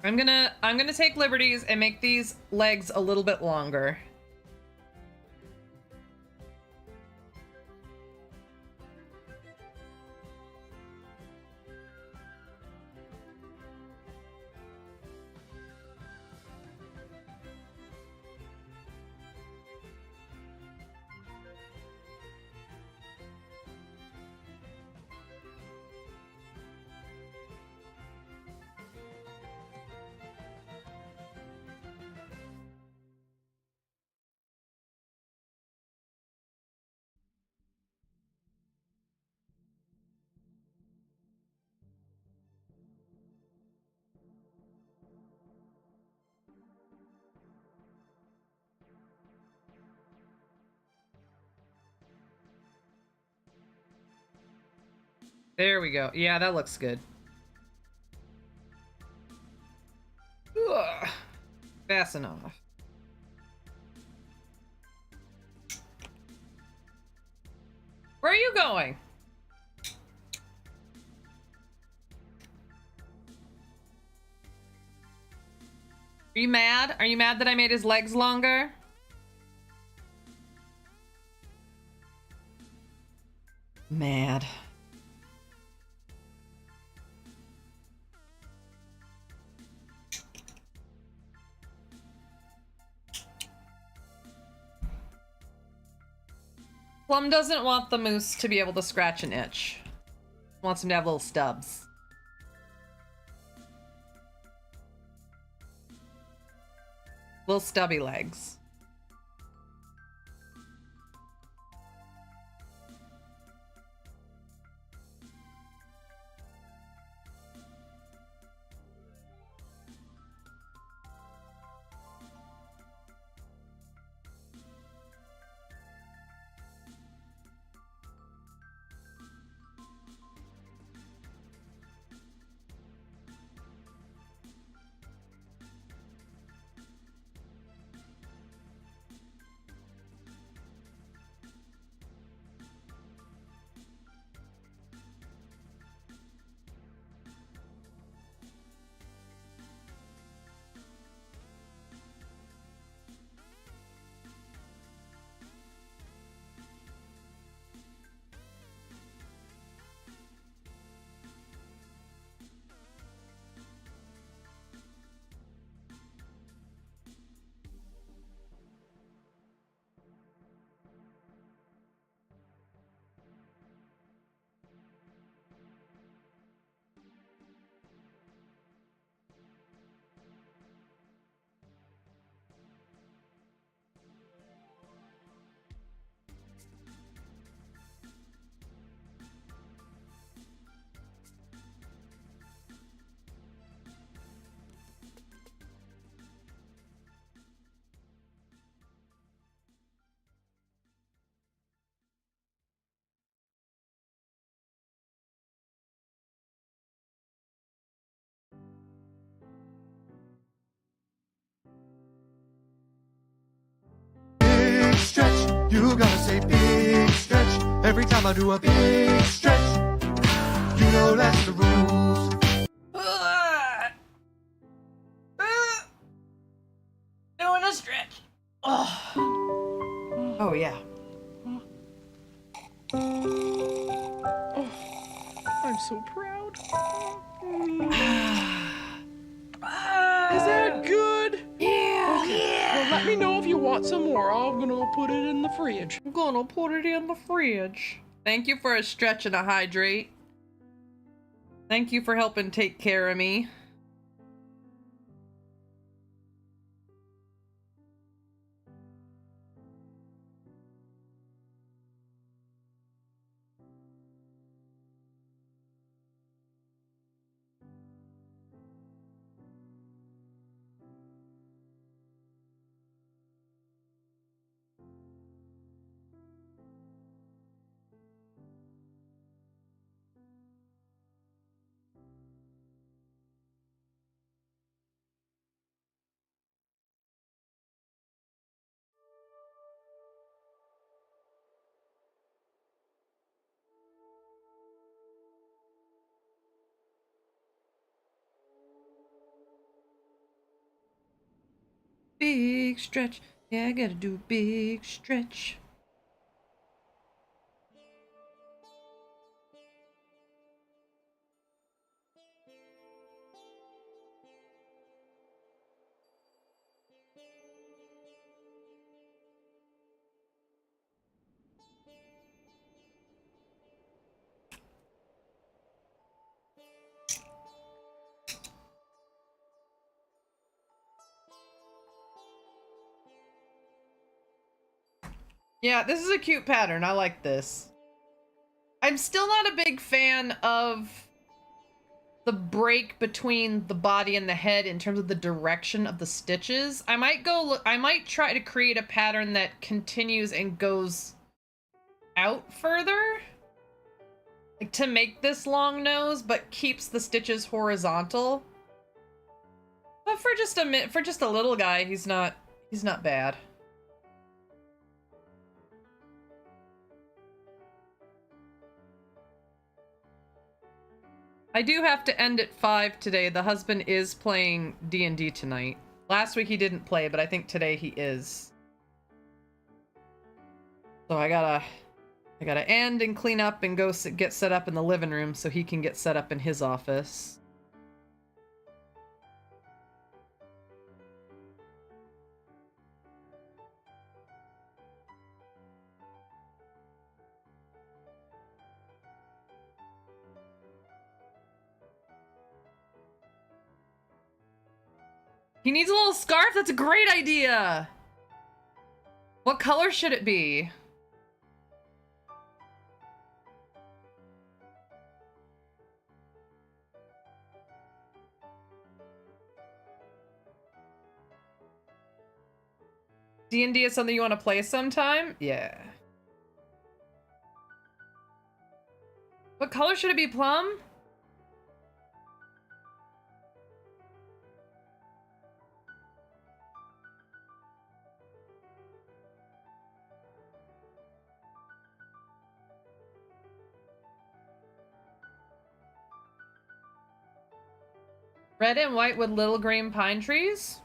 I'm gonna take liberties and make these legs a little bit longer. There we go. Yeah, that looks good. Ugh. Fast enough. Where are you going? Are you mad? Are you mad that I made his legs longer? Mad. Plum doesn't want the moose to be able to scratch and itch. Wants him to have little stubs. Little stubby legs. Big stretch, you gotta say big stretch. Every time I do a big stretch, you know that's the rules. Doing a stretch. Oh yeah. I'm so proud. Is that good? Yeah. Okay. Well, let me know if you want some more. I'm gonna put it in the fridge. I'm gonna put it in the fridge. Thank you for a stretch and a hydrate. Thank you for helping take care of me. Big stretch. Yeah, I gotta do a big stretch. Yeah, this is a cute pattern. I like this. I'm still not a big fan of the break between the body and the head in terms of the direction of the stitches. I might try to create a pattern that continues and goes out further. like to make this long nose, but keeps the stitches horizontal. But for just a little guy, he's not bad. I do have to end at 5 today. The husband is playing D&D tonight. Last week he didn't play, but I think today he is. So I gotta end and clean up and go get set up in the living room so he can get set up in his office. He needs a little scarf? That's a great idea! What color should it be? D&D is something you want to play sometime? Yeah. What color should it be, Plum? Red and white with little green pine trees?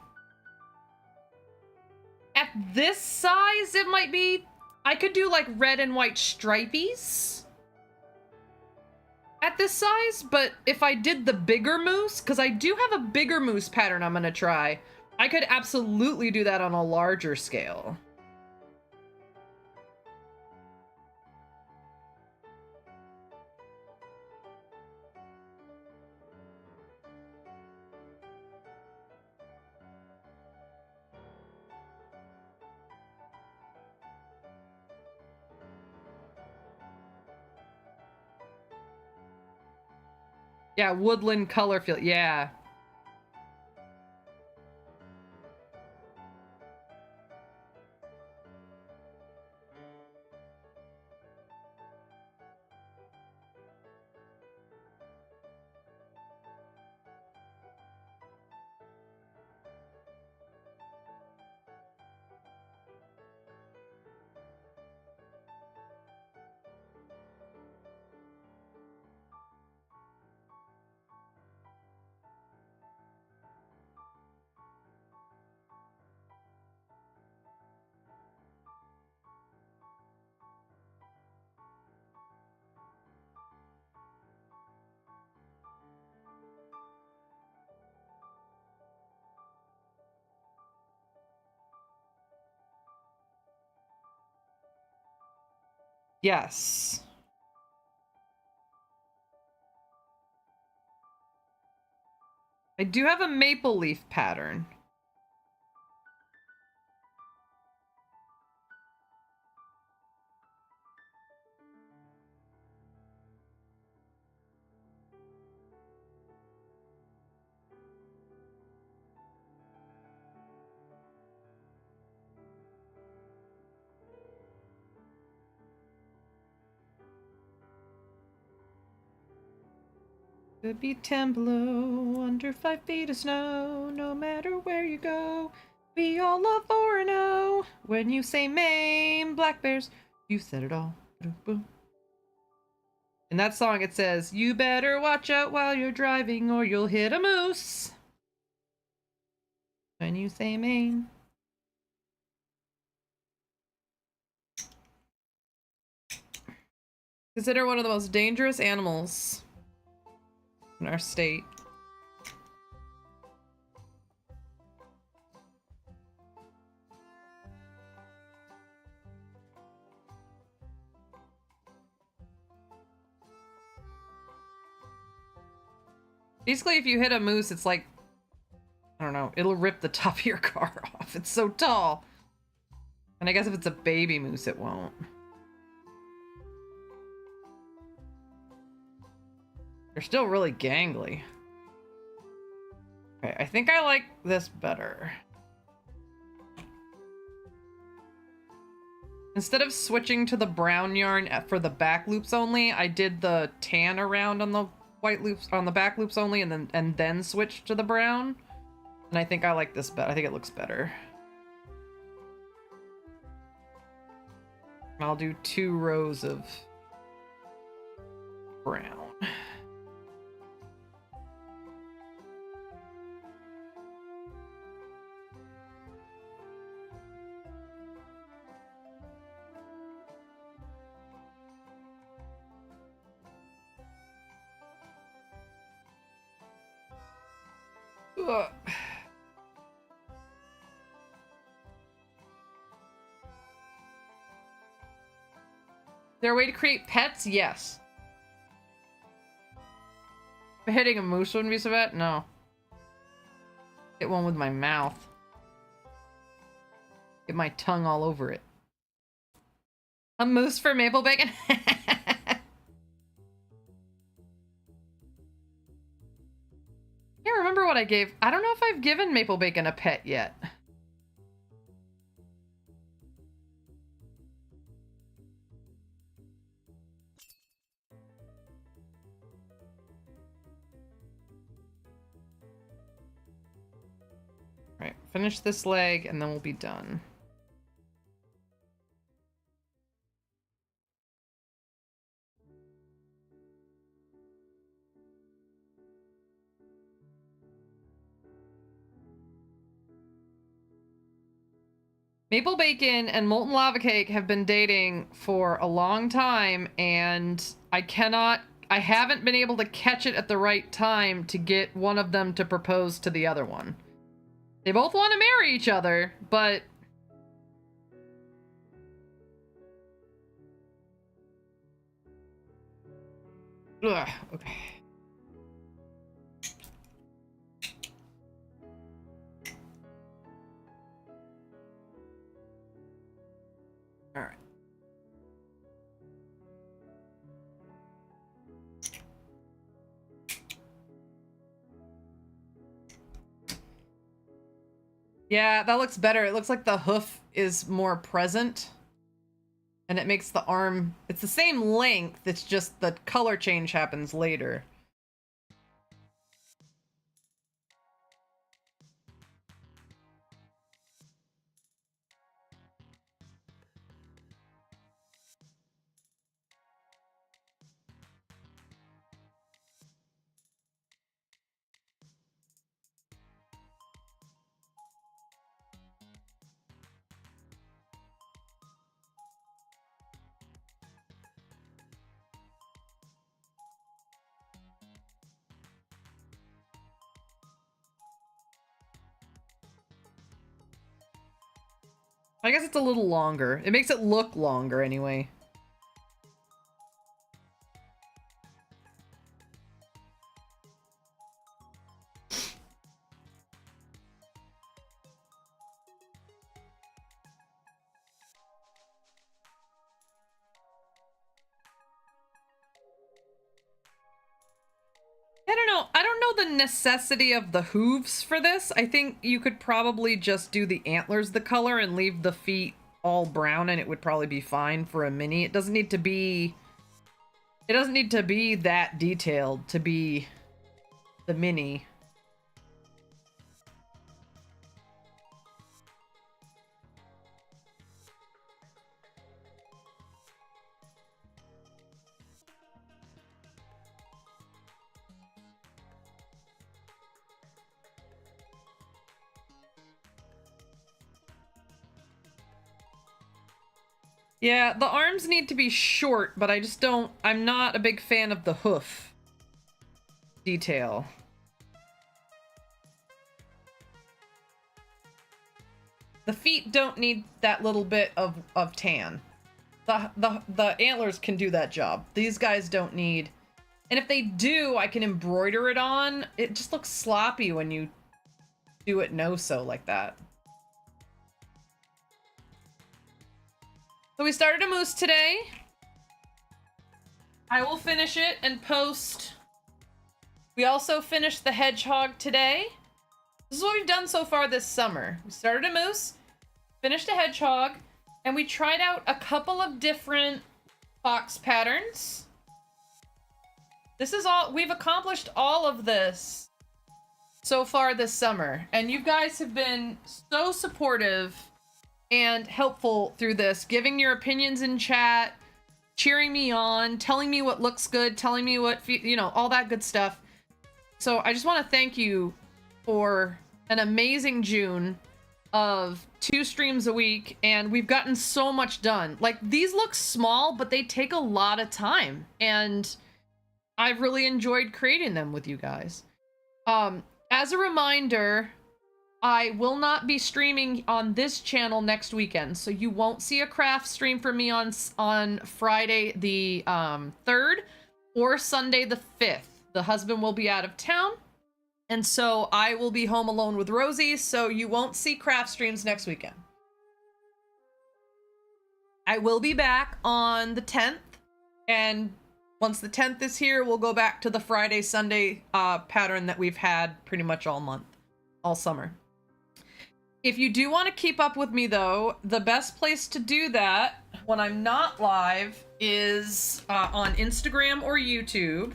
At this size, it might be... I could do, like, red and white stripies at this size, but if I did the bigger moose, because I do have a bigger moose pattern I'm going to try, I could absolutely do that on a larger scale. Yeah, woodland color feel. Yeah. Yes. I do have a maple leaf pattern. Could be 10 below, under 5 feet of snow, no matter where you go. We all love 4-0. When you say Maine, black bears, you said it all. In that song it says, you better watch out while you're driving or you'll hit a moose. When you say Maine. Consider one of the most dangerous animals in our state. Basically, if you hit a moose, it's like, I don't know, it'll rip the top of your car off. It's so tall. And I guess if it's a baby moose, it won't. They're still really gangly. Okay, I think I like this better. Instead of switching to the brown yarn for the back loops only, I did the tan around on the white loops, on the back loops only, and then switched to the brown. And I think I like this better. I think it looks better. I'll do 2 rows of brown. Ugh. Is there a way to create pets? Yes. But hitting a moose wouldn't be so bad? No. Hit one with my mouth. Get my tongue all over it. A moose for maple bacon? I can't remember what I gave. I don't know if I've given maple bacon a pet yet. All right, finish this leg and then we'll be done. Maple Bacon and Molten Lava Cake have been dating for a long time, and I haven't been able to catch it at the right time to get one of them to propose to the other one. They both want to marry each other, but... Ugh, okay. All right. Yeah, that looks better. It looks like the hoof is more present. And it makes the arm... It's the same length, it's just the color change happens later. I guess it's a little longer. It makes it look longer anyway. I don't know the necessity of the hooves for this. I think you could probably just do the antlers the color and leave the feet all brown and it would probably be fine for a mini. It doesn't need to be that detailed to be the mini. Yeah, the arms need to be short, but I'm not a big fan of the hoof detail. The feet don't need that little bit of tan. The antlers can do that job. These guys don't need... And if they do, I can embroider it on. It just looks sloppy when you do it no-so like that. So we started a moose today. I will finish it and post. We also finished the hedgehog today. This is what we've done so far this summer. We started a moose, finished a hedgehog, And we tried out a couple of different fox patterns. This is all, we've accomplished all of this so far this summer. And you guys have been so supportive and helpful through this, giving your opinions in chat, cheering me on, telling me what looks good, telling me what, you know, all that good stuff. So I just want to thank you for an amazing June of 2 streams a week, and we've gotten so much done. Like, these look small, but they take a lot of time, and I've really enjoyed creating them with you guys. As a reminder, I will not be streaming on this channel next weekend, so you won't see a craft stream from me on Friday the 3rd or Sunday the 5th. The husband will be out of town, and so I will be home alone with Rosie, so you won't see craft streams next weekend. I will be back on the 10th, and once the 10th is here, we'll go back to the Friday, Sunday pattern that we've had pretty much all month, all summer. If you do want to keep up with me, though, the best place to do that when I'm not live is on Instagram or YouTube.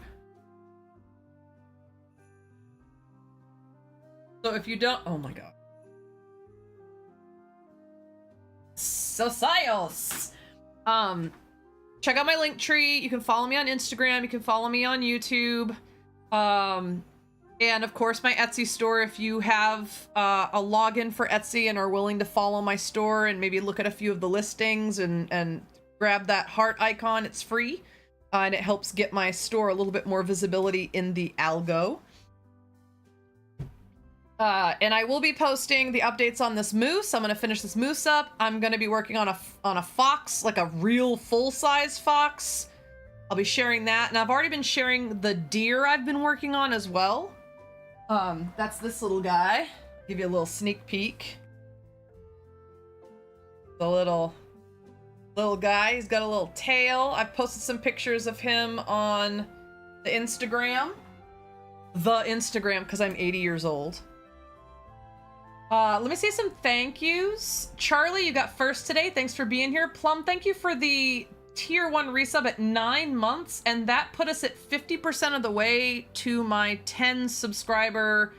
So if you don't, oh my god. Socios! Check out my link tree. You can follow me on Instagram. You can follow me on YouTube. And of course my Etsy store. If you have a login for Etsy and are willing to follow my store and maybe look at a few of the listings and grab that heart icon, it's free. And it helps get my store a little bit more visibility in the algo. And I will be posting the updates on this moose. I'm going to finish this moose up. I'm going to be working on a fox, like a real full-size fox. I'll be sharing that. And I've already been sharing the deer I've been working on as well. That's this little guy. Give you a little sneak peek. The little guy. He's got a little tail. I've posted some pictures of him on the Instagram. The Instagram, because I'm 80 years old. Let me say some thank yous. Charlie, you got first today. Thanks for being here. Plum, thank you for the tier 1 resub at 9 months, and that put us at 50% of the way to my 10 subscriber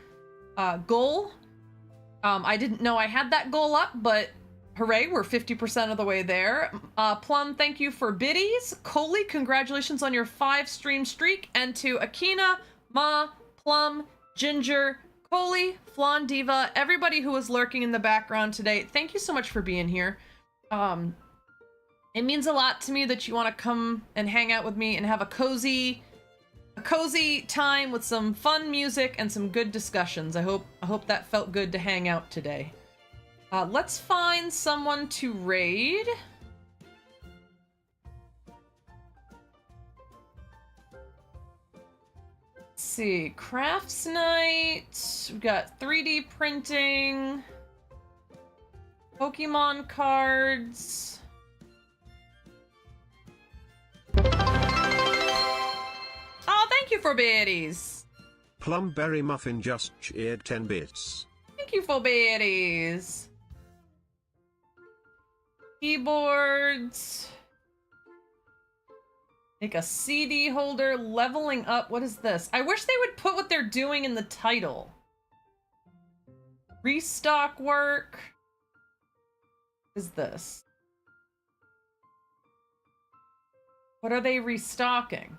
goal. I didn't know I had that goal up, but hooray, we're 50% of the way there. Plum, thank you for biddies. Coley, congratulations on your 5 stream streak. And to Akina, Ma, Plum, Ginger, Coley, Flan Diva, everybody who was lurking in the background today, thank you so much for being here. It means a lot to me that you want to come and hang out with me and have a cozy time with some fun music and some good discussions. I hope that felt good to hang out today. Let's find someone to raid. Let's see, crafts night. We've got 3D printing, Pokemon cards. Oh, thank you for biddies. Plumberry Muffin just cheered 10 bits. Thank you for biddies. Keyboards. Make a CD holder. Leveling up. What is this? I wish they would put what they're doing in the title. Restock work. What is this? What are they restocking?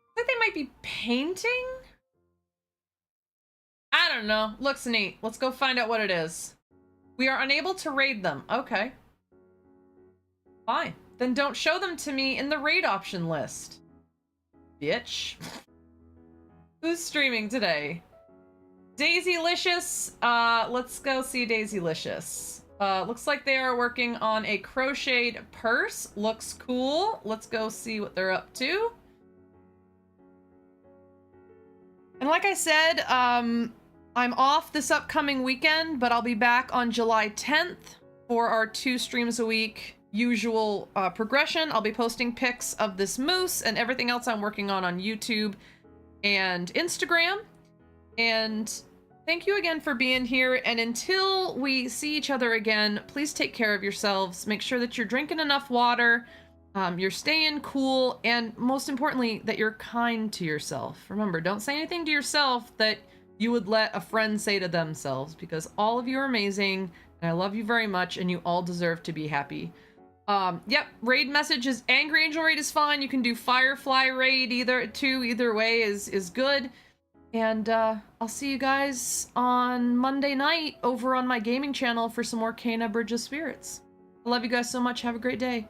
I think they might be painting? I don't know. Looks neat. Let's go find out what it is. We are unable to raid them. Okay. Fine. Then don't show them to me in the raid option list. Bitch. Who's streaming today? Daisylicious. Let's go see Daisylicious. Looks like they are working on a crocheted purse. Looks cool. Let's go see what they're up to. And like I said, I'm off this upcoming weekend, but I'll be back on July 10th for our 2 streams a week usual progression. I'll be posting pics of this moose and everything else I'm working on YouTube and Instagram. And thank you again for being here. And until we see each other again, please take care of yourselves. Make sure that you're drinking enough water, you're staying cool, and most importantly, that you're kind to yourself. Remember, don't say anything to yourself that you would let a friend say to themselves, because all of you are amazing, and I love you very much, and you all deserve to be happy. Yep, raid message is Angry Angel raid is fine. You can do Firefly raid, either way is good. And I'll see you guys on Monday night over on my gaming channel for some more Kena Bridge of Spirits. I love you guys so much. Have a great day.